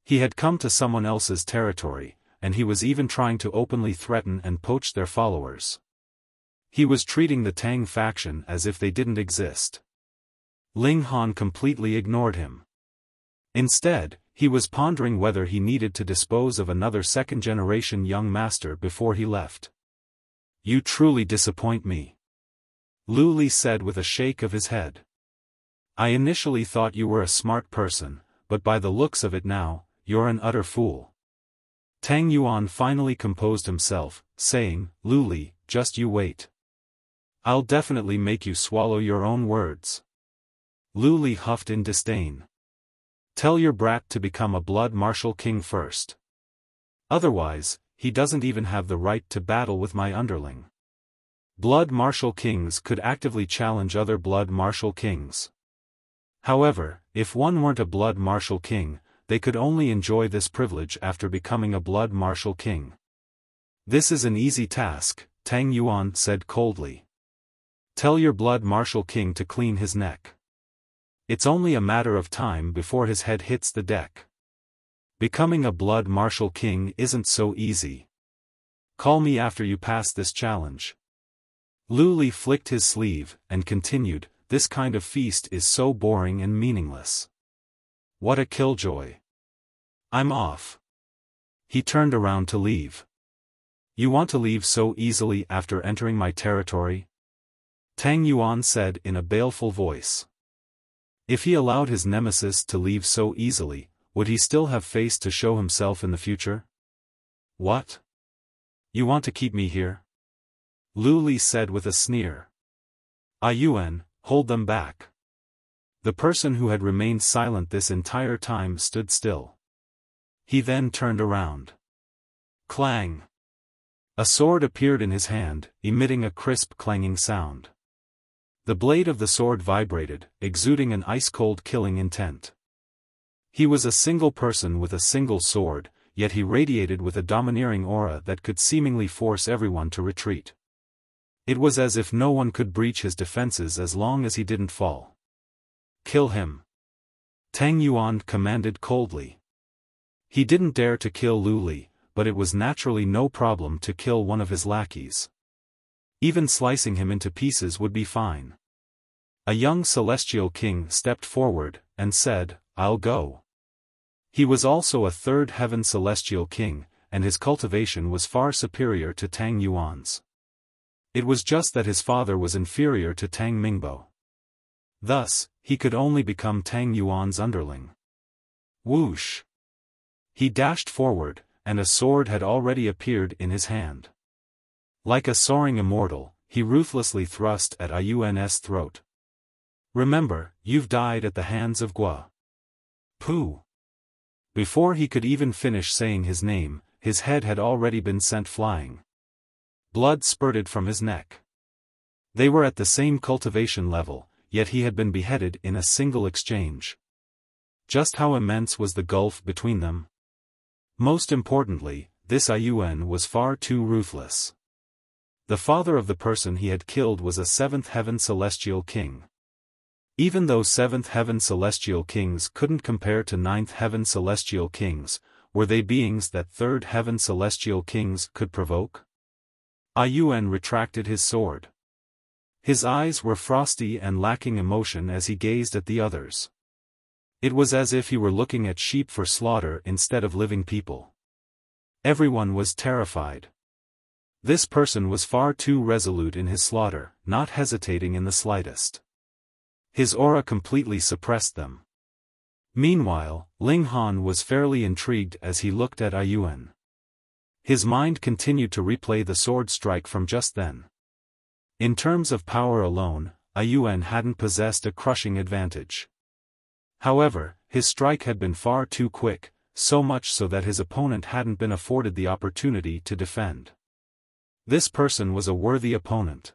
He had come to someone else's territory, and he was even trying to openly threaten and poach their followers. He was treating the Tang faction as if they didn't exist. Ling Han completely ignored him. Instead, he was pondering whether he needed to dispose of another second-generation young master before he left. "You truly disappoint me," Lu Li said with a shake of his head. "I initially thought you were a smart person, but by the looks of it now, you're an utter fool." Tang Yuan finally composed himself, saying, "Lu Li, just you wait. I'll definitely make you swallow your own words." Lu Li huffed in disdain. "Tell your brat to become a blood martial king first. Otherwise, he doesn't even have the right to battle with my underling." Blood martial kings could actively challenge other blood martial kings. However, if one weren't a blood martial king, they could only enjoy this privilege after becoming a blood martial king. "This is an easy task," Tang Yuan said coldly. "Tell your blood martial king to clean his neck. It's only a matter of time before his head hits the deck. Becoming a blood martial king isn't so easy. Call me after you pass this challenge." Lu Li flicked his sleeve, and continued, "This kind of feast is so boring and meaningless. What a killjoy. I'm off." He turned around to leave. "You want to leave so easily after entering my territory?" Tang Yuan said in a baleful voice. If he allowed his nemesis to leave so easily, would he still have face to show himself in the future? "What? You want to keep me here?" Lu Li said with a sneer. "Ah Yuan, hold them back." The person who had remained silent this entire time stood still. He then turned around. Clang! A sword appeared in his hand, emitting a crisp clanging sound. The blade of the sword vibrated, exuding an ice-cold killing intent. He was a single person with a single sword, yet he radiated with a domineering aura that could seemingly force everyone to retreat. It was as if no one could breach his defenses as long as he didn't fall. "Kill him!" Tang Yuan commanded coldly. He didn't dare to kill Lu Li, but it was naturally no problem to kill one of his lackeys. Even slicing him into pieces would be fine. A young celestial king stepped forward, and said, "I'll go." He was also a third heaven celestial king, and his cultivation was far superior to Tang Yuan's. It was just that his father was inferior to Tang Mingbo. Thus, he could only become Tang Yuan's underling. Whoosh! He dashed forward, and a sword had already appeared in his hand. Like a soaring immortal, he ruthlessly thrust at Yun's throat. Remember, you've died at the hands of Gua. Pooh! Before he could even finish saying his name, his head had already been sent flying. Blood spurted from his neck. They were at the same cultivation level, yet he had been beheaded in a single exchange. Just how immense was the gulf between them? Most importantly, this Yun was far too ruthless. The father of the person he had killed was a seventh heaven celestial king. Even though seventh heaven celestial kings couldn't compare to ninth heaven celestial kings, were they beings that third heaven celestial kings could provoke? Yun retracted his sword. His eyes were frosty and lacking emotion as he gazed at the others. It was as if he were looking at sheep for slaughter instead of living people. Everyone was terrified. This person was far too resolute in his slaughter, not hesitating in the slightest. His aura completely suppressed them. Meanwhile, Ling Han was fairly intrigued as he looked at Yun. His mind continued to replay the sword strike from just then. In terms of power alone, Yun hadn't possessed a crushing advantage. However, his strike had been far too quick, so much so that his opponent hadn't been afforded the opportunity to defend. This person was a worthy opponent.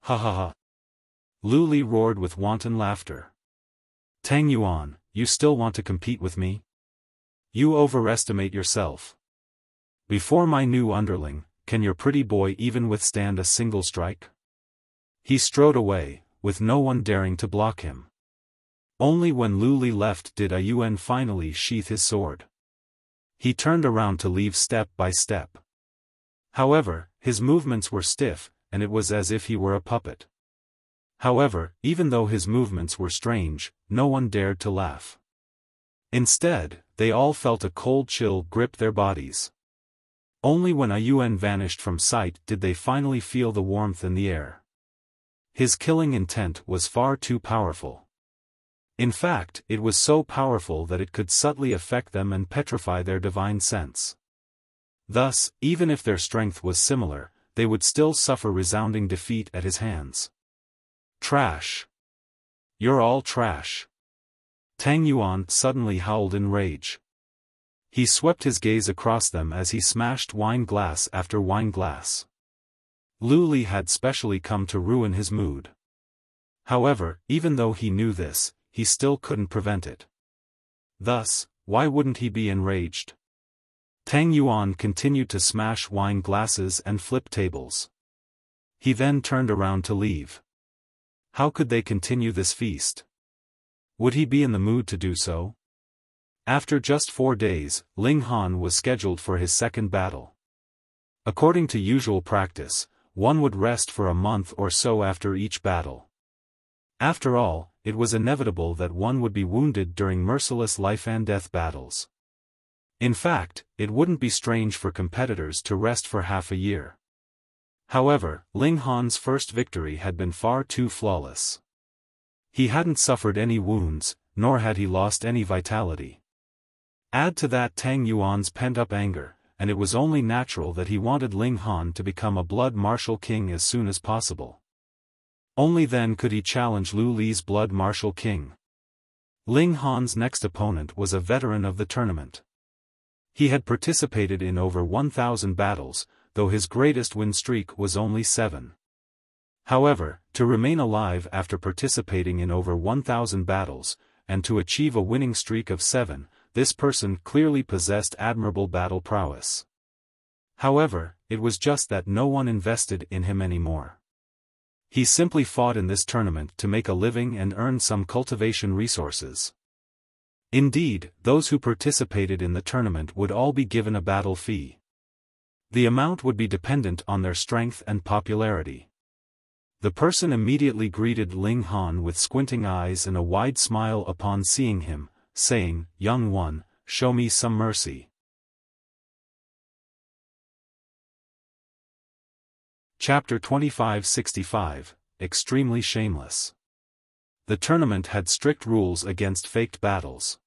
Ha ha ha! Lu Li roared with wanton laughter. Tang Yuan, you still want to compete with me? You overestimate yourself. Before my new underling, can your pretty boy even withstand a single strike? He strode away, with no one daring to block him. Only when Lu Li left did Yun finally sheath his sword. He turned around to leave step by step. However, his movements were stiff, and it was as if he were a puppet. However, even though his movements were strange, no one dared to laugh. Instead, they all felt a cold chill grip their bodies. Only when Yun vanished from sight did they finally feel the warmth in the air. His killing intent was far too powerful. In fact, it was so powerful that it could subtly affect them and petrify their divine sense. Thus, even if their strength was similar, they would still suffer resounding defeat at his hands. Trash! You're all trash! Tang Yuan suddenly howled in rage. He swept his gaze across them as he smashed wine glass after wine glass. Lu Li had specially come to ruin his mood. However, even though he knew this, he still couldn't prevent it. Thus, why wouldn't he be enraged? Tang Yuan continued to smash wine glasses and flip tables. He then turned around to leave. How could they continue this feast? Would he be in the mood to do so? After just 4 days, Ling Han was scheduled for his second battle. According to usual practice, one would rest for a month or so after each battle. After all, it was inevitable that one would be wounded during merciless life-and-death battles. In fact, it wouldn't be strange for competitors to rest for half a year. However, Ling Han's first victory had been far too flawless. He hadn't suffered any wounds, nor had he lost any vitality. Add to that Tang Yuan's pent-up anger, and it was only natural that he wanted Ling Han to become a blood martial king as soon as possible. Only then could he challenge Lu Li's blood martial king. Ling Han's next opponent was a veteran of the tournament. He had participated in over 1,000 battles, though his greatest win streak was only 7. However, to remain alive after participating in over 1,000 battles, and to achieve a winning streak of 7, this person clearly possessed admirable battle prowess. However, it was just that no one invested in him anymore. He simply fought in this tournament to make a living and earn some cultivation resources. Indeed, those who participated in the tournament would all be given a battle fee. The amount would be dependent on their strength and popularity. The person immediately greeted Ling Han with squinting eyes and a wide smile upon seeing him, saying, "Young one, show me some mercy." Chapter 2565, Extremely Shameless. The tournament had strict rules against faked battles.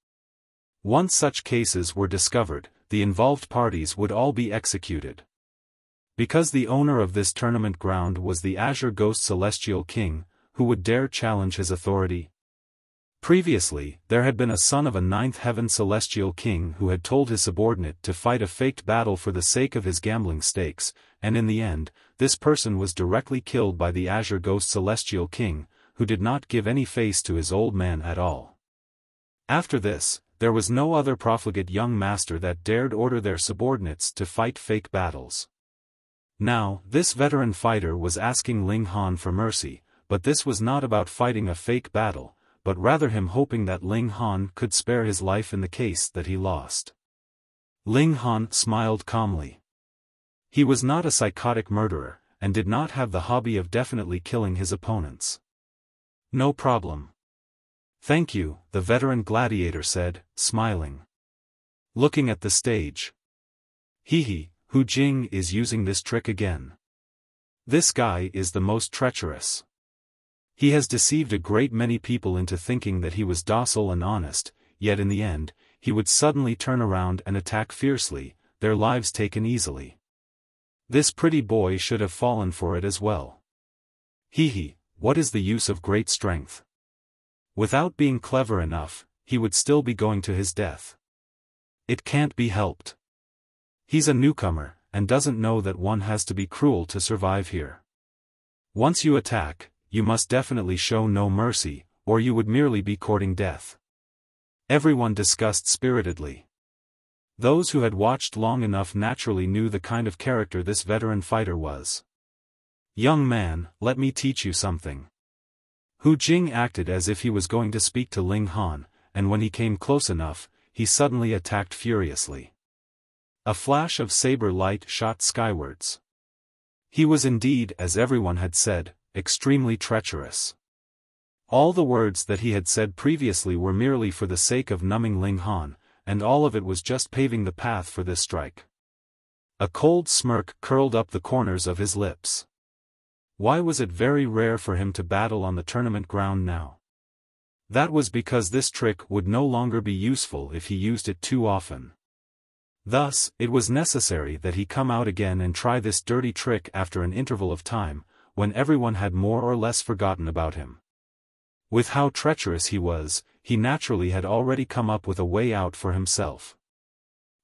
Once such cases were discovered, the involved parties would all be executed. Because the owner of this tournament ground was the Azure Ghost Celestial King, who would dare challenge his authority? Previously, there had been a son of a ninth heaven celestial king who had told his subordinate to fight a faked battle for the sake of his gambling stakes, and in the end, this person was directly killed by the Azure Ghost Celestial King, who did not give any face to his old man at all. After this, there was no other profligate young master that dared order their subordinates to fight fake battles. Now, this veteran fighter was asking Ling Han for mercy, but this was not about fighting a fake battle, but rather him hoping that Ling Han could spare his life in the case that he lost. Ling Han smiled calmly. He was not a psychotic murderer, and did not have the hobby of definitely killing his opponents. No problem. Thank you, the veteran gladiator said, smiling. Looking at the stage. Hee, Hu Jing is using this trick again. This guy is the most treacherous. He has deceived a great many people into thinking that he was docile and honest, yet in the end, he would suddenly turn around and attack fiercely, their lives taken easily. This pretty boy should have fallen for it as well. Hee, what is the use of great strength? Without being clever enough, he would still be going to his death. It can't be helped. He's a newcomer, and doesn't know that one has to be cruel to survive here. Once you attack, you must definitely show no mercy, or you would merely be courting death. Everyone discussed spiritedly. Those who had watched long enough naturally knew the kind of character this veteran fighter was. Young man, let me teach you something. Hu Jing acted as if he was going to speak to Ling Han, and when he came close enough, he suddenly attacked furiously. A flash of saber light shot skywards. He was indeed, as everyone had said, extremely treacherous. All the words that he had said previously were merely for the sake of numbing Ling Han, and all of it was just paving the path for this strike. A cold smirk curled up the corners of his lips. Why was it very rare for him to battle on the tournament ground now? That was because this trick would no longer be useful if he used it too often. Thus, it was necessary that he come out again and try this dirty trick after an interval of time, when everyone had more or less forgotten about him. With how treacherous he was, he naturally had already come up with a way out for himself.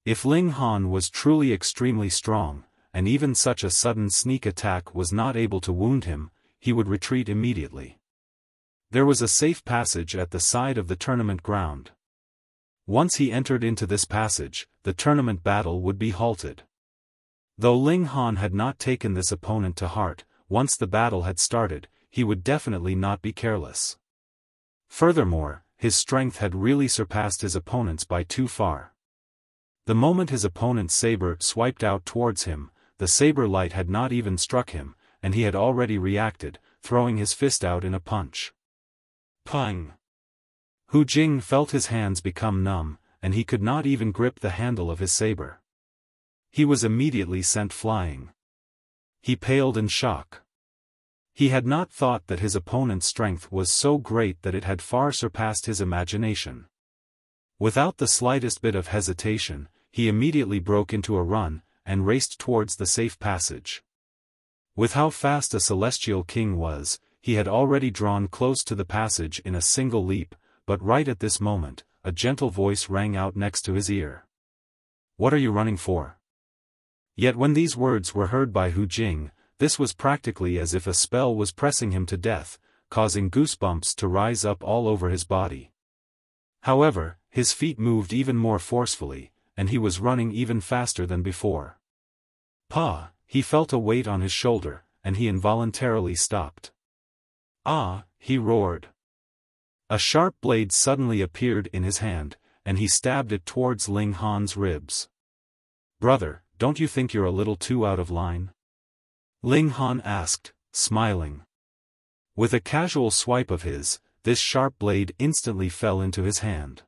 If Ling Han was truly extremely strong, and even such a sudden sneak attack was not able to wound him, he would retreat immediately. There was a safe passage at the side of the tournament ground. Once he entered into this passage, the tournament battle would be halted. Though Ling Han had not taken this opponent to heart, once the battle had started, he would definitely not be careless. Furthermore, his strength had really surpassed his opponent's by too far. The moment his opponent's saber swiped out towards him, the saber light had not even struck him, and he had already reacted, throwing his fist out in a punch. Pang! Hu Jing felt his hands become numb, and he could not even grip the handle of his saber. He was immediately sent flying. He paled in shock. He had not thought that his opponent's strength was so great that it had far surpassed his imagination. Without the slightest bit of hesitation, he immediately broke into a run, and raced towards the safe passage. With how fast a celestial king was, he had already drawn close to the passage in a single leap, but right at this moment, a gentle voice rang out next to his ear. "What are you running for?" Yet when these words were heard by Hu Jing, this was practically as if a spell was pressing him to death, causing goosebumps to rise up all over his body. However, his feet moved even more forcefully, and he was running even faster than before. Pa! He felt a weight on his shoulder, and he involuntarily stopped. Ah! He roared. A sharp blade suddenly appeared in his hand, and he stabbed it towards Ling Han's ribs. "Brother, don't you think you're a little too out of line?" Ling Han asked, smiling. With a casual swipe of his, this sharp blade instantly fell into his hand.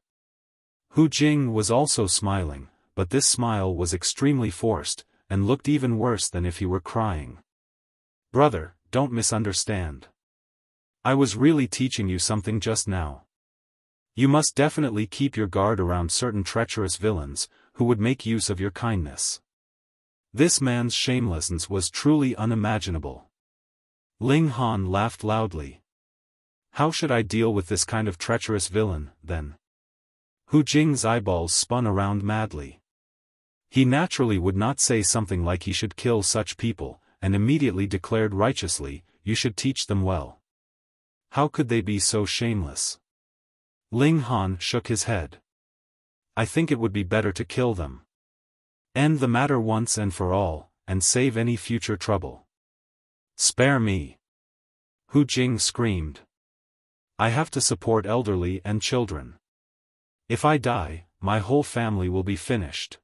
Hu Jing was also smiling, but this smile was extremely forced, and looked even worse than if he were crying. "Brother, don't misunderstand. I was really teaching you something just now. You must definitely keep your guard around certain treacherous villains, who would make use of your kindness. This man's shamelessness was truly unimaginable. Ling Han laughed loudly. How should I deal with this kind of treacherous villain, then? Hu Jing's eyeballs spun around madly. He naturally would not say something like he should kill such people, and immediately declared righteously, you should teach them well. How could they be so shameless? Ling Han shook his head. I think it would be better to kill them. End the matter once and for all, and save any future trouble. Spare me! Hu Jing screamed. I have to support elderly and children. If I die, my whole family will be finished.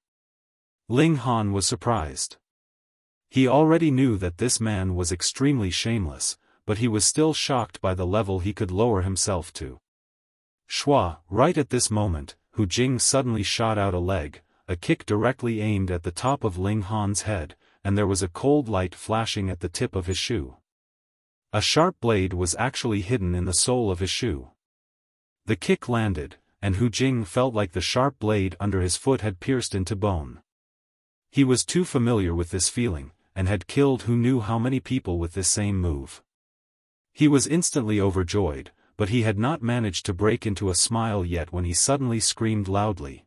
Ling Han was surprised. He already knew that this man was extremely shameless, but he was still shocked by the level he could lower himself to. Shua, right at this moment, Hu Jing suddenly shot out a leg, a kick directly aimed at the top of Ling Han's head, and there was a cold light flashing at the tip of his shoe. A sharp blade was actually hidden in the sole of his shoe. The kick landed, and Hu Jing felt like the sharp blade under his foot had pierced into bone. He was too familiar with this feeling, and had killed who knew how many people with this same move. He was instantly overjoyed, but he had not managed to break into a smile yet when he suddenly screamed loudly.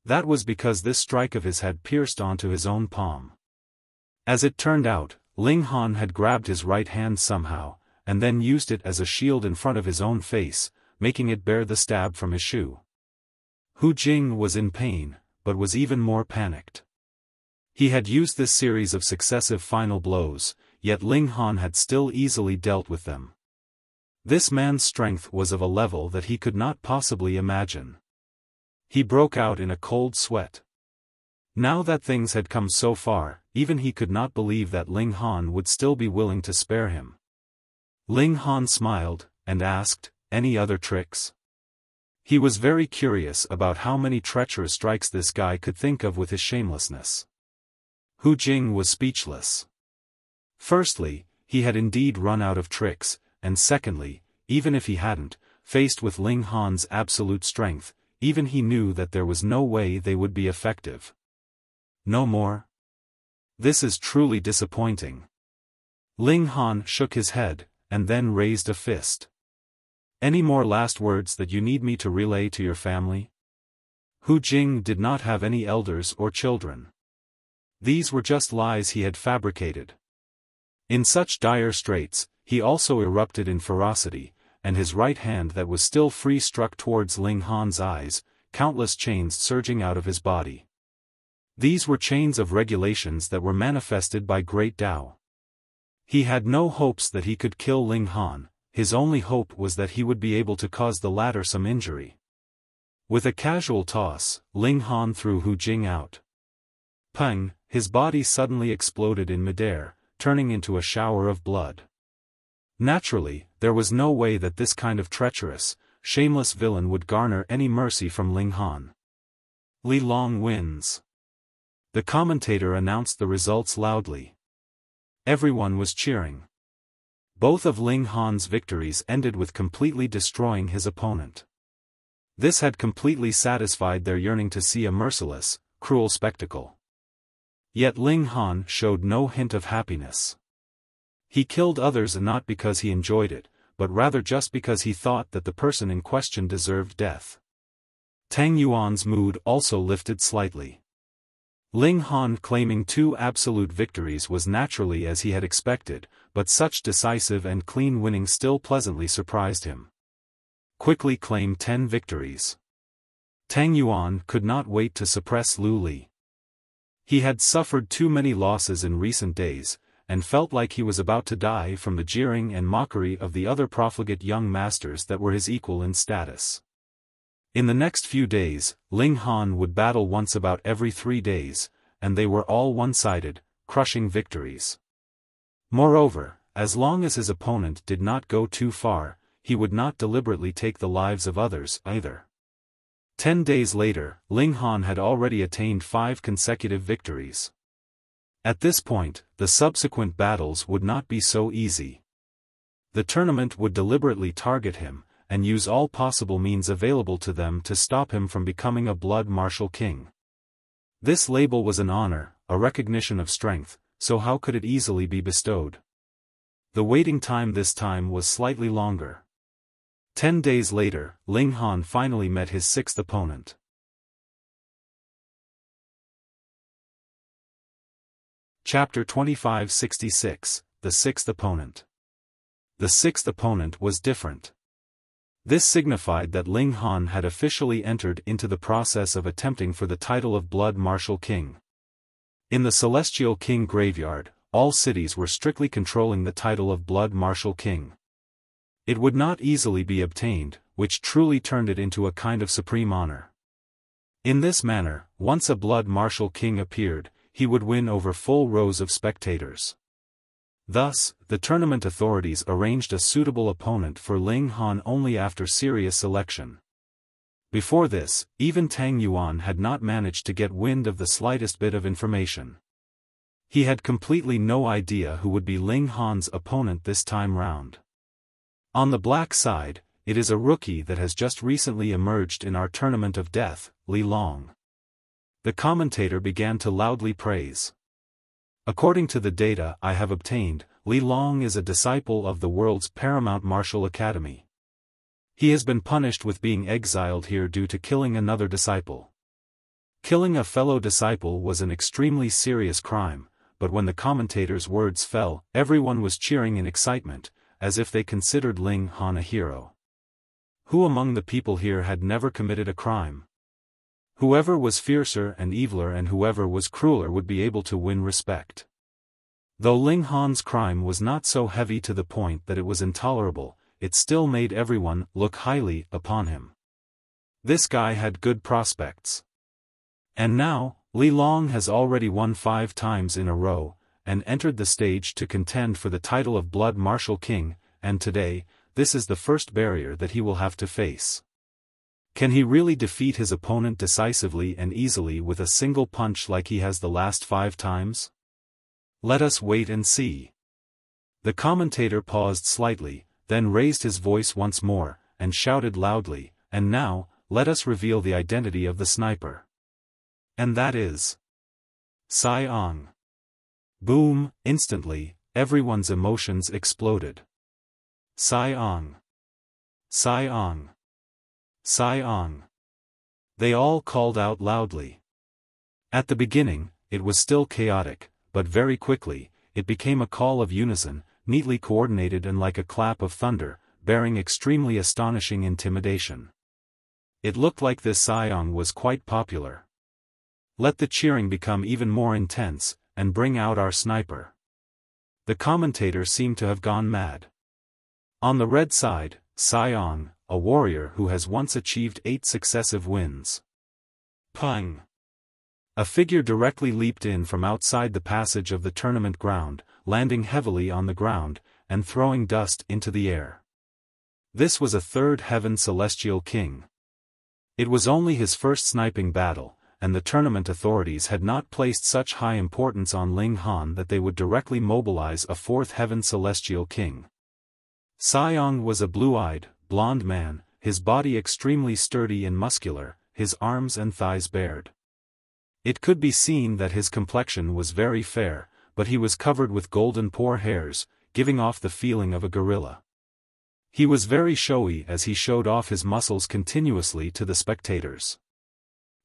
That was because this strike of his had pierced onto his own palm. As it turned out, Ling Han had grabbed his right hand somehow, and then used it as a shield in front of his own face, making it bear the stab from his shoe. Hu Jing was in pain, but was even more panicked. He had used this series of successive final blows, yet Ling Han had still easily dealt with them. This man's strength was of a level that he could not possibly imagine. He broke out in a cold sweat. Now that things had come so far, even he could not believe that Ling Han would still be willing to spare him. Ling Han smiled, and asked, any other tricks? He was very curious about how many treacherous strikes this guy could think of with his shamelessness. Hu Jing was speechless. Firstly, he had indeed run out of tricks, and secondly, even if he hadn't, faced with Ling Han's absolute strength, even he knew that there was no way they would be effective. No more? This is truly disappointing. Ling Han shook his head, and then raised a fist. Any more last words that you need me to relay to your family? Hu Jing did not have any elders or children. These were just lies he had fabricated. In such dire straits, he also erupted in ferocity, and his right hand that was still free struck towards Ling Han's eyes, countless chains surging out of his body. These were chains of regulations that were manifested by great Tao. He had no hopes that he could kill Ling Han, his only hope was that he would be able to cause the latter some injury. With a casual toss, Ling Han threw Hu Jing out. Pang! His body suddenly exploded in midair, turning into a shower of blood. Naturally, there was no way that this kind of treacherous, shameless villain would garner any mercy from Ling Han. Li Long wins. The commentator announced the results loudly. Everyone was cheering. Both of Ling Han's victories ended with completely destroying his opponent. This had completely satisfied their yearning to see a merciless, cruel spectacle. Yet Ling Han showed no hint of happiness. He killed others not because he enjoyed it, but rather just because he thought that the person in question deserved death. Tang Yuan's mood also lifted slightly. Ling Han claiming 2 absolute victories was naturally as he had expected, but such decisive and clean winning still pleasantly surprised him. Quickly claim 10 victories. Tang Yuan could not wait to suppress Lu Li. He had suffered too many losses in recent days, and felt like he was about to die from the jeering and mockery of the other profligate young masters that were his equal in status. In the next few days, Ling Han would battle once about every 3 days, and they were all one-sided, crushing victories. Moreover, as long as his opponent did not go too far, he would not deliberately take the lives of others either. 10 days later, Ling Han had already attained 5 consecutive victories. At this point, the subsequent battles would not be so easy. The tournament would deliberately target him, and use all possible means available to them to stop him from becoming a blood martial king. This label was an honor, a recognition of strength, so how could it easily be bestowed? The waiting time this time was slightly longer. 10 days later, Ling Han finally met his sixth opponent. Chapter 2566, The Sixth Opponent. The sixth opponent was different. This signified that Ling Han had officially entered into the process of attempting for the title of Blood Martial King. In the Celestial King graveyard, all cities were strictly controlling the title of Blood Martial King. It would not easily be obtained, which truly turned it into a kind of supreme honor. In this manner, once a Blood Martial King appeared, he would win over full rows of spectators. Thus, the tournament authorities arranged a suitable opponent for Ling Han only after serious selection. Before this, even Tang Yuan had not managed to get wind of the slightest bit of information. He had completely no idea who would be Ling Han's opponent this time round. On the black side, it is a rookie that has just recently emerged in our tournament of death, Li Long. The commentator began to loudly praise. According to the data I have obtained, Li Long is a disciple of the world's paramount martial academy. He has been punished with being exiled here due to killing another disciple. Killing a fellow disciple was an extremely serious crime, but when the commentator's words fell, everyone was cheering in excitement, as if they considered Ling Han a hero. Who among the people here had never committed a crime? Whoever was fiercer and eviler and whoever was crueler would be able to win respect. Though Ling Han's crime was not so heavy to the point that it was intolerable, it still made everyone look highly upon him. This guy had good prospects. And now, Li Long has already won 5 times in a row, and entered the stage to contend for the title of Blood Martial King, and today, this is the first barrier that he will have to face. Can he really defeat his opponent decisively and easily with a single punch like he has the last 5 times? Let us wait and see. The commentator paused slightly, then raised his voice once more, and shouted loudly, and now, let us reveal the identity of the sniper. And that is Sai Ong. Boom! Instantly, everyone's emotions exploded. Sai Ong. Sai Ong. Sai Ong. They all called out loudly. At the beginning, it was still chaotic, but very quickly, it became a call of unison, neatly coordinated and like a clap of thunder, bearing extremely astonishing intimidation. It looked like this Sai Ong was quite popular. Let the cheering become even more intense, and bring out our sniper. The commentator seemed to have gone mad. On the red side, Sai Ong, a warrior who has once achieved 8 successive wins. Pung! A figure directly leaped in from outside the passage of the tournament ground, landing heavily on the ground, and throwing dust into the air. This was a third heaven celestial king. It was only his first sniping battle, and the tournament authorities had not placed such high importance on Ling Han that they would directly mobilize a fourth heaven celestial king. Sai Ong was a blue-eyed, blonde man, his body extremely sturdy and muscular, his arms and thighs bared. It could be seen that his complexion was very fair, but he was covered with golden poor hairs, giving off the feeling of a gorilla. He was very showy as he showed off his muscles continuously to the spectators.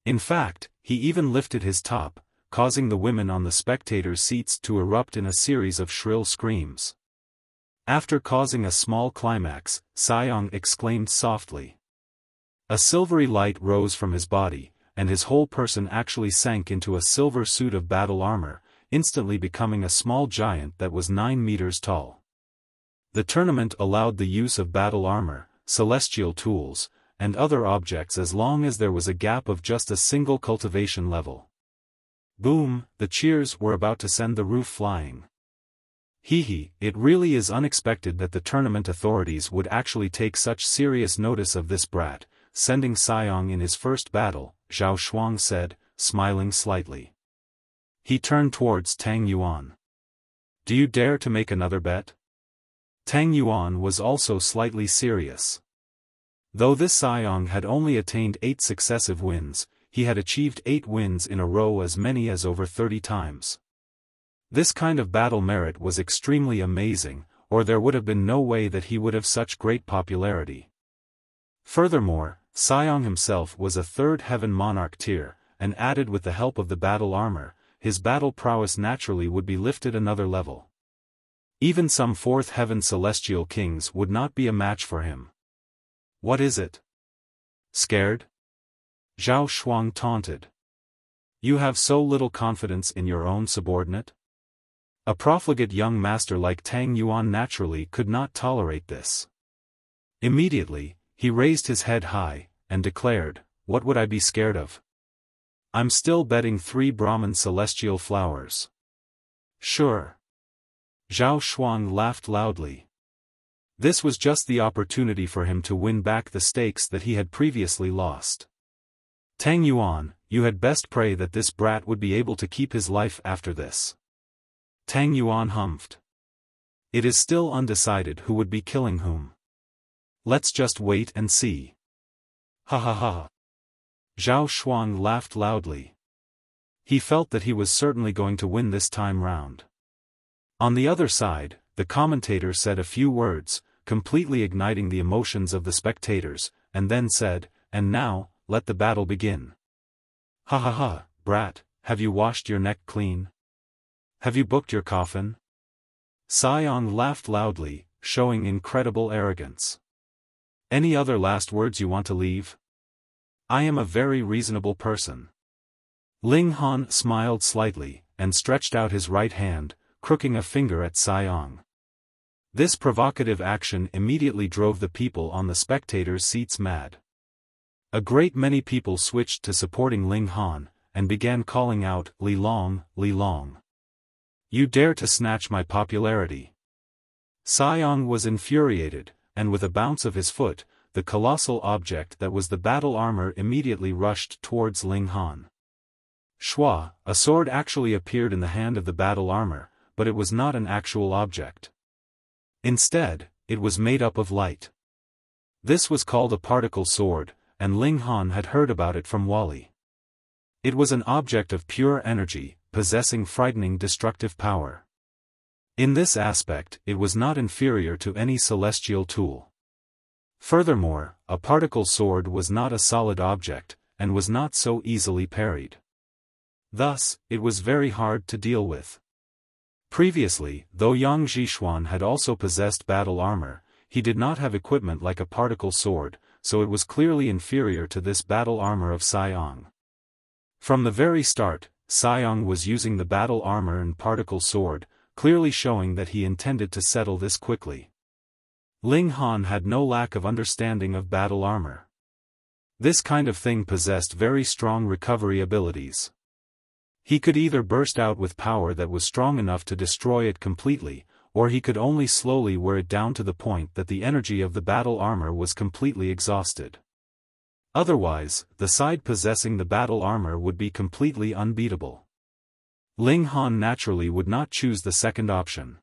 In fact, he even lifted his top, causing the women on the spectators' seats to erupt in a series of shrill screams. After causing a small climax, Sai Ong exclaimed softly. A silvery light rose from his body, and his whole person actually sank into a silver suit of battle armor, instantly becoming a small giant that was 9 meters tall. The tournament allowed the use of battle armor, celestial tools, and other objects as long as there was a gap of just a single cultivation level. Boom! The cheers were about to send the roof flying. It really is unexpected that the tournament authorities would actually take such serious notice of this brat, sending Sai Ong in his first battle, Zhao Shuang said, smiling slightly. He turned towards Tang Yuan. Do you dare to make another bet? Tang Yuan was also slightly serious. Though this Xiong had only attained 8 successive wins, he had achieved 8 wins in a row, as many as over 30 times. This kind of battle merit was extremely amazing, or there would have been no way that he would have such great popularity. Furthermore, Xiong himself was a 3rd heaven monarch tier, and added with the help of the battle armor, his battle prowess naturally would be lifted another level. Even some 4th heaven celestial kings would not be a match for him. What is it? Scared? Zhao Shuang taunted. You have so little confidence in your own subordinate? A profligate young master like Tang Yuan naturally could not tolerate this. Immediately, he raised his head high, and declared, "What would I be scared of? I'm still betting 3 Brahman celestial flowers." Sure. Zhao Shuang laughed loudly. This was just the opportunity for him to win back the stakes that he had previously lost. Tang Yuan, you had best pray that this brat would be able to keep his life after this. Tang Yuan humphed. It is still undecided who would be killing whom. Let's just wait and see. Ha ha ha. Zhao Shuang laughed loudly. He felt that he was certainly going to win this time round. On the other side, the commentator said a few words, completely igniting the emotions of the spectators, and then said, "And now, let the battle begin." Ha ha ha, brat, have you washed your neck clean? Have you booked your coffin? Xiong laughed loudly, showing incredible arrogance. Any other last words you want to leave? I am a very reasonable person. Ling Han smiled slightly, and stretched out his right hand, crooking a finger at Xiong. This provocative action immediately drove the people on the spectators' seats mad. A great many people switched to supporting Ling Han, and began calling out, "Li Long, Li Long. You dare to snatch my popularity." Xiong was infuriated, and with a bounce of his foot, the colossal object that was the battle armor immediately rushed towards Ling Han. Shua, a sword actually appeared in the hand of the battle armor, but it was not an actual object. Instead, it was made up of light. This was called a particle sword, and Ling Han had heard about it from Wally. It was an object of pure energy, possessing frightening destructive power. In this aspect, it was not inferior to any celestial tool. Furthermore, a particle sword was not a solid object, and was not so easily parried. Thus, it was very hard to deal with. Previously, though Yang Zhishuan had also possessed battle armor, he did not have equipment like a particle sword, so it was clearly inferior to this battle armor of Xiong. From the very start, Xiong was using the battle armor and particle sword, clearly showing that he intended to settle this quickly. Ling Han had no lack of understanding of battle armor. This kind of thing possessed very strong recovery abilities. He could either burst out with power that was strong enough to destroy it completely, or he could only slowly wear it down to the point that the energy of the battle armor was completely exhausted. Otherwise, the side possessing the battle armor would be completely unbeatable. Ling Han naturally would not choose the second option.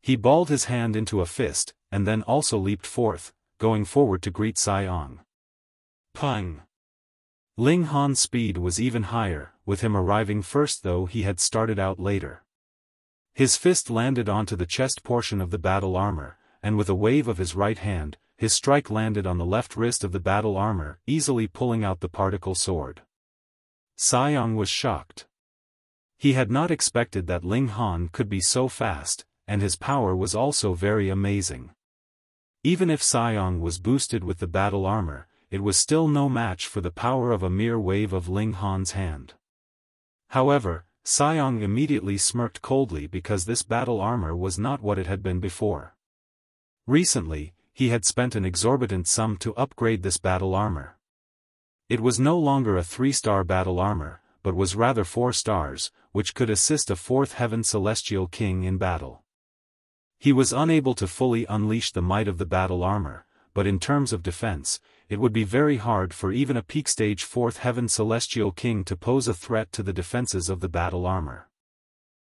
He balled his hand into a fist, and then also leaped forth, going forward to greet Xiong. Pang! Ling Han's speed was even higher, with him arriving first though he had started out later. His fist landed onto the chest portion of the battle armor, and with a wave of his right hand, his strike landed on the left wrist of the battle armor, easily pulling out the particle sword. Xiong was shocked. He had not expected that Ling Han could be so fast, and his power was also very amazing. Even if Xiong was boosted with the battle armor, it was still no match for the power of a mere wave of Ling Han's hand. However, Xiong immediately smirked coldly because this battle armor was not what it had been before. Recently, he had spent an exorbitant sum to upgrade this battle armor. It was no longer a 3-star battle armor, but was rather 4 stars, which could assist a 4th heaven celestial king in battle. He was unable to fully unleash the might of the battle armor, but in terms of defense, it would be very hard for even a peak stage 4th heaven celestial king to pose a threat to the defenses of the battle armor.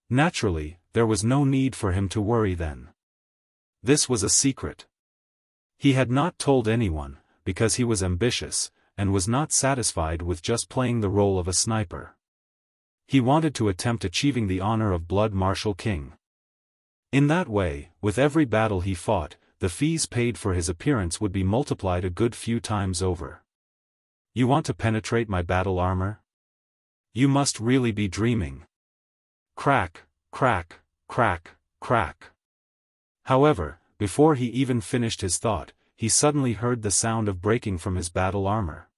Naturally, there was no need for him to worry then. This was a secret. He had not told anyone, because he was ambitious, and was not satisfied with just playing the role of a sniper. He wanted to attempt achieving the honor of Blood Martial King. In that way, with every battle he fought, the fees paid for his appearance would be multiplied a good few times over. You want to penetrate my battle armor? You must really be dreaming. Crack, crack, crack, crack. However, before he even finished his thought, he suddenly heard the sound of breaking from his battle armor.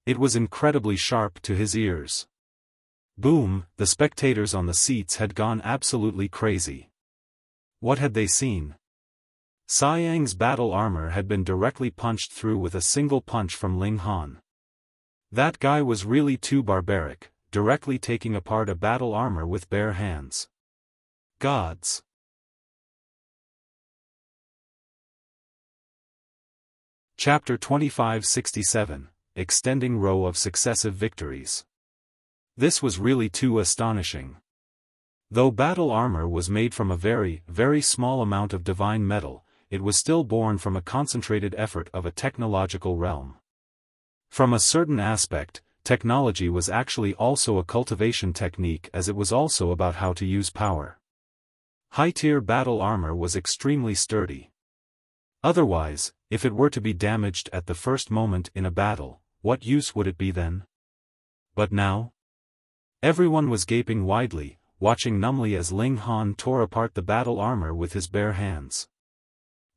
It was incredibly sharp to his ears. Boom, the spectators on the seats had gone absolutely crazy. What had they seen? Xiang's battle armor had been directly punched through with a single punch from Ling Han. That guy was really too barbaric, directly taking apart a battle armor with bare hands. Gods. Chapter 2567, Extending Row of Successive Victories. This was really too astonishing. Though battle armor was made from a very, very small amount of divine metal, it was still born from a concentrated effort of a technological realm. From a certain aspect, technology was actually also a cultivation technique, as it was also about how to use power. High-tier battle armor was extremely sturdy. Otherwise, if it were to be damaged at the first moment in a battle, what use would it be then? But now? Everyone was gaping widely, watching numbly as Ling Han tore apart the battle armor with his bare hands.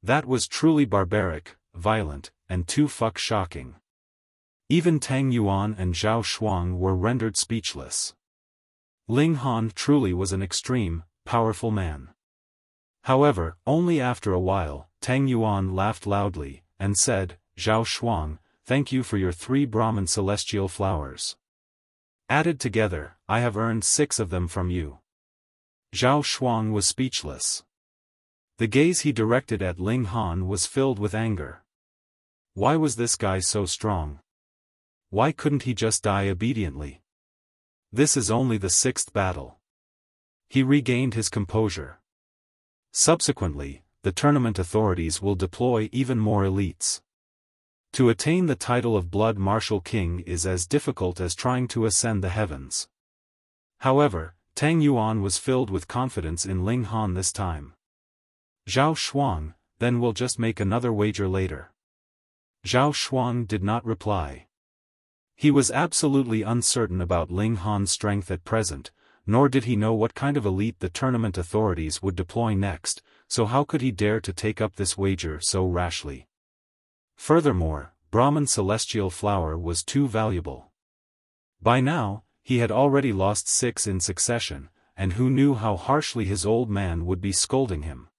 That was truly barbaric, violent, and shocking. Even Tang Yuan and Zhao Shuang were rendered speechless. Ling Han truly was an extreme, powerful man. However, only after a while, Tang Yuan laughed loudly, and said, "Zhao Shuang, thank you for your 3 Brahman celestial flowers. Added together, I have earned 6 of them from you." Zhao Shuang was speechless. The gaze he directed at Ling Han was filled with anger. Why was this guy so strong? Why couldn't he just die obediently? This is only the 6th battle. He regained his composure. Subsequently, the tournament authorities will deploy even more elites. To attain the title of Blood Martial King is as difficult as trying to ascend the heavens. However, Tang Yuan was filled with confidence in Ling Han this time. "Zhao Shuang, then we'll just make another wager later." Zhao Shuang did not reply. He was absolutely uncertain about Ling Han's strength at present, nor did he know what kind of elite the tournament authorities would deploy next, so how could he dare to take up this wager so rashly? Furthermore, Brahman celestial flower was too valuable. By now, he had already lost 6 in succession, and who knew how harshly his old man would be scolding him.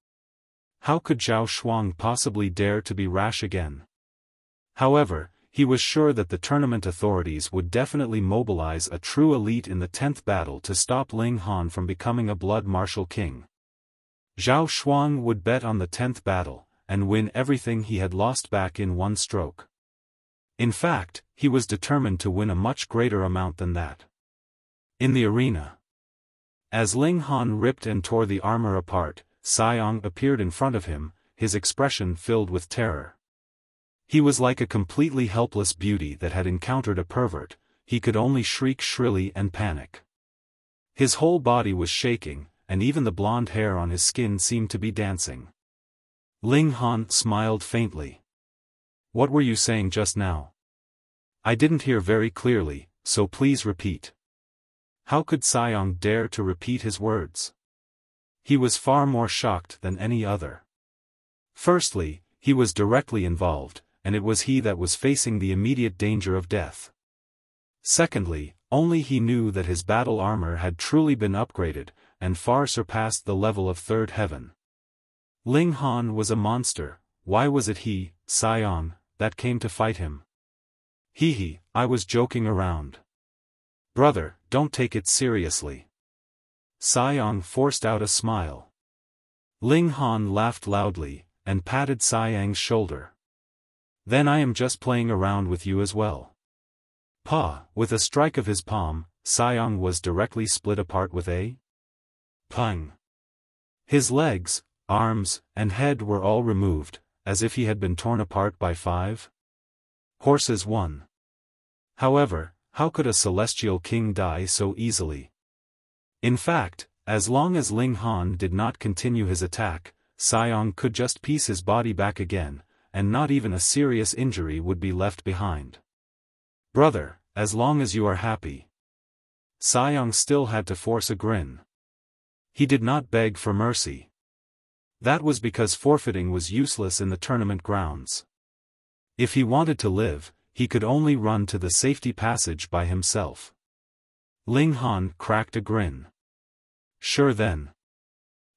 How could Zhao Shuang possibly dare to be rash again? However, he was sure that the tournament authorities would definitely mobilize a true elite in the 10th battle to stop Ling Han from becoming a Blood Martial King. Zhao Shuang would bet on the 10th battle, and win everything he had lost back in one stroke. In fact, he was determined to win a much greater amount than that. In the arena, as Ling Han ripped and tore the armor apart, Xiang appeared in front of him, his expression filled with terror. He was like a completely helpless beauty that had encountered a pervert, he could only shriek shrilly and panic. His whole body was shaking, and even the blonde hair on his skin seemed to be dancing. Ling Han smiled faintly. "What were you saying just now? I didn't hear very clearly, so please repeat." How could Xiang dare to repeat his words? He was far more shocked than any other. Firstly, he was directly involved, and it was he that was facing the immediate danger of death. Secondly, only he knew that his battle armor had truly been upgraded, and far surpassed the level of 3rd heaven. Ling Han was a monster. Why was it he, Xiang, that came to fight him? Hee, I was joking around. Brother, don't take it seriously. Xiang forced out a smile. Ling Han laughed loudly, and patted Xiang's shoulder. Then I am just playing around with you as well. Pa, with a strike of his palm, Xiang was directly split apart with a pung. His legs, arms, and head were all removed, as if he had been torn apart by 5 horses. 1. However, how could a celestial king die so easily? In fact, as long as Ling Han did not continue his attack, Xiang could just piece his body back again, and not even a serious injury would be left behind. Brother, as long as you are happy. Xiang still had to force a grin. He did not beg for mercy. That was because forfeiting was useless in the tournament grounds. If he wanted to live, he could only run to the safety passage by himself. Ling Han cracked a grin. Sure then.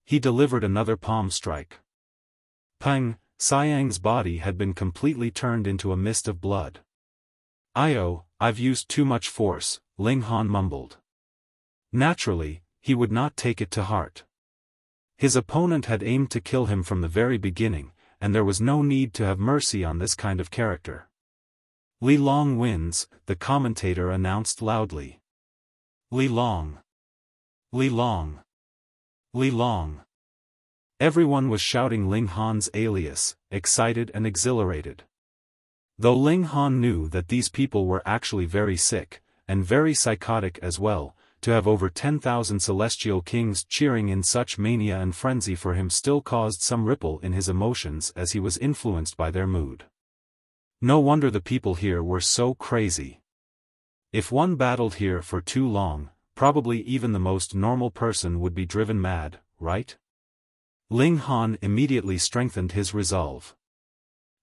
He delivered another palm strike. Pang, Xiang's body had been completely turned into a mist of blood. I've used too much force, Ling Han mumbled. Naturally, he would not take it to heart. His opponent had aimed to kill him from the very beginning, and there was no need to have mercy on this kind of character. Li Long wins, the commentator announced loudly. Li Long. Li Long. Li Long. Everyone was shouting Ling Han's alias, excited and exhilarated. Though Ling Han knew that these people were actually very sick, and very psychotic as well, to have over 10,000 celestial kings cheering in such mania and frenzy for him still caused some ripple in his emotions as he was influenced by their mood. No wonder the people here were so crazy. If one battled here for too long, probably even the most normal person would be driven mad, right? Ling Han immediately strengthened his resolve.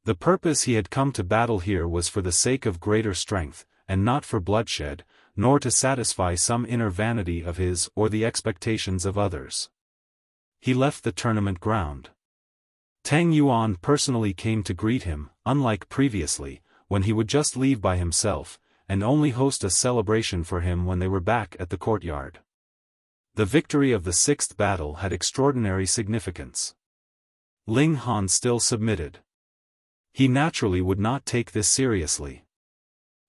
The purpose he had come to battle here was for the sake of greater strength, and not for bloodshed, nor to satisfy some inner vanity of his or the expectations of others. He left the tournament ground. Tang Yuan personally came to greet him, unlike previously, when he would just leave by himself, and only host a celebration for him when they were back at the courtyard. The victory of the 6th battle had extraordinary significance. Ling Han still submitted. He naturally would not take this seriously.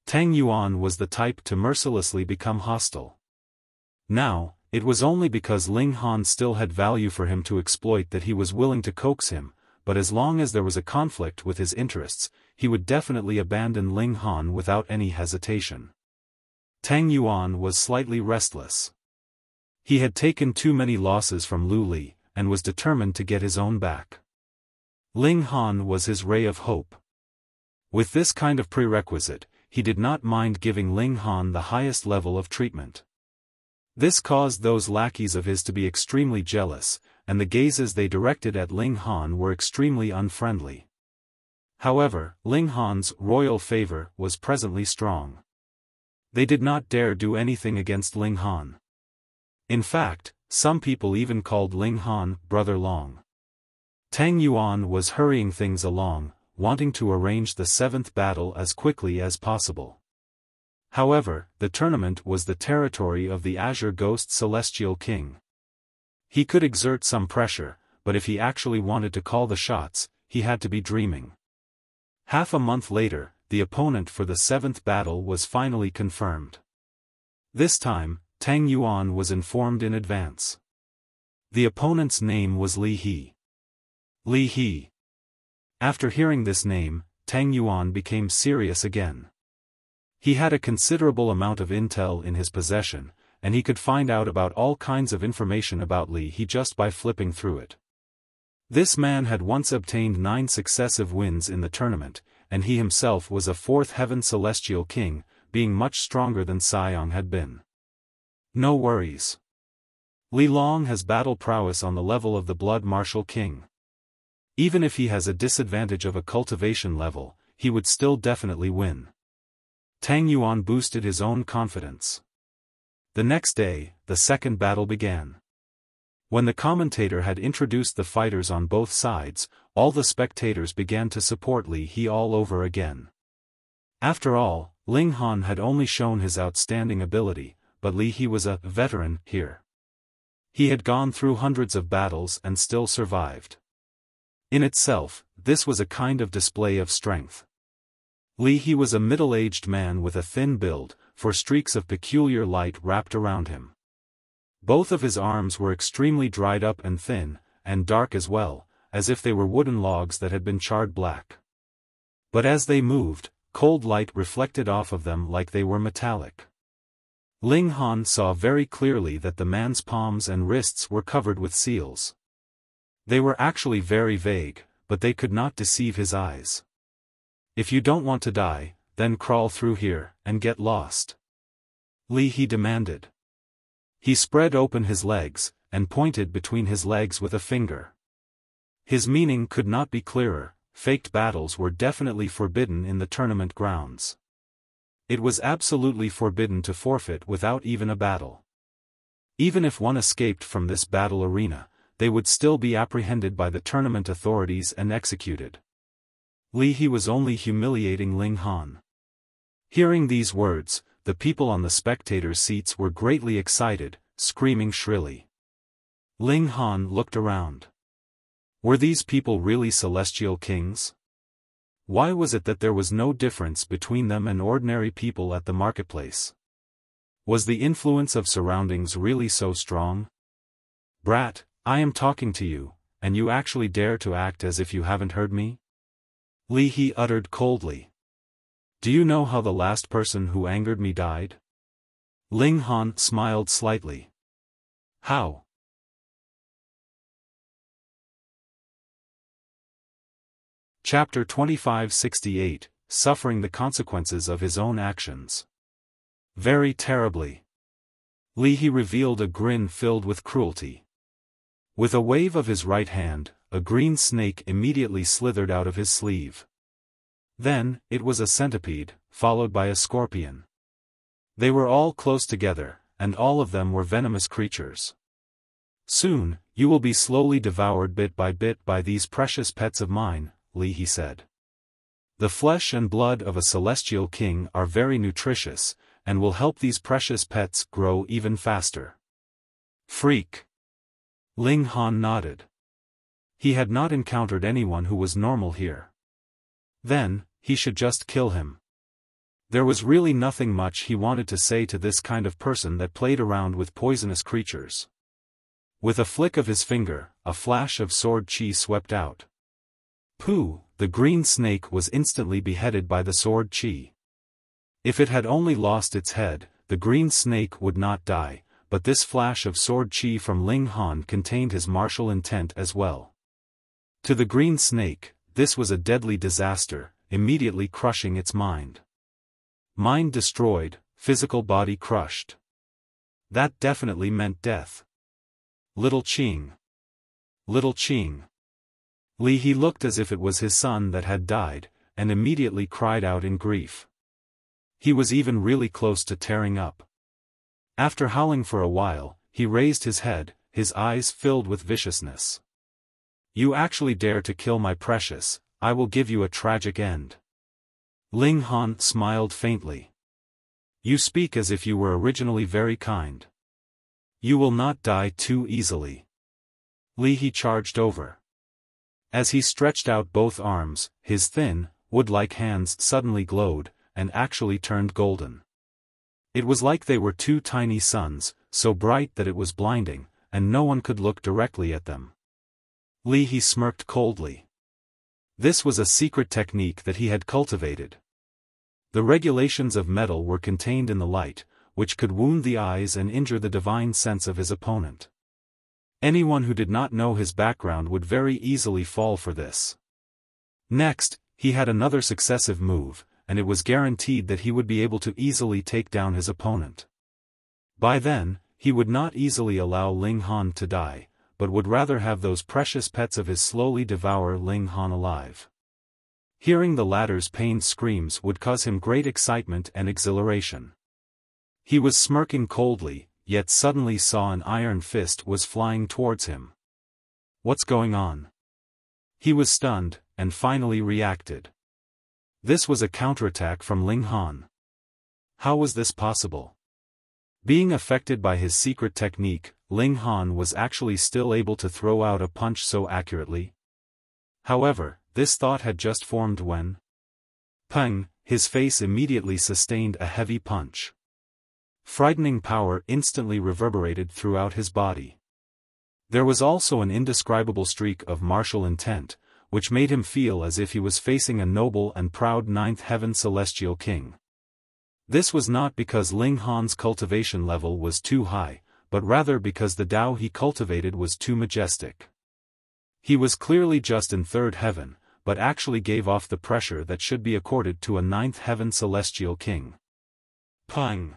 Tang Yuan was the type to mercilessly become hostile. Now, it was only because Ling Han still had value for him to exploit that he was willing to coax him, but as long as there was a conflict with his interests, he would definitely abandon Ling Han without any hesitation. Tang Yuan was slightly restless. He had taken too many losses from Lu Li, and was determined to get his own back. Ling Han was his ray of hope. With this kind of prerequisite, he did not mind giving Ling Han the highest level of treatment. This caused those lackeys of his to be extremely jealous, and the gazes they directed at Ling Han were extremely unfriendly. However, Ling Han's royal favor was presently strong. They did not dare do anything against Ling Han. In fact, some people even called Ling Han Brother Long. Tang Yuan was hurrying things along, wanting to arrange the 7th battle as quickly as possible. However, the tournament was the territory of the Azure Ghost Celestial King. He could exert some pressure, but if he actually wanted to call the shots, he had to be dreaming. Half a month later, the opponent for the 7th battle was finally confirmed. This time, Tang Yuan was informed in advance. The opponent's name was Li He. Li He. After hearing this name, Tang Yuan became serious again. He had a considerable amount of intel in his possession, and he could find out about all kinds of information about Li He just by flipping through it. This man had once obtained 9 successive wins in the tournament, and he himself was a 4th heaven celestial king, being much stronger than Xiang had been. No worries. Li Long has battle prowess on the level of the Blood Martial King. Even if he has a disadvantage of a cultivation level, he would still definitely win. Tang Yuan boosted his own confidence. The next day, the 2nd battle began. When the commentator had introduced the fighters on both sides, all the spectators began to support Li He all over again. After all, Ling Han had only shown his outstanding ability, but Li He was a veteran here. He had gone through hundreds of battles and still survived. In itself, this was a kind of display of strength. Li He was a middle-aged man with a thin build, for streaks of peculiar light wrapped around him. Both of his arms were extremely dried up and thin, and dark as well, as if they were wooden logs that had been charred black. But as they moved, cold light reflected off of them like they were metallic. Ling Han saw very clearly that the man's palms and wrists were covered with seals. They were actually very vague, but they could not deceive his eyes. "If you don't want to die, then crawl through here, and get lost," he demanded. He spread open his legs, and pointed between his legs with a finger. His meaning could not be clearer. Faked battles were definitely forbidden in the tournament grounds. It was absolutely forbidden to forfeit without even a battle. Even if one escaped from this battle arena, they would still be apprehended by the tournament authorities and executed. He was only humiliating Ling Han. Hearing these words, the people on the spectators' seats were greatly excited, screaming shrilly. Ling Han looked around. Were these people really celestial kings? Why was it that there was no difference between them and ordinary people at the marketplace? Was the influence of surroundings really so strong? "Brat, I am talking to you, and you actually dare to act as if you haven't heard me?" He uttered coldly. "Do you know how the last person who angered me died?" Ling Han smiled slightly. "How?" Chapter 2568, Suffering the Consequences of His Own Actions. "Very terribly." He revealed a grin filled with cruelty. With a wave of his right hand, a green snake immediately slithered out of his sleeve. Then, it was a centipede, followed by a scorpion. They were all close together, and all of them were venomous creatures. "Soon, you will be slowly devoured bit by these precious pets of mine," he said. "The flesh and blood of a celestial king are very nutritious, and will help these precious pets grow even faster." "Freak." Ling Han nodded. He had not encountered anyone who was normal here. Then, he should just kill him. There was really nothing much he wanted to say to this kind of person that played around with poisonous creatures. With a flick of his finger, a flash of sword chi swept out. Pooh! The green snake was instantly beheaded by the sword chi. If it had only lost its head, the green snake would not die, but this flash of sword chi from Ling Han contained his martial intent as well. To the green snake, this was a deadly disaster, immediately crushing its mind. Mind destroyed, physical body crushed. That definitely meant death. Little Qing. Little Qing. He looked as if it was his son that had died, and immediately cried out in grief. He was even really close to tearing up. After howling for a while, he raised his head, his eyes filled with viciousness. "You actually dare to kill my precious, I will give you a tragic end." Ling Han smiled faintly. "You speak as if you were originally very kind. You will not die too easily." He charged over. As he stretched out both arms, his thin, wood-like hands suddenly glowed, and actually turned golden. It was like they were two tiny suns, so bright that it was blinding, and no one could look directly at them. He smirked coldly. This was a secret technique that he had cultivated. The regulations of metal were contained in the light, which could wound the eyes and injure the divine sense of his opponent. Anyone who did not know his background would very easily fall for this. Next, he had another successive move, and it was guaranteed that he would be able to easily take down his opponent. By then, he would not easily allow Ling Han to die, but would rather have those precious pets of his slowly devour Ling Han alive. Hearing the latter's pained screams would cause him great excitement and exhilaration. He was smirking coldly, yet suddenly saw an iron fist was flying towards him. What's going on? He was stunned, and finally reacted. This was a counterattack from Ling Han. How was this possible? Being affected by his secret technique, Ling Han was actually still able to throw out a punch so accurately. However, this thought had just formed when... Pang! His face immediately sustained a heavy punch. Frightening power instantly reverberated throughout his body. There was also an indescribable streak of martial intent, which made him feel as if he was facing a noble and proud ninth heaven celestial king. This was not because Ling Han's cultivation level was too high, but rather because the Tao he cultivated was too majestic. He was clearly just in third heaven, but actually gave off the pressure that should be accorded to a ninth heaven celestial king. Pang!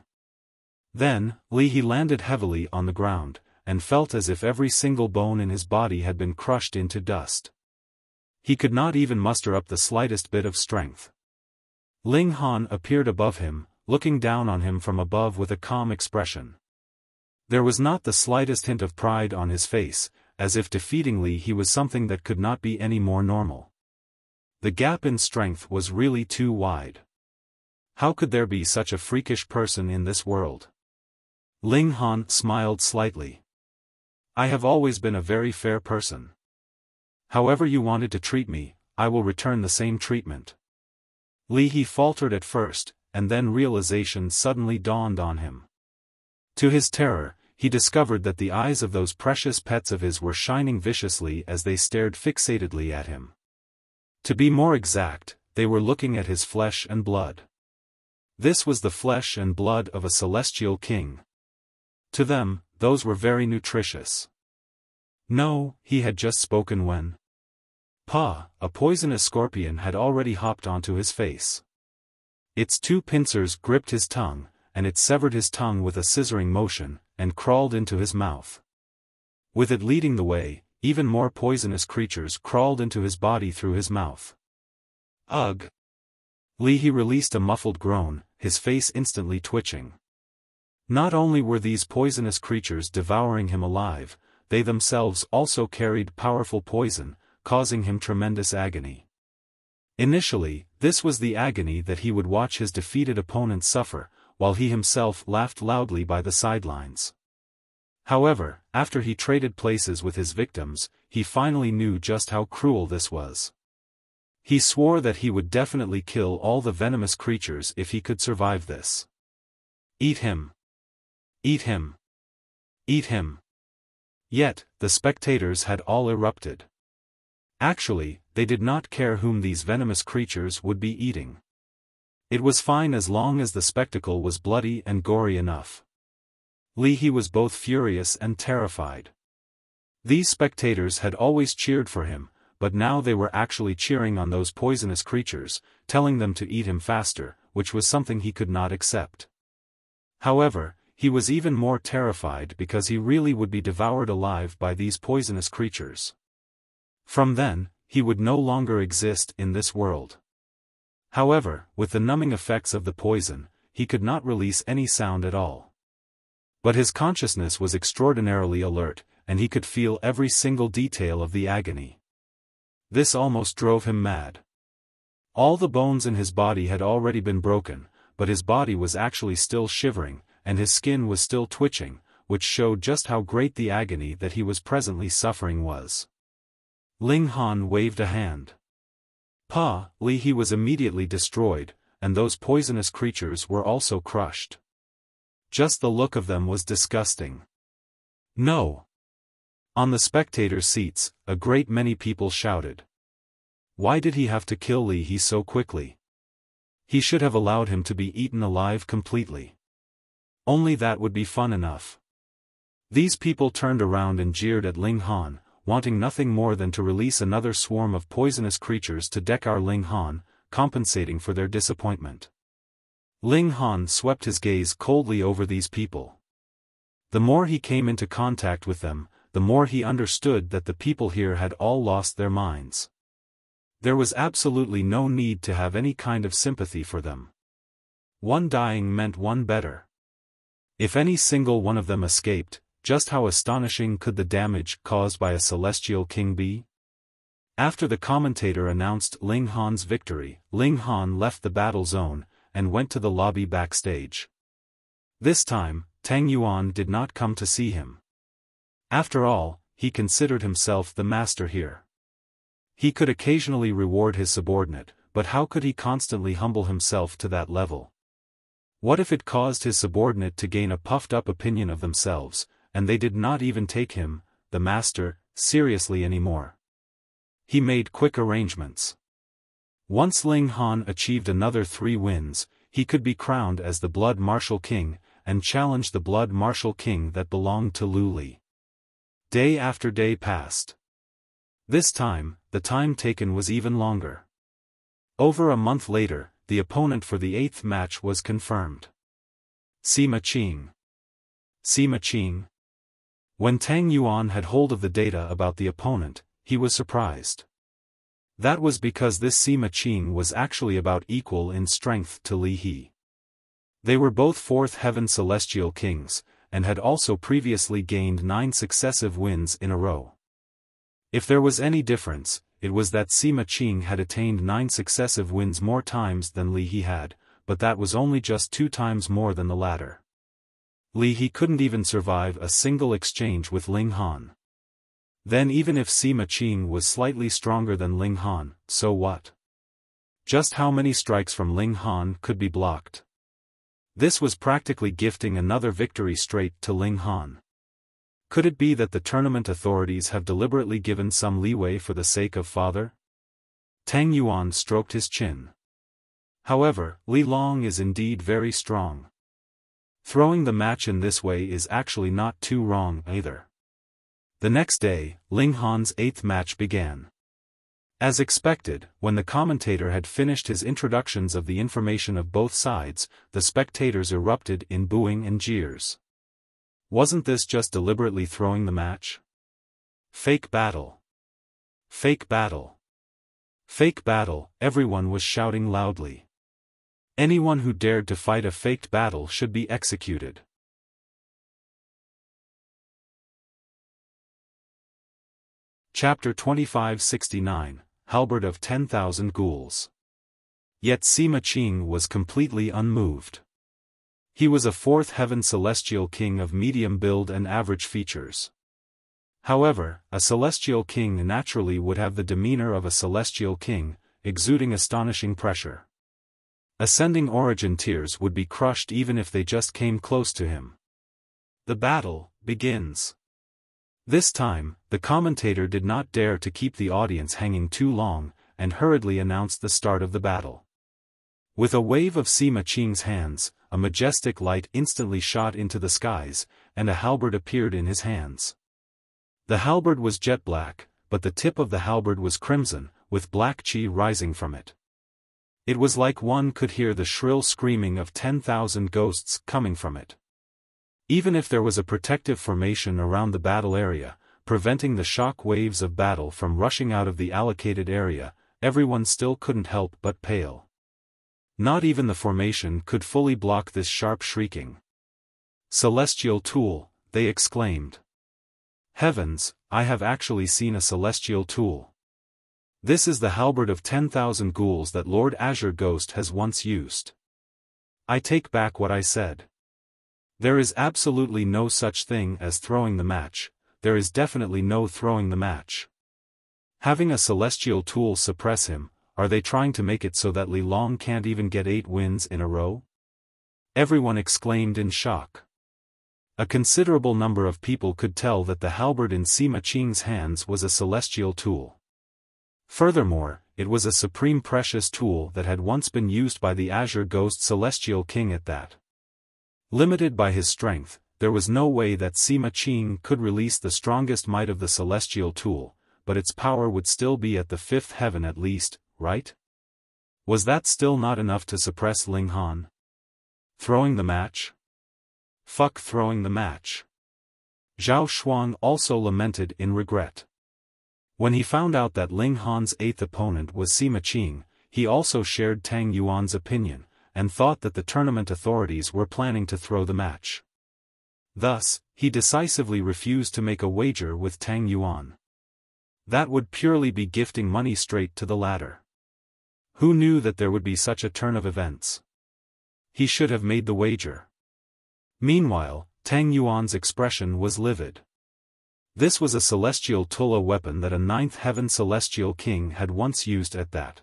Then, He landed heavily on the ground, and felt as if every single bone in his body had been crushed into dust. He could not even muster up the slightest bit of strength. Ling Han appeared above him, looking down on him from above with a calm expression. There was not the slightest hint of pride on his face, as if defeating Li he was something that could not be any more normal. The gap in strength was really too wide. How could there be such a freakish person in this world? Ling Han smiled slightly. I have always been a very fair person. However you wanted to treat me, I will return the same treatment. He faltered at first, and then realization suddenly dawned on him. To his terror, he discovered that the eyes of those precious pets of his were shining viciously as they stared fixatedly at him. To be more exact, they were looking at his flesh and blood. This was the flesh and blood of a celestial king. To them, those were very nutritious. No, he had just spoken when a poisonous scorpion had already hopped onto his face. Its two pincers gripped his tongue, and it severed his tongue with a scissoring motion, and crawled into his mouth. With it leading the way, even more poisonous creatures crawled into his body through his mouth. Ugh! He released a muffled groan, his face instantly twitching. Not only were these poisonous creatures devouring him alive, they themselves also carried powerful poison, causing him tremendous agony. Initially, this was the agony that he would watch his defeated opponent suffer, while he himself laughed loudly by the sidelines. However, after he traded places with his victims, he finally knew just how cruel this was. He swore that he would definitely kill all the venomous creatures if he could survive this. Eat him! Eat him! Eat him! Yet, the spectators had all erupted. Actually, they did not care whom these venomous creatures would be eating. It was fine as long as the spectacle was bloody and gory enough. He was both furious and terrified. These spectators had always cheered for him, but now they were actually cheering on those poisonous creatures, telling them to eat him faster, which was something he could not accept. However, he was even more terrified because he really would be devoured alive by these poisonous creatures. From then, he would no longer exist in this world. However, with the numbing effects of the poison, he could not release any sound at all. But his consciousness was extraordinarily alert, and he could feel every single detail of the agony. This almost drove him mad. All the bones in his body had already been broken, but his body was actually still shivering, and his skin was still twitching, which showed just how great the agony that he was presently suffering was. Ling Han waved a hand. He was immediately destroyed, and those poisonous creatures were also crushed. Just the look of them was disgusting. No! On the spectator seats, a great many people shouted. Why did he have to kill He so quickly? He should have allowed him to be eaten alive completely. Only that would be fun enough. These people turned around and jeered at Ling Han, wanting nothing more than to release another swarm of poisonous creatures to deck our Ling Han, compensating for their disappointment. Ling Han swept his gaze coldly over these people. The more he came into contact with them, the more he understood that the people here had all lost their minds. There was absolutely no need to have any kind of sympathy for them. One dying meant one better. If any single one of them escaped, just how astonishing could the damage caused by a celestial king be? After the commentator announced Ling Han's victory, Ling Han left the battle zone, and went to the lobby backstage. This time, Tang Yuan did not come to see him. After all, he considered himself the master here. He could occasionally reward his subordinate, but how could he constantly humble himself to that level? What if it caused his subordinate to gain a puffed-up opinion of themselves, and they did not even take him, the master, seriously anymore. He made quick arrangements. Once Ling Han achieved another 3 wins, he could be crowned as the Blood Martial King, and challenge the Blood Martial King that belonged to Lu Li. Day after day passed. This time, the time taken was even longer. Over a month later, the opponent for the 8th match was confirmed. Sima Qing. Sima Qing. When Tang Yuan had hold of the data about the opponent, he was surprised. That was because this Sima Qing was actually about equal in strength to Li He. They were both 4th Heaven Celestial Kings, and had also previously gained 9 successive wins in a row. If there was any difference, it was that Sima Qing had attained 9 successive wins more times than Li He had, but that was only just 2 times more than the latter. Li He couldn't even survive a single exchange with Ling Han. Then even if Sima Qing was slightly stronger than Ling Han, so what? Just how many strikes from Ling Han could be blocked? This was practically gifting another victory straight to Ling Han. Could it be that the tournament authorities have deliberately given some leeway for the sake of father? Tang Yuan stroked his chin. However, Li Long is indeed very strong. Throwing the match in this way is actually not too wrong either. The next day, Ling Han's 8th match began. As expected, when the commentator had finished his introductions of the information of both sides, the spectators erupted in booing and jeers. Wasn't this just deliberately throwing the match? Fake battle. Fake battle. Fake battle, everyone was shouting loudly. Anyone who dared to fight a faked battle should be executed. Chapter 2569, Halberd of 10,000 Ghouls. Yet Sima Qing was completely unmoved. He was a 4th Heaven Celestial King of medium build and average features. However, a Celestial King naturally would have the demeanor of a Celestial King, exuding astonishing pressure. Ascending origin tiers would be crushed even if they just came close to him. The battle begins. This time, the commentator did not dare to keep the audience hanging too long, and hurriedly announced the start of the battle. With a wave of Sima Qing's hands, a majestic light instantly shot into the skies, and a halberd appeared in his hands. The halberd was jet black, but the tip of the halberd was crimson, with black qi rising from it. It was like one could hear the shrill screaming of 10,000 ghosts coming from it. Even if there was a protective formation around the battle area, preventing the shock waves of battle from rushing out of the allocated area, everyone still couldn't help but pale. Not even the formation could fully block this sharp shrieking. "Celestial tool," they exclaimed. "Heavens, I have actually seen a celestial tool. This is the halberd of 10,000 ghouls that Lord Azure Ghost has once used. I take back what I said. There is absolutely no such thing as throwing the match, there is definitely no throwing the match. Having a celestial tool suppress him, are they trying to make it so that Li Long can't even get 8 wins in a row?" Everyone exclaimed in shock. A considerable number of people could tell that the halberd in Sima Qing's hands was a celestial tool. Furthermore, it was a supreme precious tool that had once been used by the Azure Ghost Celestial King at that. Limited by his strength, there was no way that Sima Qing could release the strongest might of the celestial tool, but its power would still be at the 5th heaven at least, right? Was that still not enough to suppress Ling Han? Throwing the match? Fuck throwing the match. Zhao Xuan also lamented in regret. When he found out that Ling Han's 8th opponent was Sima Qing, he also shared Tang Yuan's opinion, and thought that the tournament authorities were planning to throw the match. Thus, he decisively refused to make a wager with Tang Yuan. That would purely be gifting money straight to the latter. Who knew that there would be such a turn of events? He should have made the wager. Meanwhile, Tang Yuan's expression was livid. This was a celestial Tula weapon that a 9th Heaven Celestial King had once used at that.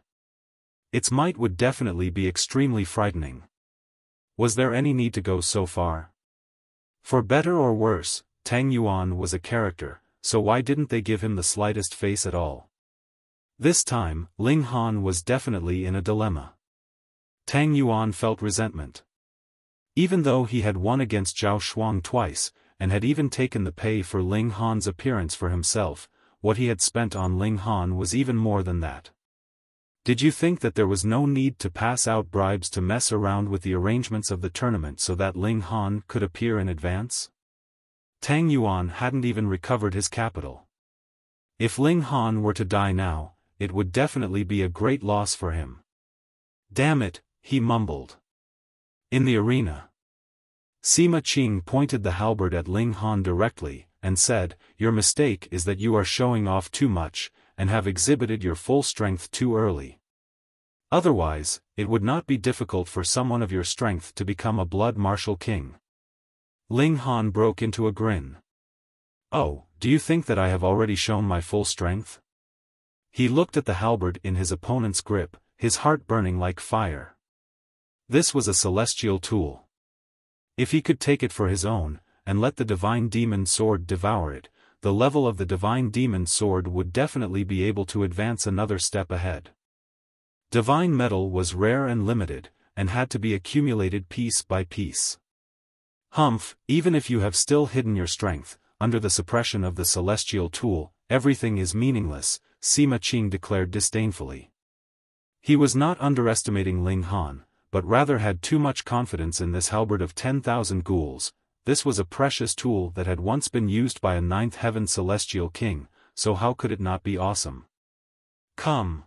Its might would definitely be extremely frightening. Was there any need to go so far? For better or worse, Tang Yuan was a character, so why didn't they give him the slightest face at all? This time, Ling Han was definitely in a dilemma. Tang Yuan felt resentment. Even though he had won against Zhao Shuang twice, and had even taken the pay for Ling Han's appearance for himself, what he had spent on Ling Han was even more than that. Did you think that there was no need to pass out bribes to mess around with the arrangements of the tournament so that Ling Han could appear in advance? Tang Yuan hadn't even recovered his capital. If Ling Han were to die now, it would definitely be a great loss for him. Damn it, he mumbled. In the arena, Sima Qing pointed the halberd at Ling Han directly, and said, "Your mistake is that you are showing off too much, and have exhibited your full strength too early. Otherwise, it would not be difficult for someone of your strength to become a blood martial king." Ling Han broke into a grin. "Oh, do you think that I have already shown my full strength?" He looked at the halberd in his opponent's grip, his heart burning like fire. This was a celestial tool. If he could take it for his own, and let the divine demon sword devour it, the level of the divine demon sword would definitely be able to advance another step ahead. Divine metal was rare and limited, and had to be accumulated piece by piece. Humph, even if you have still hidden your strength, under the suppression of the celestial tool, everything is meaningless, Sima Qing declared disdainfully. He was not underestimating Ling Han, but rather had too much confidence in this halberd of 10,000 ghouls. This was a precious tool that had once been used by a ninth heaven celestial king, so how could it not be awesome? Come!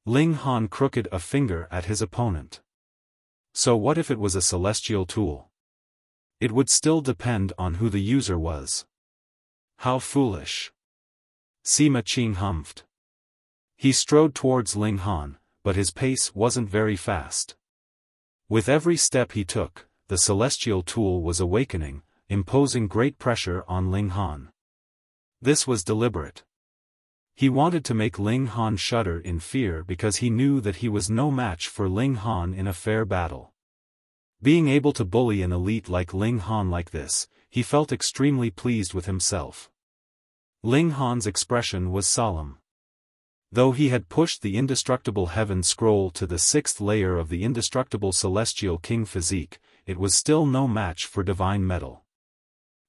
Ling Han crooked a finger at his opponent. So what if it was a celestial tool? It would still depend on who the user was. How foolish! Sima Qing humphed. He strode towards Ling Han, but his pace wasn't very fast. With every step he took, the celestial tool was awakening, imposing great pressure on Ling Han. This was deliberate. He wanted to make Ling Han shudder in fear because he knew that he was no match for Ling Han in a fair battle. Being able to bully an elite like Ling Han like this, he felt extremely pleased with himself. Ling Han's expression was solemn. Though he had pushed the indestructible heaven scroll to the 6th layer of the indestructible celestial king physique, it was still no match for divine metal.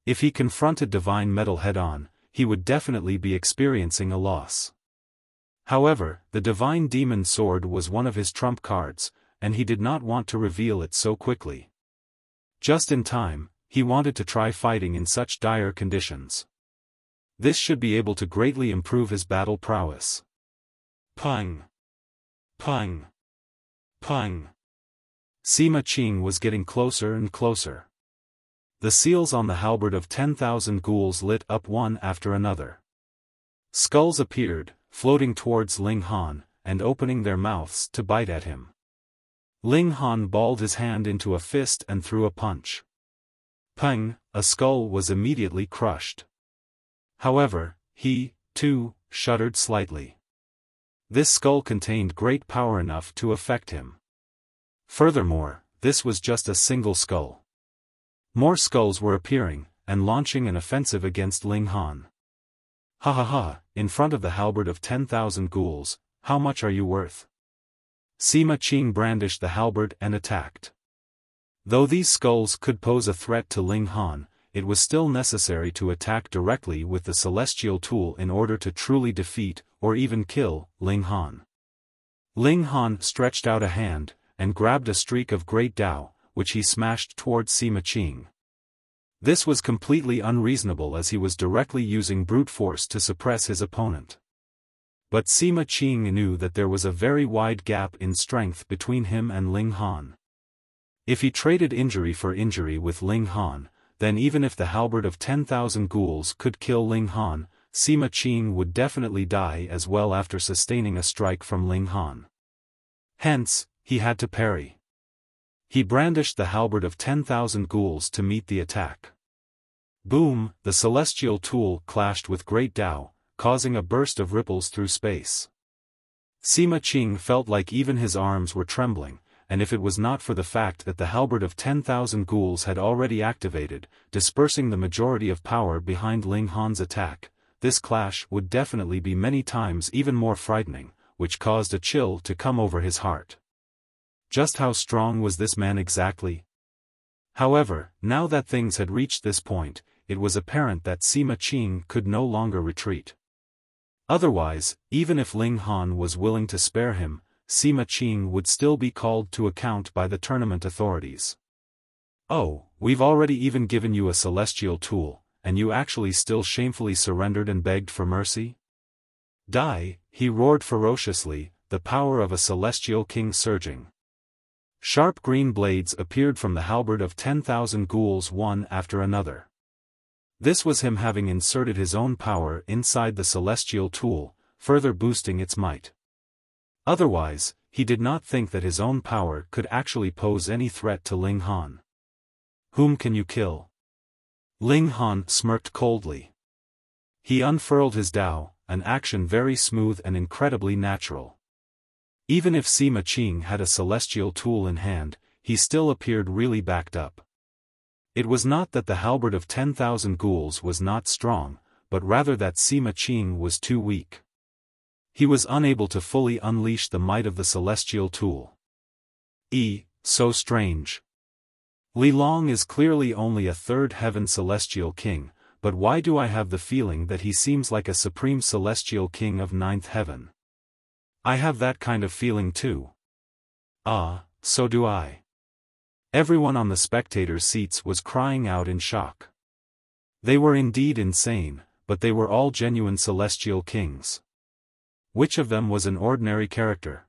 If he confronted divine metal head-on, he would definitely be experiencing a loss. However, the divine demon sword was one of his trump cards, and he did not want to reveal it so quickly. Just in time, he wanted to try fighting in such dire conditions. This should be able to greatly improve his battle prowess. Pung! Pung! Pung! Sima Qing was getting closer and closer. The seals on the halberd of 10,000 ghouls lit up one after another. Skulls appeared, floating towards Ling Han, and opening their mouths to bite at him. Ling Han balled his hand into a fist and threw a punch. Pung! A skull was immediately crushed. However, he, too, shuddered slightly. This skull contained great power enough to affect him. Furthermore, this was just a single skull. More skulls were appearing, and launching an offensive against Ling Han. Ha ha ha, in front of the halberd of 10,000 ghouls, how much are you worth? Sima Qing brandished the halberd and attacked. Though these skulls could pose a threat to Ling Han, it was still necessary to attack directly with the celestial tool in order to truly defeat, or even kill, Ling Han. Ling Han stretched out a hand, and grabbed a streak of great Tao, which he smashed towards Sima Qing. This was completely unreasonable as he was directly using brute force to suppress his opponent. But Sima Qing knew that there was a very wide gap in strength between him and Ling Han. If he traded injury for injury with Ling Han, then even if the halberd of 10,000 ghouls could kill Ling Han, Sima Qing would definitely die as well after sustaining a strike from Ling Han. Hence, he had to parry. He brandished the halberd of 10,000 ghouls to meet the attack. Boom! The celestial tool clashed with great Tao, causing a burst of ripples through space. Sima Qing felt like even his arms were trembling, and if it was not for the fact that the Halberd of 10,000 ghouls had already activated, dispersing the majority of power behind Ling Han's attack, this clash would definitely be many times even more frightening, which caused a chill to come over his heart. Just how strong was this man exactly? However, now that things had reached this point, it was apparent that Sima Qing could no longer retreat. Otherwise, even if Ling Han was willing to spare him, Sima Qing would still be called to account by the tournament authorities. "Oh, we've already even given you a celestial tool, and you actually still shamefully surrendered and begged for mercy? Die!" he roared ferociously, the power of a celestial king surging. Sharp green blades appeared from the halberd of 10,000 ghouls one after another. This was him having inserted his own power inside the celestial tool, further boosting its might. Otherwise, he did not think that his own power could actually pose any threat to Ling Han. "Whom can you kill?" Ling Han smirked coldly. He unfurled his Dao, an action very smooth and incredibly natural. Even if Sima Qing had a celestial tool in hand, he still appeared really backed up. It was not that the halberd of 10,000 ghouls was not strong, but rather that Sima Qing was too weak. He was unable to fully unleash the might of the celestial tool. So strange. Li Long is clearly only a third heaven celestial king, but why do I have the feeling that he seems like a supreme celestial king of ninth heaven? I have that kind of feeling too. So do I. Everyone on the spectators' seats was crying out in shock. They were indeed insane, but they were all genuine celestial kings. Which of them was an ordinary character?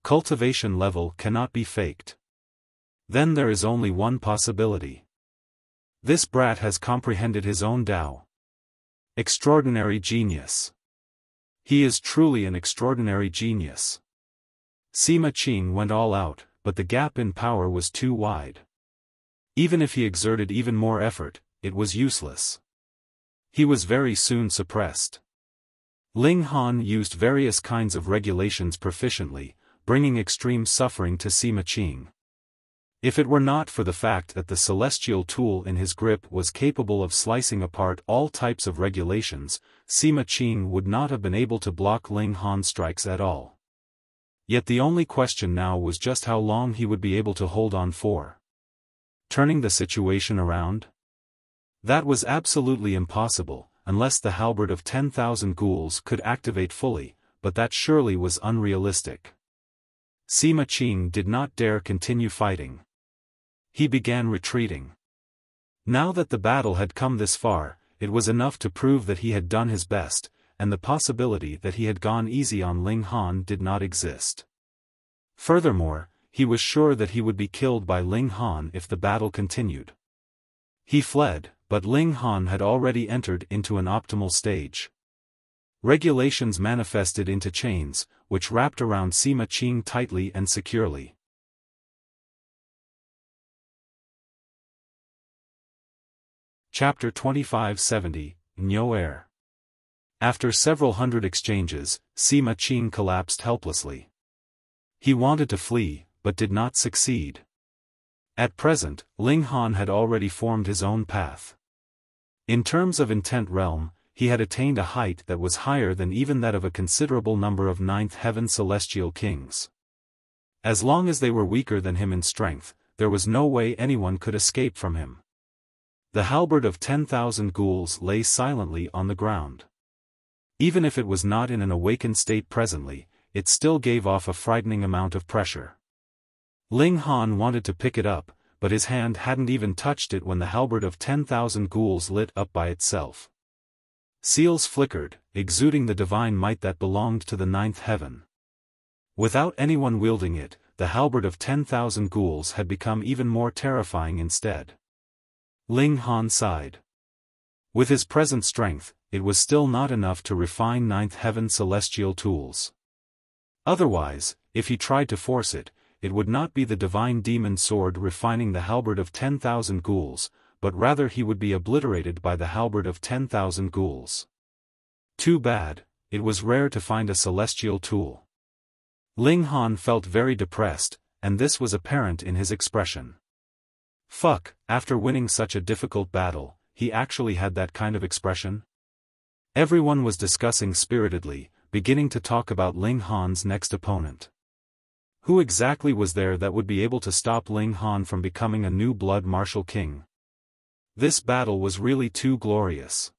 Cultivation level cannot be faked. Then there is only one possibility. This brat has comprehended his own Tao. Extraordinary genius. He is truly an extraordinary genius. Sima Qing went all out, but the gap in power was too wide. Even if he exerted even more effort, it was useless. He was very soon suppressed. Ling Han used various kinds of regulations proficiently, bringing extreme suffering to Sima Qing. If it were not for the fact that the celestial tool in his grip was capable of slicing apart all types of regulations, Sima Qing would not have been able to block Ling Han's strikes at all. Yet the only question now was just how long he would be able to hold on for. Turning the situation around? That was absolutely impossible, unless the halberd of 10,000 ghouls could activate fully, but that surely was unrealistic. Sima Qing did not dare continue fighting. He began retreating. Now that the battle had come this far, it was enough to prove that he had done his best, and the possibility that he had gone easy on Ling Han did not exist. Furthermore, he was sure that he would be killed by Ling Han if the battle continued. He fled, but Ling Han had already entered into an optimal stage. Regulations manifested into chains, which wrapped around Sima Qing tightly and securely. Chapter 2570, Niu Er. After several hundred exchanges, Sima Qing collapsed helplessly. He wanted to flee, but did not succeed. At present, Ling Han had already formed his own path. In terms of intent realm, he had attained a height that was higher than even that of a considerable number of ninth heaven celestial kings. As long as they were weaker than him in strength, there was no way anyone could escape from him. The halberd of 10,000 ghouls lay silently on the ground. Even if it was not in an awakened state presently, it still gave off a frightening amount of pressure. Ling Han wanted to pick it up, but his hand hadn't even touched it when the halberd of 10,000 ghouls lit up by itself. Seals flickered, exuding the divine might that belonged to the ninth heaven. Without anyone wielding it, the halberd of 10,000 ghouls had become even more terrifying instead. Ling Han sighed. With his present strength, it was still not enough to refine ninth heaven celestial tools. Otherwise, if he tried to force it, it would not be the divine demon sword refining the halberd of 10,000 ghouls, but rather he would be obliterated by the halberd of 10,000 ghouls. Too bad, it was rare to find a celestial tool. Ling Han felt very depressed, and this was apparent in his expression. Fuck, after winning such a difficult battle, he actually had that kind of expression? Everyone was discussing spiritedly, beginning to talk about Ling Han's next opponent. Who exactly was there that would be able to stop Ling Han from becoming a new blood martial king? This battle was really too glorious.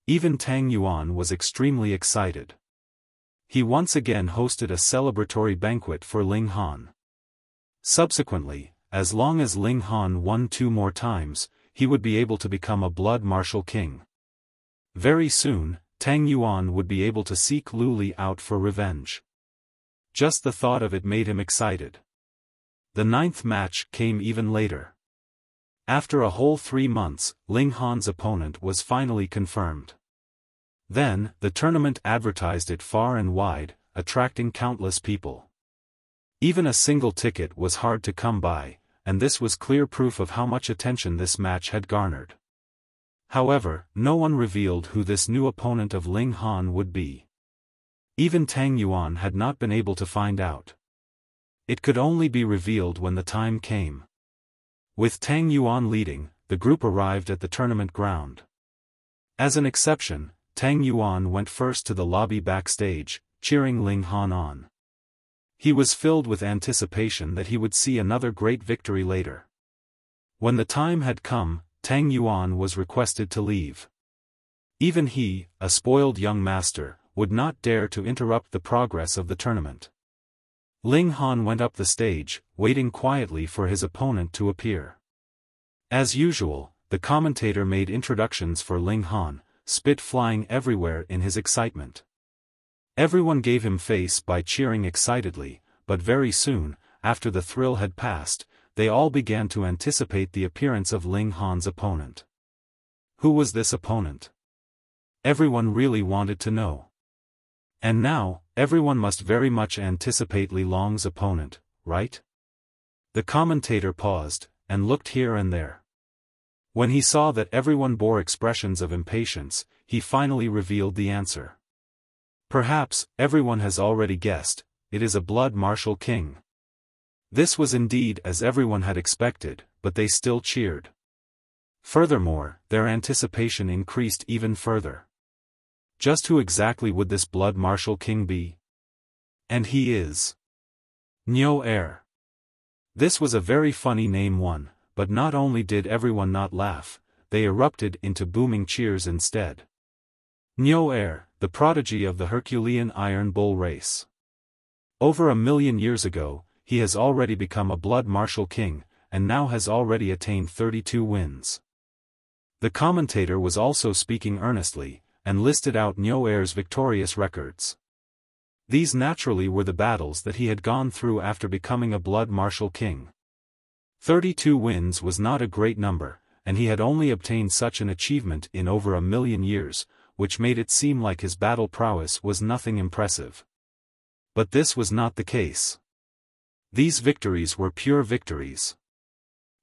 Even Tang Yuan was extremely excited. He once again hosted a celebratory banquet for Ling Han. Subsequently, as long as Ling Han won 2 more times, he would be able to become a blood martial king. Very soon, Tang Yuan would be able to seek Lu Li out for revenge. Just the thought of it made him excited. The 9th match came even later. After a whole 3 months, Ling Han's opponent was finally confirmed. Then, the tournament advertised it far and wide, attracting countless people. Even a single ticket was hard to come by, and this was clear proof of how much attention this match had garnered. However, no one revealed who this new opponent of Ling Han would be. Even Tang Yuan had not been able to find out. It could only be revealed when the time came. With Tang Yuan leading, the group arrived at the tournament ground. As an exception, Tang Yuan went first to the lobby backstage, cheering Ling Han on. He was filled with anticipation that he would see another great victory later. When the time had come, Tang Yuan was requested to leave. Even he, a spoiled young master, would not dare to interrupt the progress of the tournament. Ling Han went up the stage, waiting quietly for his opponent to appear. As usual, the commentator made introductions for Ling Han, spit flying everywhere in his excitement. Everyone gave him face by cheering excitedly, but very soon, after the thrill had passed, they all began to anticipate the appearance of Ling Han's opponent. Who was this opponent? Everyone really wanted to know. And now, everyone must very much anticipate Li Long's opponent, right? The commentator paused, and looked here and there. When he saw that everyone bore expressions of impatience, he finally revealed the answer. Perhaps, everyone has already guessed, it is a blood martial king. This was indeed as everyone had expected, but they still cheered. Furthermore, their anticipation increased even further. Just who exactly would this blood martial king be? And he is Niu Er. This was a very funny name one, but not only did everyone not laugh, they erupted into booming cheers instead. Niu Er, the prodigy of the Herculean Iron Bull race. Over 1,000,000 years ago, he has already become a blood martial king, and now has already attained 32 wins. The commentator was also speaking earnestly, and listed out Niu Er's victorious records. These naturally were the battles that he had gone through after becoming a blood martial king. 32 wins was not a great number, and he had only obtained such an achievement in over 1,000,000 years, which made it seem like his battle prowess was nothing impressive. But this was not the case. These victories were pure victories.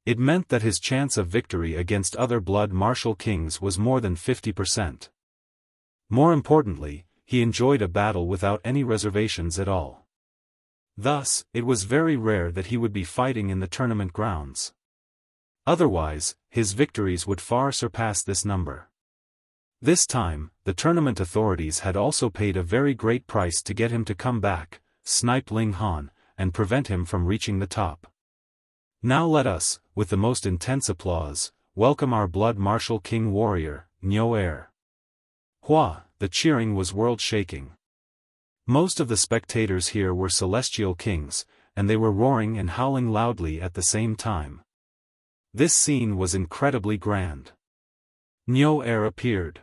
It meant that his chance of victory against other blood martial kings was more than 50%. More importantly, he enjoyed a battle without any reservations at all. Thus, it was very rare that he would be fighting in the tournament grounds. Otherwise, his victories would far surpass this number. This time, the tournament authorities had also paid a very great price to get him to come back, snipe Ling Han, and prevent him from reaching the top. Now let us, with the most intense applause, welcome our blood martial king warrior, Niu Er. Hua, the cheering was world-shaking. Most of the spectators here were celestial kings, and they were roaring and howling loudly at the same time. This scene was incredibly grand. Niu Er appeared.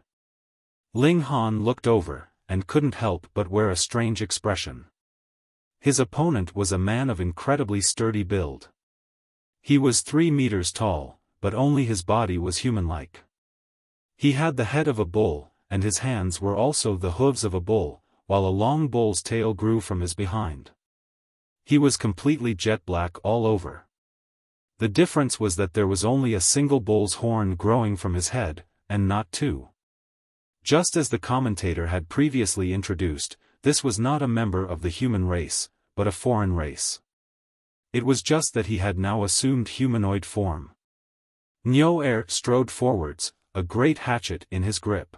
Ling Han looked over, and couldn't help but wear a strange expression. His opponent was a man of incredibly sturdy build. He was 3 meters tall, but only his body was human-like. He had the head of a bull, and his hands were also the hooves of a bull, while a long bull's tail grew from his behind. He was completely jet black all over. The difference was that there was only a single bull's horn growing from his head, and not 2. Just as the commentator had previously introduced, this was not a member of the human race, but a foreign race. It was just that he had now assumed humanoid form. Niu Er strode forwards, a great hatchet in his grip.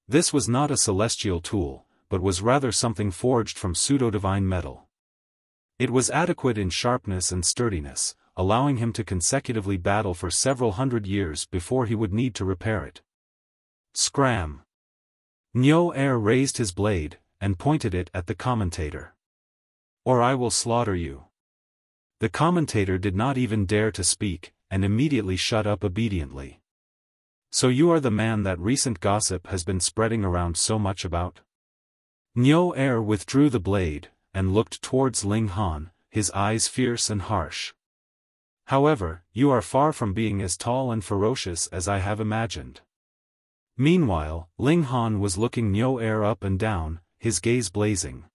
This was not a celestial tool, but was rather something forged from pseudo-divine metal. It was adequate in sharpness and sturdiness, allowing him to consecutively battle for several hundred years before he would need to repair it. Scram! Niu Er raised his blade, and pointed it at the commentator. Or I will slaughter you. The commentator did not even dare to speak, and immediately shut up obediently. So you are the man that recent gossip has been spreading around so much about? Niu Er withdrew the blade, and looked towards Ling Han, his eyes fierce and harsh. However, you are far from being as tall and ferocious as I have imagined. Meanwhile, Ling Han was looking Niu Er up and down, his gaze blazing.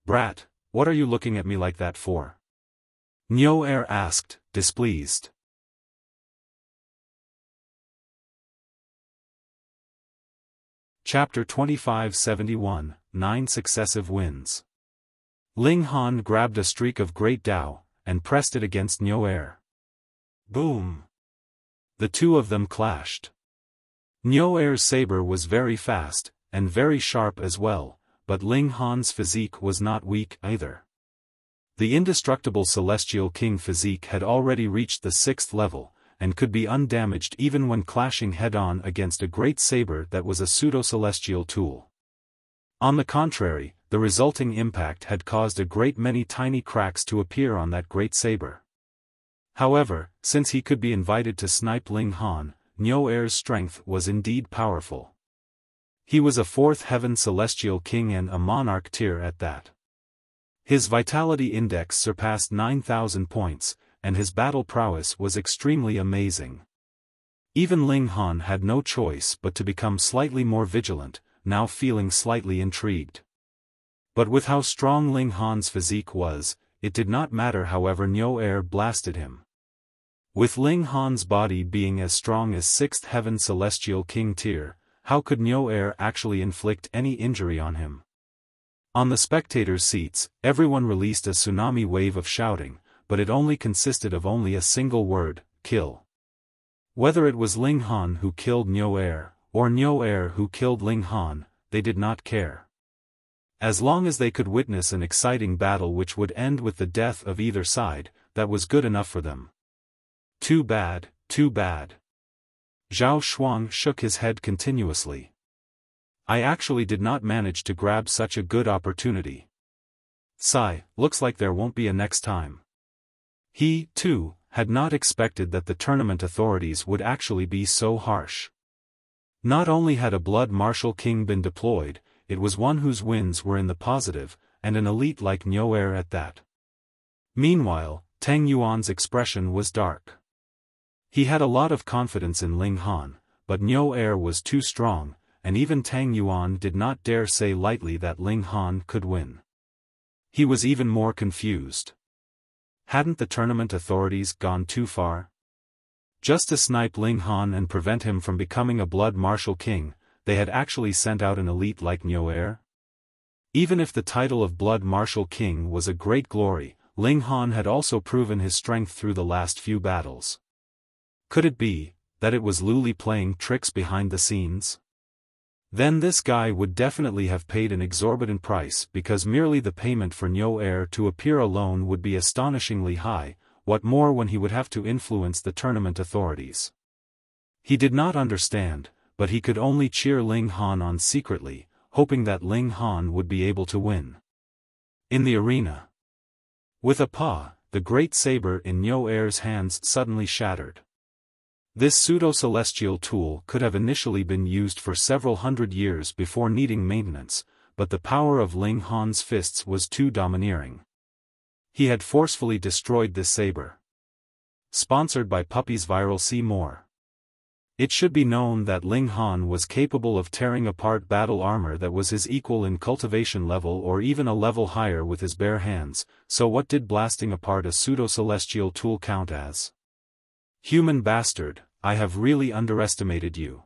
Brat, what are you looking at me like that for? Niu Er asked, displeased. Chapter 2571, 9 Successive Wins. Ling Han grabbed a streak of Great Tao, and pressed it against Niu Er. Boom! The two of them clashed. Niu Er's saber was very fast, and very sharp as well, but Ling Han's physique was not weak either. The indestructible Celestial King physique had already reached the 6th level, and could be undamaged even when clashing head-on against a great saber that was a pseudo-celestial tool. On the contrary, the resulting impact had caused a great many tiny cracks to appear on that great saber. However, since he could be invited to snipe Ling Han, Niu Er's strength was indeed powerful. He was a 4th heaven celestial king and a monarch tier at that. His vitality index surpassed 9,000 points, and his battle prowess was extremely amazing. Even Ling Han had no choice but to become slightly more vigilant, now feeling slightly intrigued. But with how strong Ling Han's physique was, it did not matter however Niu Er blasted him. With Ling Han's body being as strong as 6th heaven celestial king tier, how could Niu Er actually inflict any injury on him? On the spectators' seats, everyone released a tsunami wave of shouting, but it only consisted of only a single word, kill. Whether it was Ling Han who killed Niu Er, or Niu Er who killed Ling Han, they did not care. As long as they could witness an exciting battle which would end with the death of either side, that was good enough for them. Too bad, too bad. Zhao Shuang shook his head continuously. I actually did not manage to grab such a good opportunity. Sigh, looks like there won't be a next time. He, too, had not expected that the tournament authorities would actually be so harsh. Not only had a blood martial king been deployed, it was one whose wins were in the positive, and an elite like Niu Er at that. Meanwhile, Tang Yuan's expression was dark. He had a lot of confidence in Ling Han, but Niu Er was too strong, and even Tang Yuan did not dare say lightly that Ling Han could win. He was even more confused. Hadn't the tournament authorities gone too far? Just to snipe Ling Han and prevent him from becoming a blood martial king, they had actually sent out an elite like Niu Er? Even if the title of blood martial king was a great glory, Ling Han had also proven his strength through the last few battles. Could it be that it was Luli playing tricks behind the scenes? Then this guy would definitely have paid an exorbitant price because merely the payment for Niu Er to appear alone would be astonishingly high, what more when he would have to influence the tournament authorities. He did not understand, but he could only cheer Ling Han on secretly, hoping that Ling Han would be able to win. In the arena. With a paw, the great saber in Niu Er's hands suddenly shattered. This pseudo-celestial tool could have initially been used for several hundred years before needing maintenance, but the power of Ling Han's fists was too domineering. He had forcefully destroyed this saber. Sponsored by Puppies Viral. See more. It should be known that Ling Han was capable of tearing apart battle armor that was his equal in cultivation level or even a level higher with his bare hands, so what did blasting apart a pseudo-celestial tool count as? Human bastard, I have really underestimated you.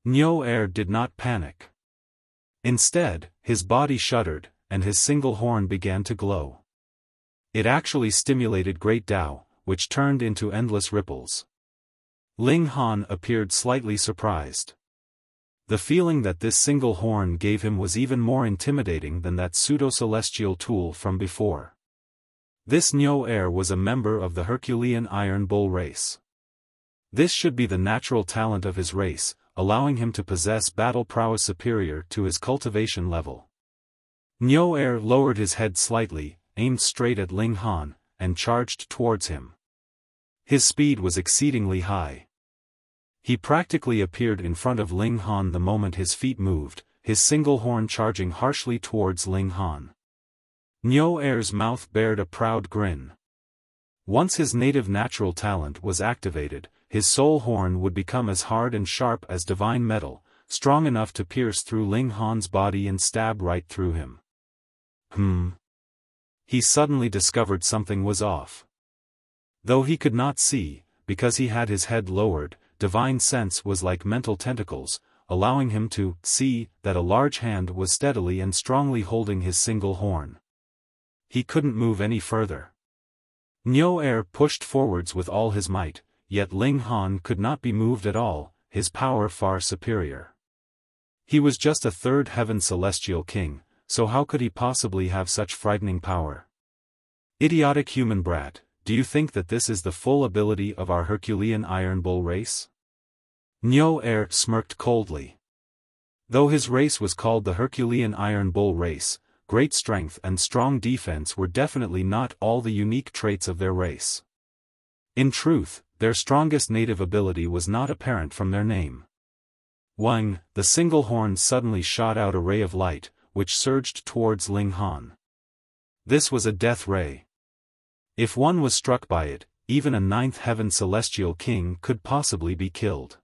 Niu Er did not panic. Instead, his body shuddered, and his single horn began to glow. It actually stimulated great Tao, which turned into endless ripples. Ling Han appeared slightly surprised. The feeling that this single horn gave him was even more intimidating than that pseudo-celestial tool from before. This Niu Er was a member of the Herculean Iron Bull race. This should be the natural talent of his race, allowing him to possess battle prowess superior to his cultivation level. Niu Er lowered his head slightly, aimed straight at Ling Han, and charged towards him. His speed was exceedingly high. He practically appeared in front of Ling Han the moment his feet moved, his single horn charging harshly towards Ling Han. Niu Er's mouth bared a proud grin. Once his native natural talent was activated, his soul horn would become as hard and sharp as divine metal, strong enough to pierce through Ling Han's body and stab right through him. He suddenly discovered something was off. Though he could not see, because he had his head lowered, divine sense was like mental tentacles, allowing him to see that a large hand was steadily and strongly holding his single horn. He couldn't move any further. Niu Er pushed forwards with all his might, yet Ling Han could not be moved at all, his power far superior. He was just a third heaven celestial king, so how could he possibly have such frightening power? Idiotic human brat, do you think that this is the full ability of our Herculean Iron Bull race? Niu Er smirked coldly. Though his race was called the Herculean Iron Bull race, great strength and strong defense were definitely not all the unique traits of their race. In truth, their strongest native ability was not apparent from their name. Wang, the single horn suddenly shot out a ray of light, which surged towards Ling Han. This was a death ray. If one was struck by it, even a ninth heaven celestial king could possibly be killed.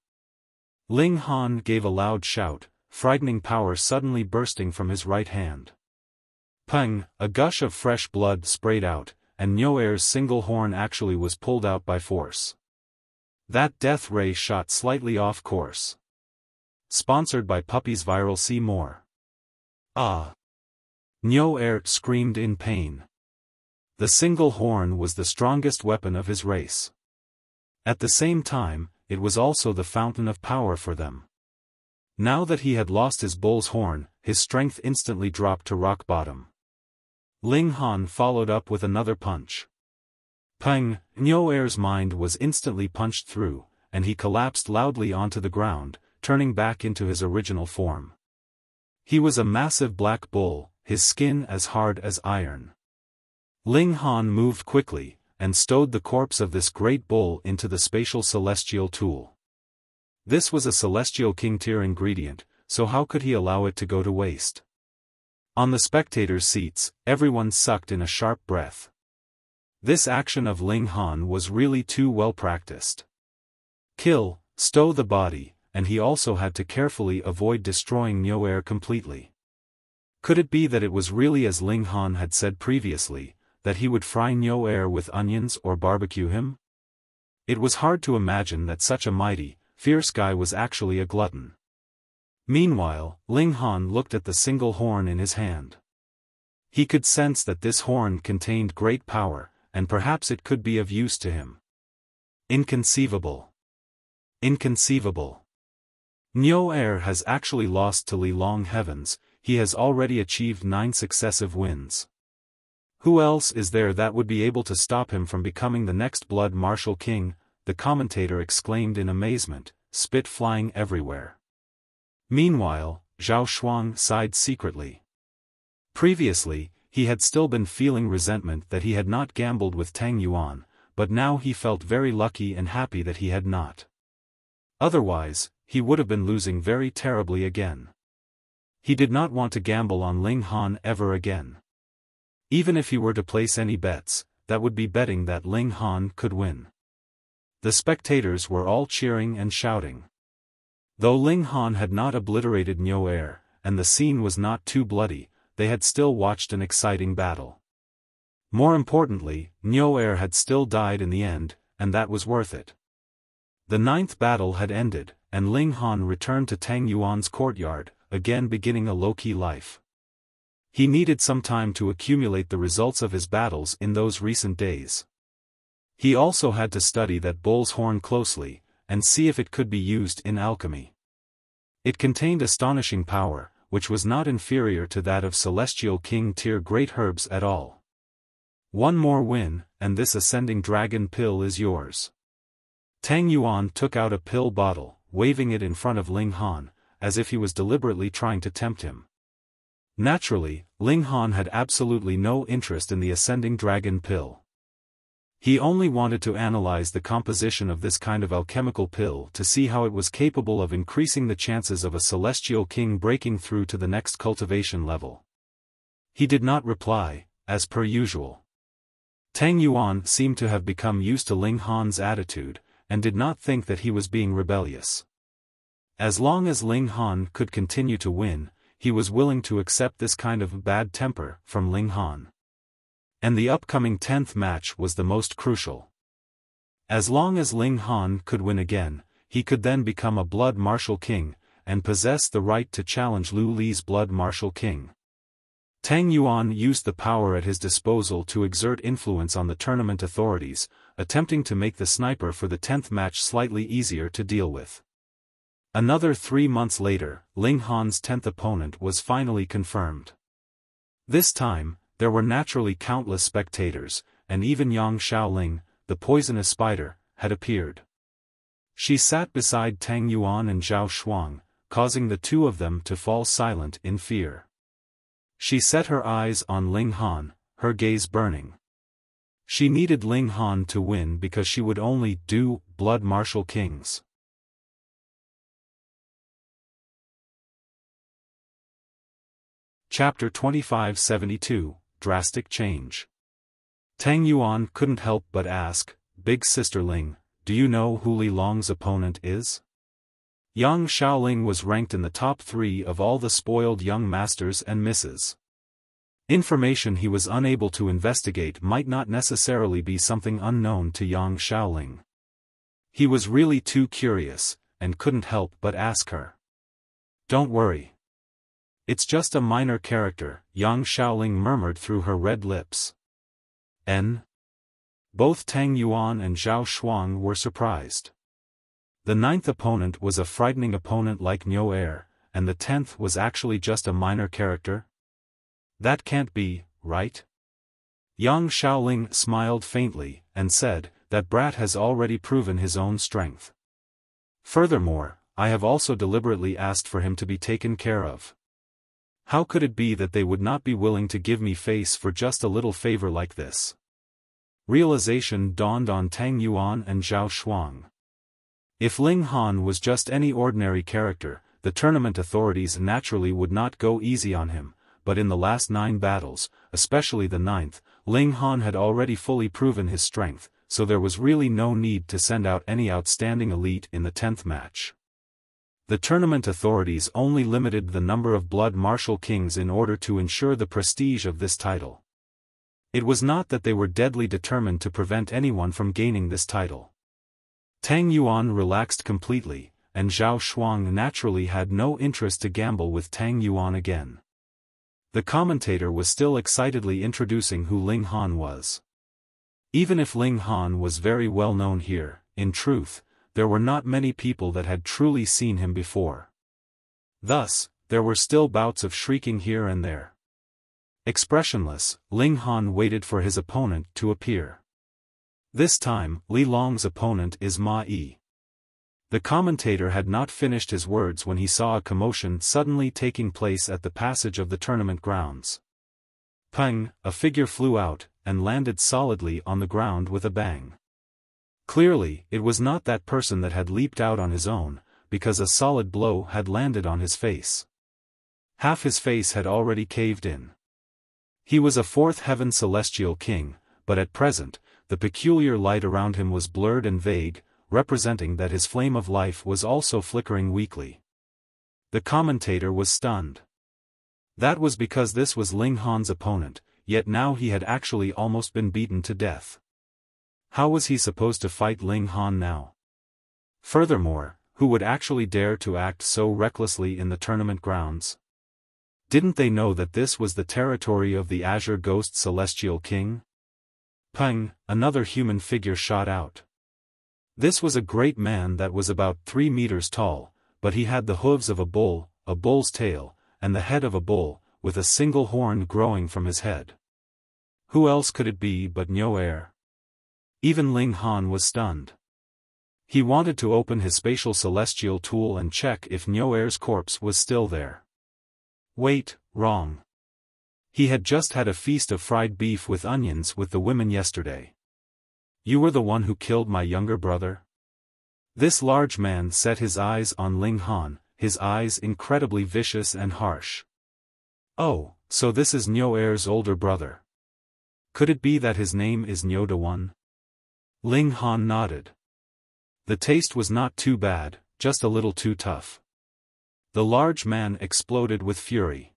Ling Han gave a loud shout, frightening power suddenly bursting from his right hand. Peng, a gush of fresh blood sprayed out, and Niu Er's single horn actually was pulled out by force. That death ray shot slightly off course. Sponsored by Puppies Viral. See more. Niu Er screamed in pain. The single horn was the strongest weapon of his race. At the same time, it was also the fountain of power for them. Now that he had lost his bull's horn, his strength instantly dropped to rock bottom. Ling Han followed up with another punch. Peng, Niu Er's mind was instantly punched through, and he collapsed loudly onto the ground, turning back into his original form. He was a massive black bull, his skin as hard as iron. Ling Han moved quickly, and stowed the corpse of this great bull into the spatial celestial tool. This was a celestial king tier ingredient, so how could he allow it to go to waste? On the spectators' seats, everyone sucked in a sharp breath. This action of Ling Han was really too well practiced. Kill, stow the body, and he also had to carefully avoid destroying Niu Er completely. Could it be that it was really as Ling Han had said previously, that he would fry Niu Er with onions or barbecue him? It was hard to imagine that such a mighty, fierce guy was actually a glutton. Meanwhile, Ling Han looked at the single horn in his hand. He could sense that this horn contained great power, and perhaps it could be of use to him. Inconceivable. Inconceivable. Niu Er has actually lost to Li Long Heavens, he has already achieved 9 successive wins. Who else is there that would be able to stop him from becoming the next blood martial king? The commentator exclaimed in amazement, spit flying everywhere. Meanwhile, Zhao Shuang sighed secretly. Previously, he had still been feeling resentment that he had not gambled with Tang Yuan, but now he felt very lucky and happy that he had not. Otherwise, he would have been losing very terribly again. He did not want to gamble on Ling Han ever again. Even if he were to place any bets, that would be betting that Ling Han could win. The spectators were all cheering and shouting. Though Ling Han had not obliterated Niu Er, and the scene was not too bloody, they had still watched an exciting battle. More importantly, Niu Er had still died in the end, and that was worth it. The 9th battle had ended, and Ling Han returned to Tang Yuan's courtyard, again beginning a low-key life. He needed some time to accumulate the results of his battles in those recent days. He also had to study that bull's horn closely, and see if it could be used in alchemy. It contained astonishing power, which was not inferior to that of Celestial King tier great herbs at all. One more win, and this ascending dragon pill is yours. Tang Yuan took out a pill bottle, waving it in front of Ling Han, as if he was deliberately trying to tempt him. Naturally, Ling Han had absolutely no interest in the ascending dragon pill. He only wanted to analyze the composition of this kind of alchemical pill to see how it was capable of increasing the chances of a celestial king breaking through to the next cultivation level. He did not reply, as per usual. Tang Yuan seemed to have become used to Ling Han's attitude, and did not think that he was being rebellious. As long as Ling Han could continue to win, he was willing to accept this kind of bad temper from Ling Han. And the upcoming 10th match was the most crucial. As long as Ling Han could win again, he could then become a blood martial king, and possess the right to challenge Lu Li's blood martial king. Tang Yuan used the power at his disposal to exert influence on the tournament authorities, attempting to make the sniper for the 10th match slightly easier to deal with. Another 3 months later, Ling Han's 10th opponent was finally confirmed. This time, there were naturally countless spectators, and even Yang Xiaoling, the poisonous spider, had appeared. She sat beside Tang Yuan and Zhao Shuang, causing the two of them to fall silent in fear. She set her eyes on Ling Han, her gaze burning. She needed Ling Han to win because she would only do blood martial kings. Chapter 2572, Drastic Change. Tang Yuan couldn't help but ask, "Big Sister Ling, do you know who Li Long's opponent is?" Yang Xiaoling was ranked in the top 3 of all the spoiled young masters and misses. Information he was unable to investigate might not necessarily be something unknown to Yang Xiaoling. He was really too curious, and couldn't help but ask her. "Don't worry. It's just a minor character," Yang Xiaoling murmured through her red lips. Both Tang Yuan and Zhao Shuang were surprised. The 9th opponent was a frightening opponent like Niu Er, and the 10th was actually just a minor character? That can't be, right? Yang Xiaoling smiled faintly, and said, "That brat has already proven his own strength. Furthermore, I have also deliberately asked for him to be taken care of. How could it be that they would not be willing to give me face for just a little favor like this?" Realization dawned on Tang Yuan and Zhao Shuang. If Ling Han was just any ordinary character, the tournament authorities naturally would not go easy on him, but in the last 9 battles, especially the 9th, Ling Han had already fully proven his strength, so there was really no need to send out any outstanding elite in the 10th match. The tournament authorities only limited the number of blood martial kings in order to ensure the prestige of this title. It was not that they were deadly determined to prevent anyone from gaining this title. Tang Yuan relaxed completely, and Zhao Shuang naturally had no interest to gamble with Tang Yuan again. The commentator was still excitedly introducing who Ling Han was. Even if Ling Han was very well known here, in truth, there were not many people that had truly seen him before. Thus, there were still bouts of shrieking here and there. Expressionless, Ling Han waited for his opponent to appear. This time, Li Long's opponent is Ma Yi. The commentator had not finished his words when he saw a commotion suddenly taking place at the passage of the tournament grounds. Peng, a figure flew out, and landed solidly on the ground with a bang. Clearly, it was not that person that had leaped out on his own, because a solid blow had landed on his face. Half his face had already caved in. He was a 4th heaven celestial king, but at present, the peculiar light around him was blurred and vague, representing that his flame of life was also flickering weakly. The commentator was stunned. That was because this was Ling Han's opponent, yet now he had actually almost been beaten to death. How was he supposed to fight Ling Han now? Furthermore, who would actually dare to act so recklessly in the tournament grounds? Didn't they know that this was the territory of the Azure Ghost Celestial King? Pang, another human figure shot out. This was a great man that was about 3 meters tall, but he had the hooves of a bull's tail, and the head of a bull, with a single horn growing from his head. Who else could it be but Niu Er? Even Ling Han was stunned. He wanted to open his spatial celestial tool and check if Niu Er's corpse was still there. Wait, wrong. He had just had a feast of fried beef with onions with the women yesterday. You were the one who killed my younger brother? This large man set his eyes on Ling Han, his eyes incredibly vicious and harsh. Oh, so this is Niu Er's older brother. Could it be that his name is Niu Er? Ling Han nodded. The taste was not too bad, just a little too tough. The large man exploded with fury.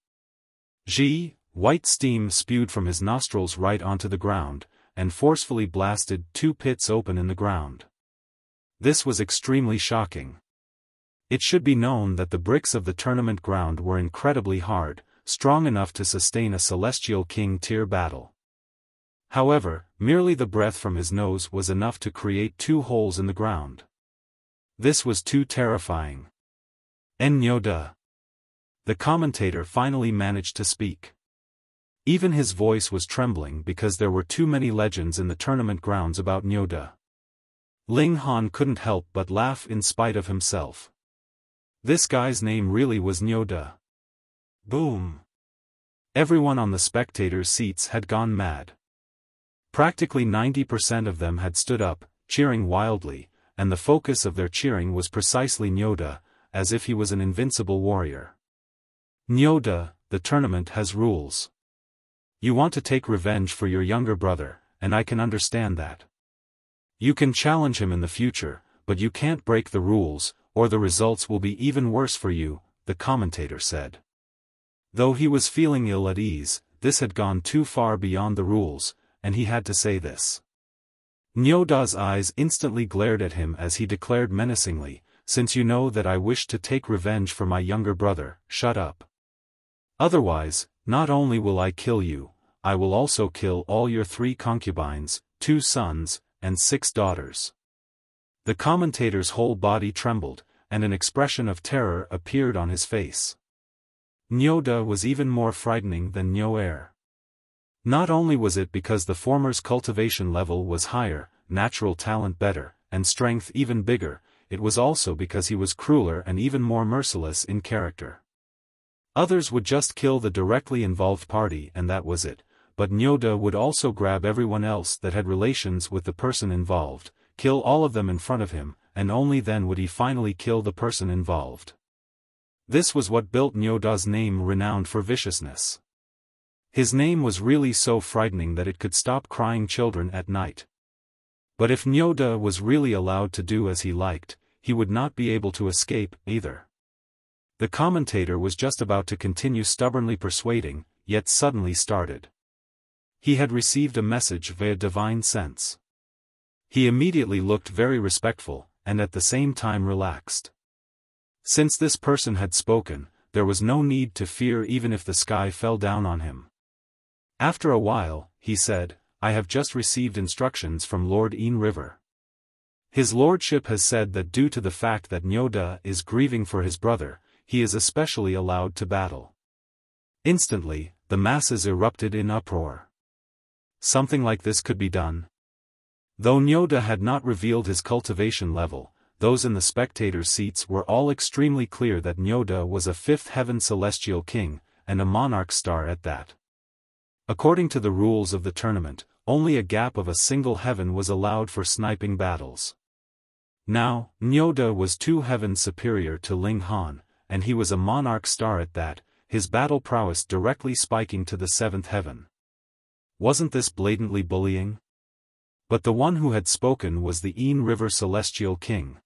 White steam spewed from his nostrils right onto the ground, and forcefully blasted 2 pits open in the ground. This was extremely shocking. It should be known that the bricks of the tournament ground were incredibly hard, strong enough to sustain a Celestial King tier battle. However, merely the breath from his nose was enough to create 2 holes in the ground. This was too terrifying. Niu Er. The commentator finally managed to speak. Even his voice was trembling because there were too many legends in the tournament grounds about Niu Er. Ling Han couldn't help but laugh in spite of himself. This guy's name really was Niu Er. Boom! Everyone on the spectators' seats had gone mad. Practically 90% of them had stood up, cheering wildly, and the focus of their cheering was precisely Niu Er, as if he was an invincible warrior. Niu Er, the tournament has rules. You want to take revenge for your younger brother, and I can understand that. You can challenge him in the future, but you can't break the rules, or the results will be even worse for you, the commentator said. Though he was feeling ill at ease, this had gone too far beyond the rules, and he had to say this. Niu Er's eyes instantly glared at him as he declared menacingly, since you know that I wish to take revenge for my younger brother, shut up. Otherwise, not only will I kill you, I will also kill all your 3 concubines, 2 sons, and 6 daughters. The commentator's whole body trembled, and an expression of terror appeared on his face. Niu Er was even more frightening than Niu Er. Not only was it because the former's cultivation level was higher, natural talent better, and strength even bigger, it was also because he was crueler and even more merciless in character. Others would just kill the directly involved party and that was it, but Niu Er would also grab everyone else that had relations with the person involved, kill all of them in front of him, and only then would he finally kill the person involved. This was what built Niu Er's name renowned for viciousness. His name was really so frightening that it could stop crying children at night. But if Niu Er was really allowed to do as he liked, he would not be able to escape, either. The commentator was just about to continue stubbornly persuading, yet suddenly started. He had received a message via divine sense. He immediately looked very respectful, and at the same time relaxed. Since this person had spoken, there was no need to fear even if the sky fell down on him. After a while, he said, I have just received instructions from Lord Yin River. His lordship has said that due to the fact that Niu Er is grieving for his brother, he is especially allowed to battle. Instantly, the masses erupted in uproar. Something like this could be done. Though Niu Er had not revealed his cultivation level, those in the spectators' seats were all extremely clear that Niu Er was a 5th heaven celestial king, and a monarch star at that. According to the rules of the tournament, only a gap of a single heaven was allowed for sniping battles. Now, Niu Er was 2 heavens superior to Ling Han, and he was a monarch star at that, his battle prowess directly spiking to the 7th heaven. Wasn't this blatantly bullying? But the one who had spoken was the Yin River Celestial King.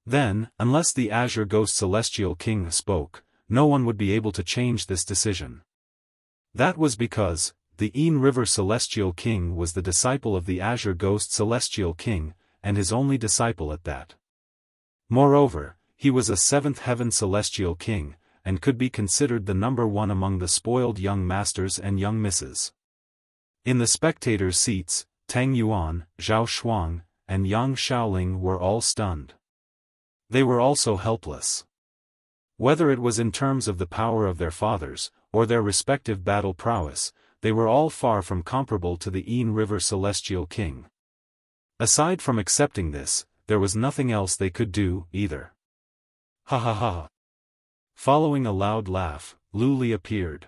Then, unless the Azure Ghost Celestial King spoke, no one would be able to change this decision. That was because, the Yin River Celestial King was the disciple of the Azure Ghost Celestial King, and his only disciple at that. Moreover, he was a 7th heaven Celestial King, and could be considered the number one among the spoiled young masters and young misses. In the spectators' seats, Tang Yuan, Zhao Shuang, and Yang Shaoling were all stunned. They were also helpless. Whether it was in terms of the power of their fathers, or their respective battle prowess, they were all far from comparable to the Yin River Celestial King. Aside from accepting this, there was nothing else they could do, either. Ha ha ha. Following a loud laugh, Lu Li appeared.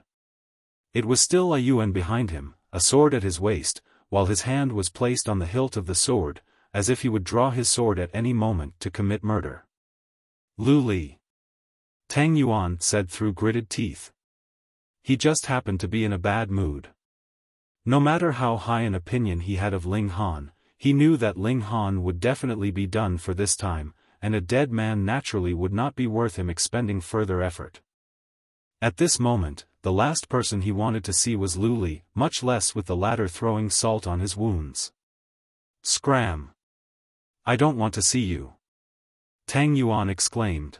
It was still a Yuan behind him, a sword at his waist, while his hand was placed on the hilt of the sword, as if he would draw his sword at any moment to commit murder. Lu Li. Tang Yuan said through gritted teeth. He just happened to be in a bad mood. No matter how high an opinion he had of Ling Han, he knew that Ling Han would definitely be done for this time, and a dead man naturally would not be worth him expending further effort. At this moment, the last person he wanted to see was Lu Li, much less with the latter throwing salt on his wounds. Scram! I don't want to see you! Tang Yuan exclaimed.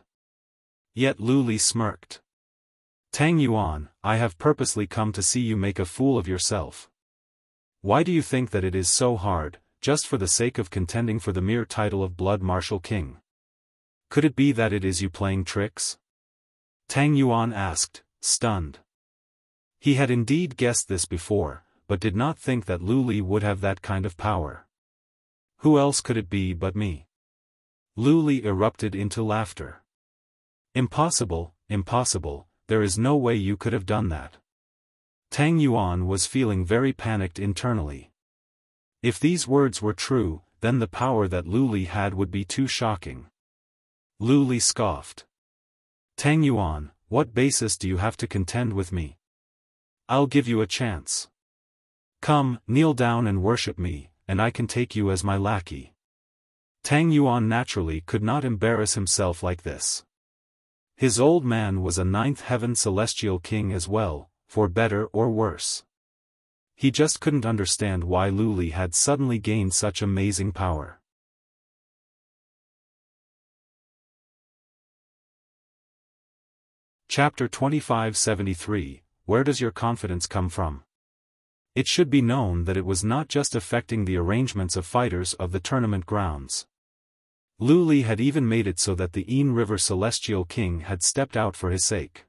Yet Lu Li smirked. Tang Yuan, I have purposely come to see you make a fool of yourself. Why do you think that it is so hard, just for the sake of contending for the mere title of Blood Martial King? Could it be that it is you playing tricks? Tang Yuan asked, stunned. He had indeed guessed this before, but did not think that Lu Li would have that kind of power. Who else could it be but me? Lu Li erupted into laughter. Impossible, impossible, there is no way you could have done that. Tang Yuan was feeling very panicked internally. If these words were true, then the power that Lu Li had would be too shocking. Lu Li scoffed. Tang Yuan, what basis do you have to contend with me? I'll give you a chance. Come, kneel down and worship me, and I can take you as my lackey. Tang Yuan naturally could not embarrass himself like this. His old man was a ninth heaven celestial king as well, for better or worse. He just couldn't understand why Lu Li had suddenly gained such amazing power. Chapter 2573, Where does your confidence come from? It should be known that it was not just affecting the arrangements of fighters of the tournament grounds. Lu Li had even made it so that the Yin River Celestial King had stepped out for his sake.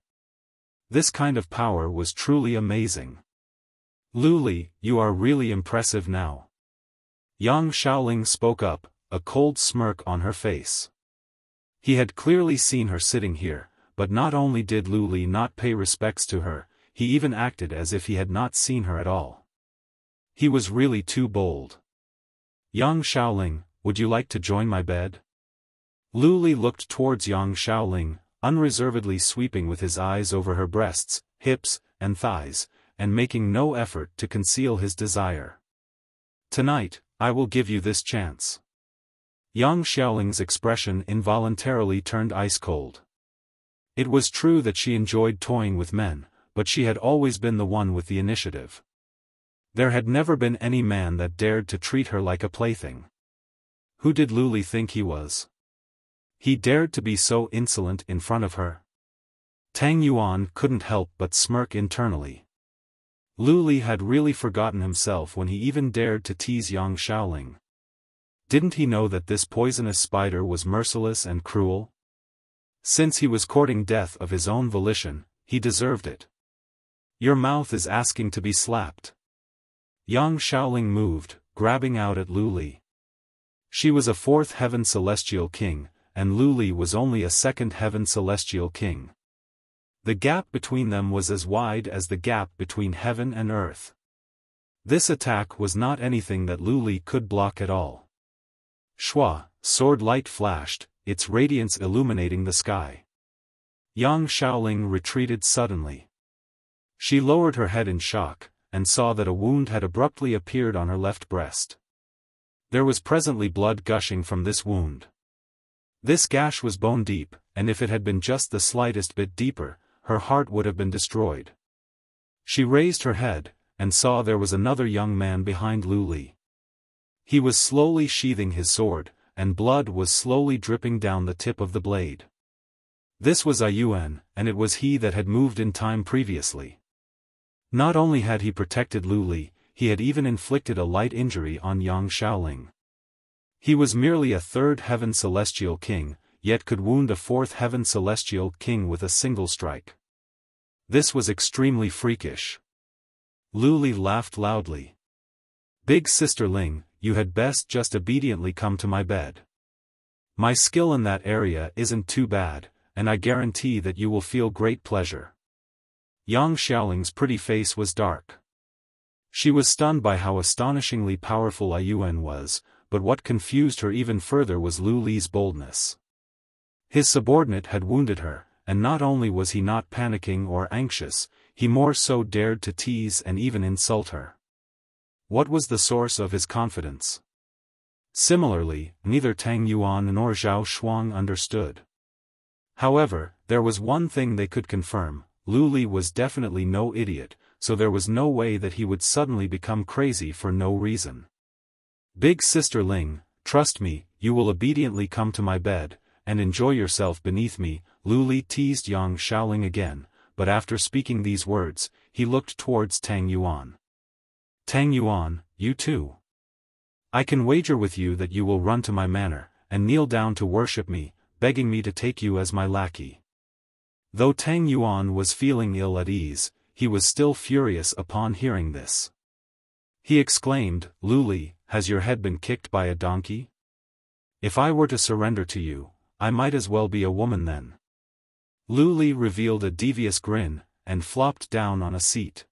This kind of power was truly amazing. Lu Li, you are really impressive now. Yang Shaoling spoke up, a cold smirk on her face. He had clearly seen her sitting here, but not only did Lu Li not pay respects to her, he even acted as if he had not seen her at all. He was really too bold. Yang Shaoling, would you like to join my bed? Lu Li looked towards Yang Shaoling, unreservedly sweeping with his eyes over her breasts, hips, and thighs, and making no effort to conceal his desire. Tonight, I will give you this chance. Yang Shaoling's expression involuntarily turned ice-cold. It was true that she enjoyed toying with men, but she had always been the one with the initiative. There had never been any man that dared to treat her like a plaything. Who did Lu Li think he was? He dared to be so insolent in front of her? Tang Yuan couldn't help but smirk internally. Lu Li had really forgotten himself when he even dared to tease Yang Shaoling. Didn't he know that this poisonous spider was merciless and cruel? Since he was courting death of his own volition, he deserved it. Your mouth is asking to be slapped. Yang Shaoling moved, grabbing out at Lu Li. She was a fourth heaven celestial king, and Lu Li was only a second heaven celestial king. The gap between them was as wide as the gap between heaven and earth. This attack was not anything that Lu Li could block at all. Shua, sword light flashed, its radiance illuminating the sky. Yang Shaoling retreated suddenly. She lowered her head in shock, and saw that a wound had abruptly appeared on her left breast. There was presently blood gushing from this wound. This gash was bone deep, and if it had been just the slightest bit deeper, her heart would have been destroyed. She raised her head, and saw there was another young man behind Lu Li. He was slowly sheathing his sword, and blood was slowly dripping down the tip of the blade. This was Yuan, and it was he that had moved in time previously. Not only had he protected Lu Li, he had even inflicted a light injury on Yang Shaoling. He was merely a third heaven celestial king, yet could wound a fourth heaven celestial king with a single strike. This was extremely freakish. Lu Li laughed loudly. Big Sister Ling, you had best just obediently come to my bed. My skill in that area isn't too bad, and I guarantee that you will feel great pleasure. Yang Xiaoling's pretty face was dark. She was stunned by how astonishingly powerful Yuan was, but what confused her even further was Lu Li's boldness. His subordinate had wounded her, and not only was he not panicking or anxious, he more so dared to tease and even insult her. What was the source of his confidence? Similarly, neither Tang Yuan nor Zhao Shuang understood. However, there was one thing they could confirm: Lu Li was definitely no idiot, so there was no way that he would suddenly become crazy for no reason. Big Sister Ling, trust me, you will obediently come to my bed, and enjoy yourself beneath me. Lu Li teased Yang Shaoling again, but after speaking these words, he looked towards Tang Yuan. Tang Yuan, you too. I can wager with you that you will run to my manor, and kneel down to worship me, begging me to take you as my lackey. Though Tang Yuan was feeling ill at ease, he was still furious upon hearing this. He exclaimed, Lu Li, has your head been kicked by a donkey? If I were to surrender to you, I might as well be a woman then. Lu Li revealed a devious grin, and flopped down on a seat.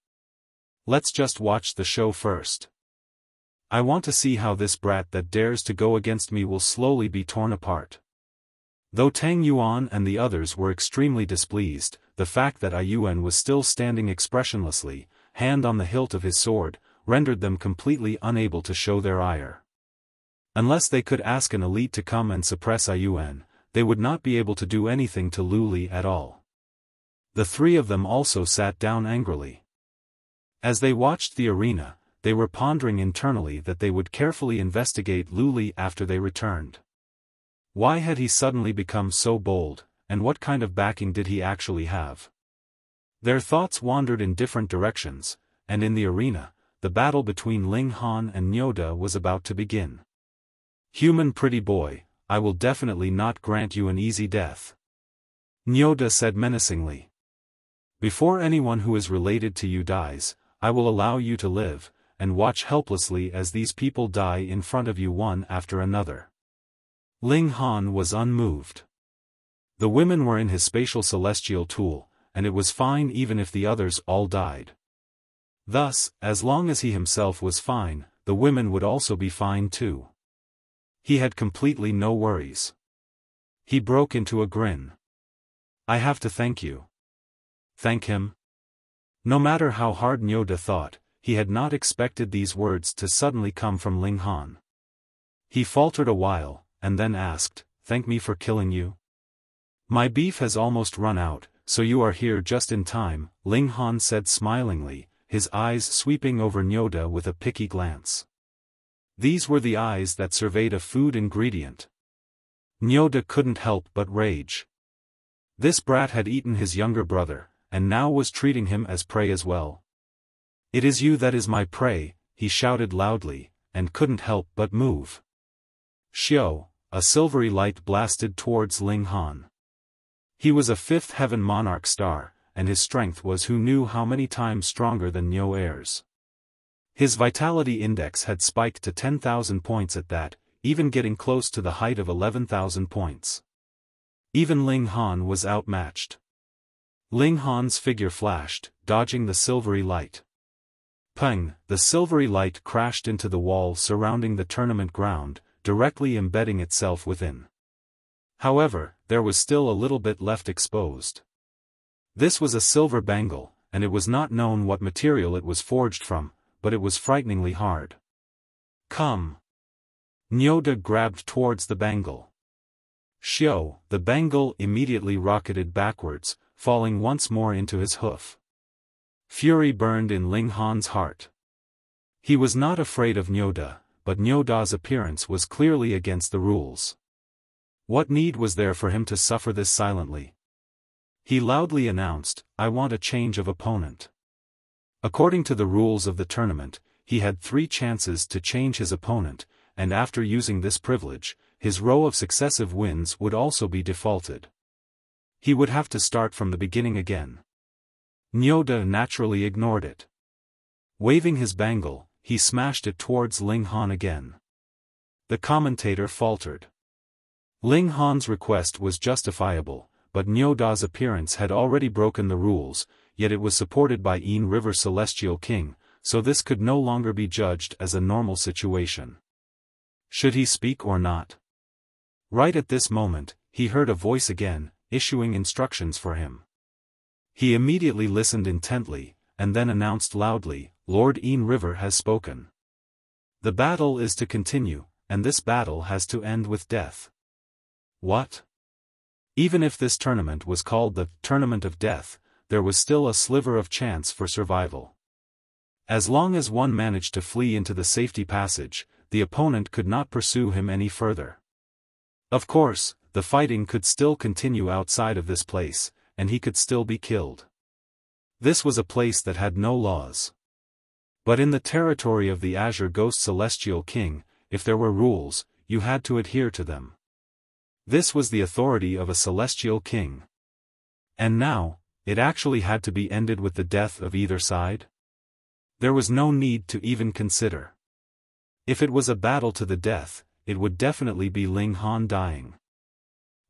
Let's just watch the show first. I want to see how this brat that dares to go against me will slowly be torn apart. Though Tang Yuan and the others were extremely displeased, the fact that Yuan was still standing expressionlessly, hand on the hilt of his sword, rendered them completely unable to show their ire. Unless they could ask an elite to come and suppress Yuan, they would not be able to do anything to Lu Li at all. The three of them also sat down angrily. As they watched the arena, they were pondering internally that they would carefully investigate Lu Li after they returned. Why had he suddenly become so bold, and what kind of backing did he actually have? Their thoughts wandered in different directions, and in the arena, the battle between Ling Han and Niu Er was about to begin. Human pretty boy, I will definitely not grant you an easy death. Niu Er said menacingly. Before anyone who is related to you dies, I will allow you to live, and watch helplessly as these people die in front of you one after another. Ling Han was unmoved. The women were in his spatial celestial tool, and it was fine even if the others all died. Thus, as long as he himself was fine, the women would also be fine too. He had completely no worries. He broke into a grin. I have to thank you. Thank him? No matter how hard Niu Er thought, he had not expected these words to suddenly come from Ling Han. He faltered a while, and then asked, thank me for killing you? My beef has almost run out, so you are here just in time, Ling Han said smilingly, his eyes sweeping over Niu Er with a picky glance. These were the eyes that surveyed a food ingredient. Niu Er couldn't help but rage. This brat had eaten his younger brother, and now was treating him as prey as well. It is you that is my prey, he shouted loudly, and couldn't help but move. Xiao, a silvery light blasted towards Ling Han. He was a fifth heaven monarch star, and his strength was who knew how many times stronger than Niu Er's. His vitality index had spiked to 10,000 points at that, even getting close to the height of 11,000 points. Even Ling Han was outmatched. Ling Han's figure flashed, dodging the silvery light. Peng, the silvery light crashed into the wall surrounding the tournament ground, directly embedding itself within. However, there was still a little bit left exposed. This was a silver bangle, and it was not known what material it was forged from, but it was frighteningly hard. Come! Niu Er grabbed towards the bangle. Xiao, the bangle immediately rocketed backwards, falling once more into his hoof. Fury burned in Ling Han's heart. He was not afraid of Niu Er, but Niu Er's appearance was clearly against the rules. What need was there for him to suffer this silently? He loudly announced, "I want a change of opponent." According to the rules of the tournament, he had 3 chances to change his opponent, and after using this privilege, his row of successive wins would also be defaulted. He would have to start from the beginning again. Niu Er naturally ignored it. Waving his bangle, he smashed it towards Ling Han again. The commentator faltered. Ling Han's request was justifiable, but Niu Er's appearance had already broken the rules, yet it was supported by Yin River Celestial King, so this could no longer be judged as a normal situation. Should he speak or not? Right at this moment, he heard a voice again, issuing instructions for him. He immediately listened intently, and then announced loudly, "Lord Yin River has spoken. The battle is to continue, and this battle has to end with death." What? Even if this tournament was called the Tournament of Death, there was still a sliver of chance for survival. As long as one managed to flee into the safety passage, the opponent could not pursue him any further. Of course, the fighting could still continue outside of this place, and he could still be killed. This was a place that had no laws. But in the territory of the Azure Ghost Celestial King, if there were rules, you had to adhere to them. This was the authority of a celestial king. And now, it actually had to be ended with the death of either side? There was no need to even consider. If it was a battle to the death, it would definitely be Ling Han dying.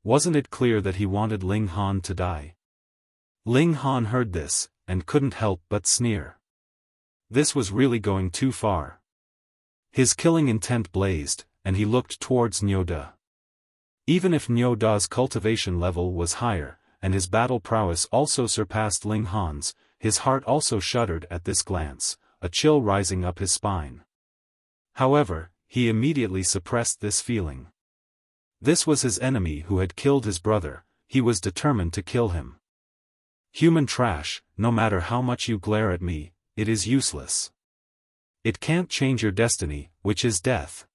Wasn't it clear that he wanted Ling Han to die? Ling Han heard this, and couldn't help but sneer. This was really going too far. His killing intent blazed, and he looked towards Niu Er. Even if Niu Er's cultivation level was higher, and his battle prowess also surpassed Ling Han's, his heart also shuddered at this glance, a chill rising up his spine. However, he immediately suppressed this feeling. This was his enemy who had killed his brother, he was determined to kill him. Human trash, no matter how much you glare at me, it is useless. It can't change your destiny, which is death.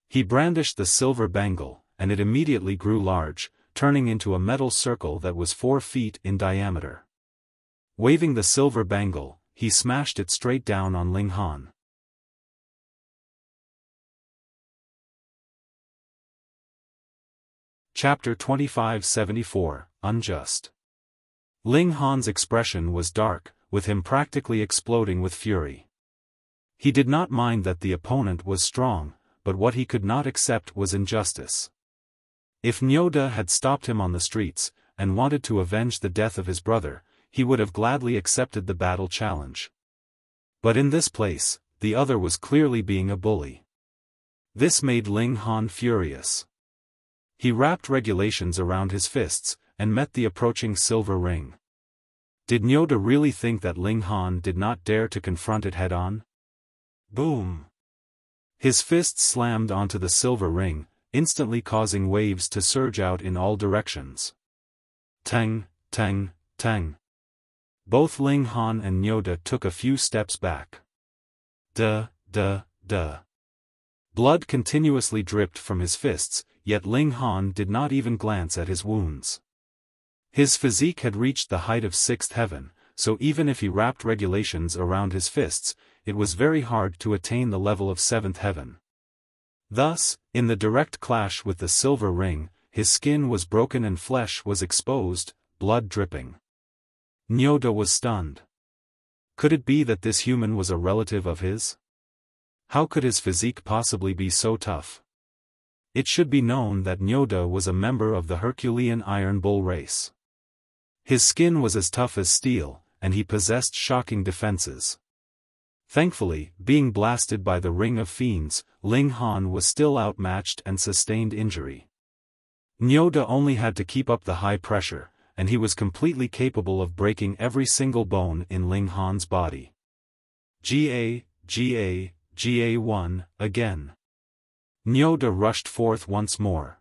He brandished the silver bangle, and it immediately grew large, turning into a metal circle that was 4 feet in diameter. Waving the silver bangle, he smashed it straight down on Ling Han. Chapter 2574, Unjust. Ling Han's expression was dark, with him practically exploding with fury. He did not mind that the opponent was strong, but what he could not accept was injustice. If Niu Er had stopped him on the streets, and wanted to avenge the death of his brother, he would have gladly accepted the battle challenge. But in this place, the other was clearly being a bully. This made Ling Han furious. He wrapped regulations around his fists, and met the approaching silver ring. Did Niu Er really think that Ling Han did not dare to confront it head-on? Boom! His fists slammed onto the silver ring, instantly causing waves to surge out in all directions. Tang, tang, tang. Both Ling Han and Niu Er took a few steps back. Duh, duh, duh. Blood continuously dripped from his fists, yet Ling Han did not even glance at his wounds. His physique had reached the height of 6th heaven, so even if he wrapped regulations around his fists, it was very hard to attain the level of 7th heaven. Thus, in the direct clash with the silver ring, his skin was broken and flesh was exposed, blood dripping. Niu Er was stunned. Could it be that this human was a relative of his? How could his physique possibly be so tough? It should be known that Niu Er was a member of the Herculean Iron Bull race. His skin was as tough as steel, and he possessed shocking defenses. Thankfully, being blasted by the Ring of Fiends, Ling Han was still outmatched and sustained injury. Niu Er only had to keep up the high pressure, and he was completely capable of breaking every single bone in Ling Han's body. GA1, again. Niu Er rushed forth once more.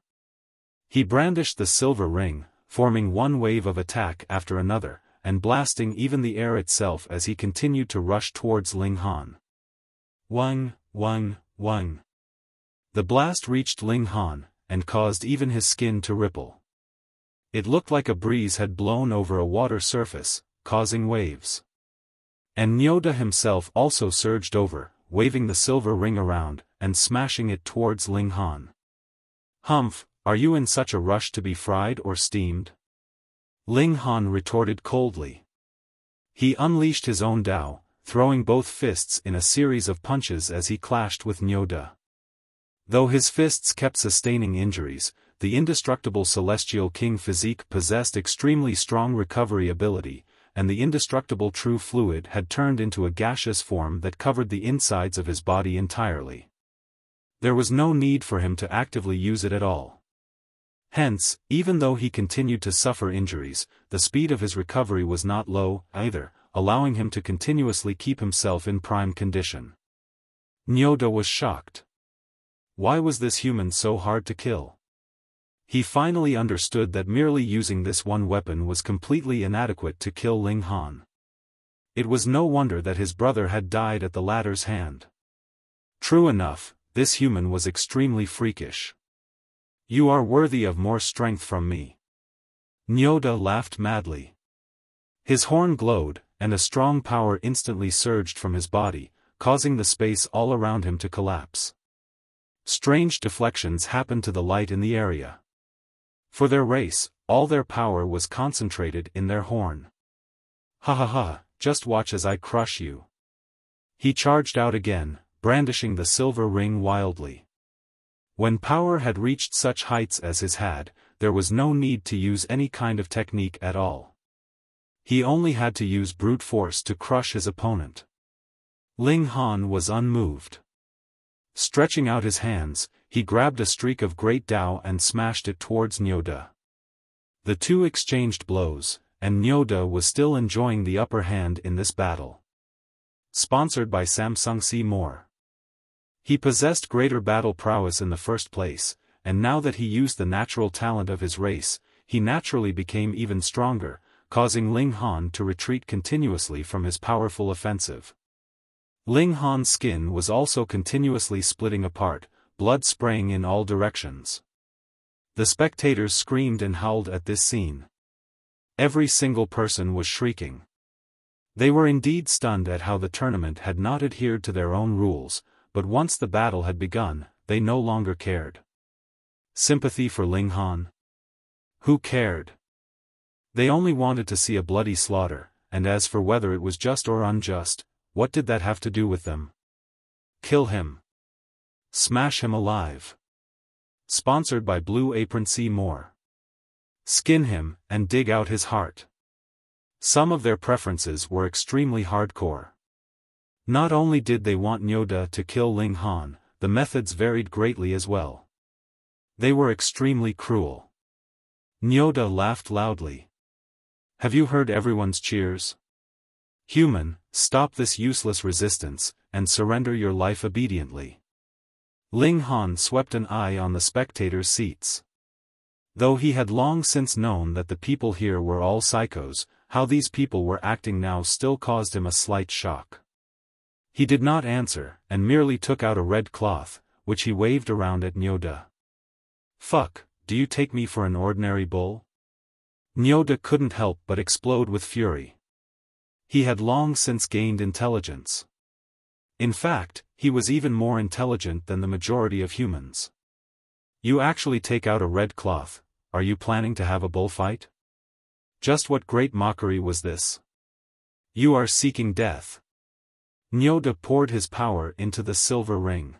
He brandished the silver ring, forming one wave of attack after another, and blasting even the air itself as he continued to rush towards Ling Han. Wang, wang, wang. The blast reached Ling Han, and caused even his skin to ripple. It looked like a breeze had blown over a water surface, causing waves. And Niu Er himself also surged over, waving the silver ring around, and smashing it towards Ling Han. "Humph, are you in such a rush to be fried or steamed?" Ling Han retorted coldly. He unleashed his own Tao, throwing both fists in a series of punches as he clashed with Niu Er. Though his fists kept sustaining injuries, the indestructible Celestial King physique possessed extremely strong recovery ability, and the indestructible true fluid had turned into a gaseous form that covered the insides of his body entirely. There was no need for him to actively use it at all. Hence, even though he continued to suffer injuries, the speed of his recovery was not low, either, allowing him to continuously keep himself in prime condition. Niu Er was shocked. Why was this human so hard to kill? He finally understood that merely using this one weapon was completely inadequate to kill Ling Han. It was no wonder that his brother had died at the latter's hand. True enough, this human was extremely freakish. "You are worthy of more strength from me." Niu Er laughed madly. His horn glowed, and a strong power instantly surged from his body, causing the space all around him to collapse. Strange deflections happened to the light in the area. For their race, all their power was concentrated in their horn. "Ha ha ha, just watch as I crush you." He charged out again, brandishing the silver ring wildly. When power had reached such heights as his had, there was no need to use any kind of technique at all. He only had to use brute force to crush his opponent. Ling Han was unmoved. Stretching out his hands, he grabbed a streak of great Tao and smashed it towards Niu Er. The two exchanged blows, and Niu Er was still enjoying the upper hand in this battle. Sponsored by Samsung Seymour. He possessed greater battle prowess in the first place, and now that he used the natural talent of his race, he naturally became even stronger, causing Ling Han to retreat continuously from his powerful offensive. Ling Han's skin was also continuously splitting apart, blood spraying in all directions. The spectators screamed and howled at this scene. Every single person was shrieking. They were indeed stunned at how the tournament had not adhered to their own rules, but once the battle had begun, they no longer cared. Sympathy for Ling Han? Who cared? They only wanted to see a bloody slaughter, and as for whether it was just or unjust, what did that have to do with them? Kill him. Smash him alive. Sponsored by Blue Apron Seymour. Skin him, and dig out his heart. Some of their preferences were extremely hardcore. Not only did they want Niu Er to kill Ling Han, the methods varied greatly as well. They were extremely cruel. Niu Er laughed loudly. "Have you heard everyone's cheers? Human, stop this useless resistance, and surrender your life obediently." Ling Han swept an eye on the spectators' seats. Though he had long since known that the people here were all psychos, how these people were acting now still caused him a slight shock. He did not answer, and merely took out a red cloth, which he waved around at Niu Er. "Fuck, do you take me for an ordinary bull?" Niu Er couldn't help but explode with fury. He had long since gained intelligence. In fact, he was even more intelligent than the majority of humans. "You actually take out a red cloth, are you planning to have a bullfight? Just what great mockery was this? You are seeking death." Niu Er poured his power into the silver ring.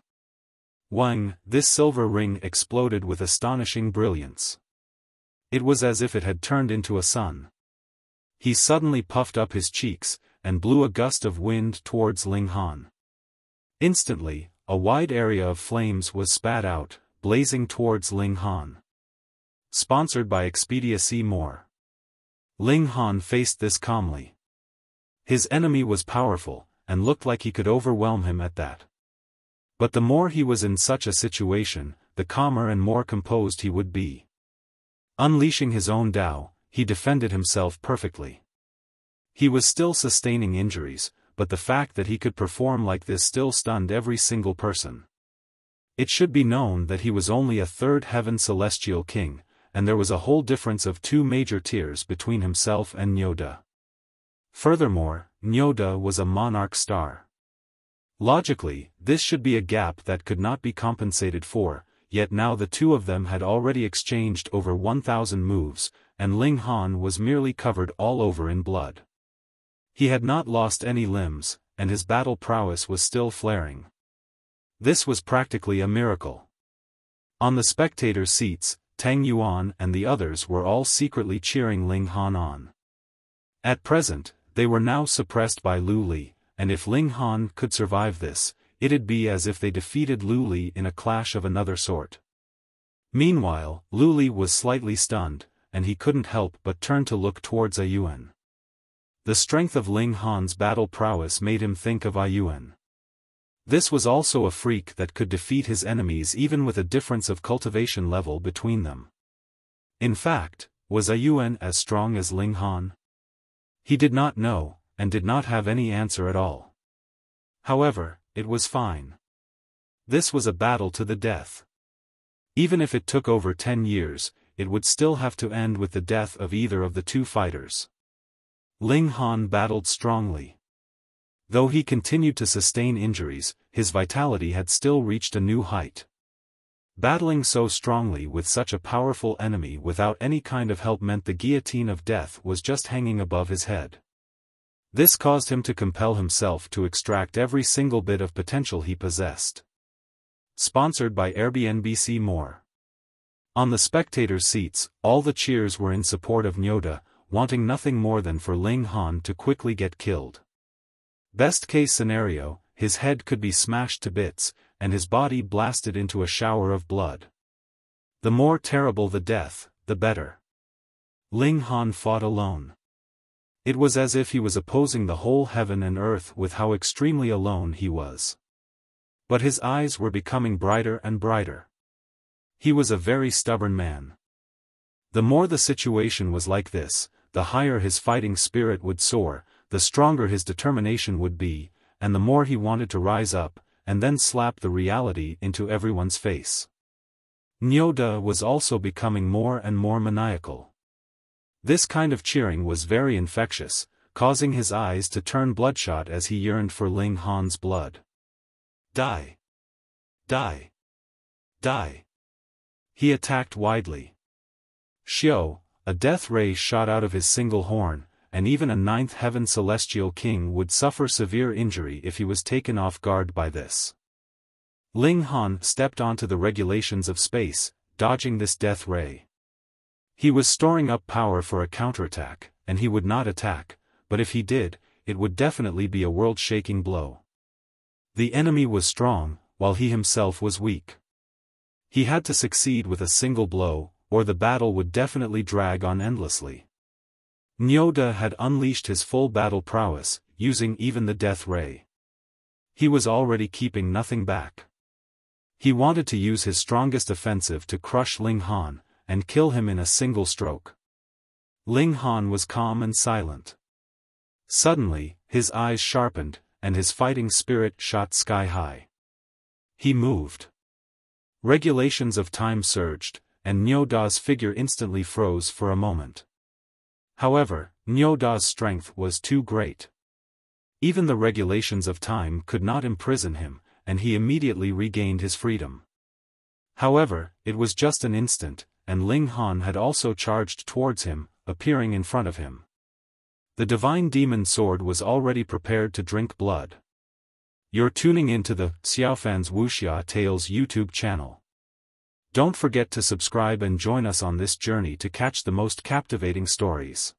Wang, this silver ring exploded with astonishing brilliance. It was as if it had turned into a sun. He suddenly puffed up his cheeks, and blew a gust of wind towards Ling Han. Instantly, a wide area of flames was spat out, blazing towards Ling Han. Sponsored by Expedia Seymour. Ling Han faced this calmly. His enemy was powerful, and looked like he could overwhelm him at that. But the more he was in such a situation, the calmer and more composed he would be. Unleashing his own Tao, he defended himself perfectly. He was still sustaining injuries, but the fact that he could perform like this still stunned every single person. It should be known that he was only a third heaven celestial king, and there was a whole difference of 2 major tiers between himself and Niu Er. Furthermore, Niu Er was a monarch star. Logically, this should be a gap that could not be compensated for, yet now the two of them had already exchanged over 1,000 moves, and Ling Han was merely covered all over in blood. He had not lost any limbs, and his battle prowess was still flaring. This was practically a miracle. On the spectator seats, Tang Yuan and the others were all secretly cheering Ling Han on. At present, they were now suppressed by Lu Li, and if Ling Han could survive this, it'd be as if they defeated Lu Li in a clash of another sort. Meanwhile, Lu Li was slightly stunned, and he couldn't help but turn to look towards Yuan. The strength of Ling Han's battle prowess made him think of Yuan. This was also a freak that could defeat his enemies even with a difference of cultivation level between them. In fact, was Yuan as strong as Ling Han? He did not know, and did not have any answer at all. However, it was fine. This was a battle to the death. Even if it took over 10 years, it would still have to end with the death of either of the two fighters. Ling Han battled strongly. Though he continued to sustain injuries, his vitality had still reached a new height. Battling so strongly with such a powerful enemy without any kind of help meant the guillotine of death was just hanging above his head. This caused him to compel himself to extract every single bit of potential he possessed. Sponsored by Airbnb. More. On the spectators' seats, all the cheers were in support of Niu Er, wanting nothing more than for Ling Han to quickly get killed. Best case scenario, his head could be smashed to bits, and his body blasted into a shower of blood. The more terrible the death, the better. Ling Han fought alone. It was as if he was opposing the whole heaven and earth with how extremely alone he was. But his eyes were becoming brighter and brighter. He was a very stubborn man. The more the situation was like this, the higher his fighting spirit would soar, the stronger his determination would be, and the more he wanted to rise up, and then slap the reality into everyone's face. Niu Er was also becoming more and more maniacal. This kind of cheering was very infectious, causing his eyes to turn bloodshot as he yearned for Ling Han's blood. Die! Die! Die! He attacked widely. Xiao, a death ray shot out of his single horn, and even a 9th heaven celestial king would suffer severe injury if he was taken off guard by this. Ling Han stepped onto the regulations of space, dodging this death ray. He was storing up power for a counterattack, and he would not attack, but if he did, it would definitely be a world-shaking blow. The enemy was strong, while he himself was weak. He had to succeed with a single blow, or the battle would definitely drag on endlessly. Niu Er had unleashed his full battle prowess, using even the death ray. He was already keeping nothing back. He wanted to use his strongest offensive to crush Ling Han, and kill him in a single stroke. Ling Han was calm and silent. Suddenly, his eyes sharpened, and his fighting spirit shot sky high. He moved. Regulations of time surged, and Niu Er's figure instantly froze for a moment. However, Niu Er's strength was too great. Even the regulations of time could not imprison him, and he immediately regained his freedom. However, it was just an instant, and Ling Han had also charged towards him, appearing in front of him. The divine demon sword was already prepared to drink blood. You're tuning into the Xiaofan's Wuxia Tales YouTube channel. Don't forget to subscribe and join us on this journey to catch the most captivating stories.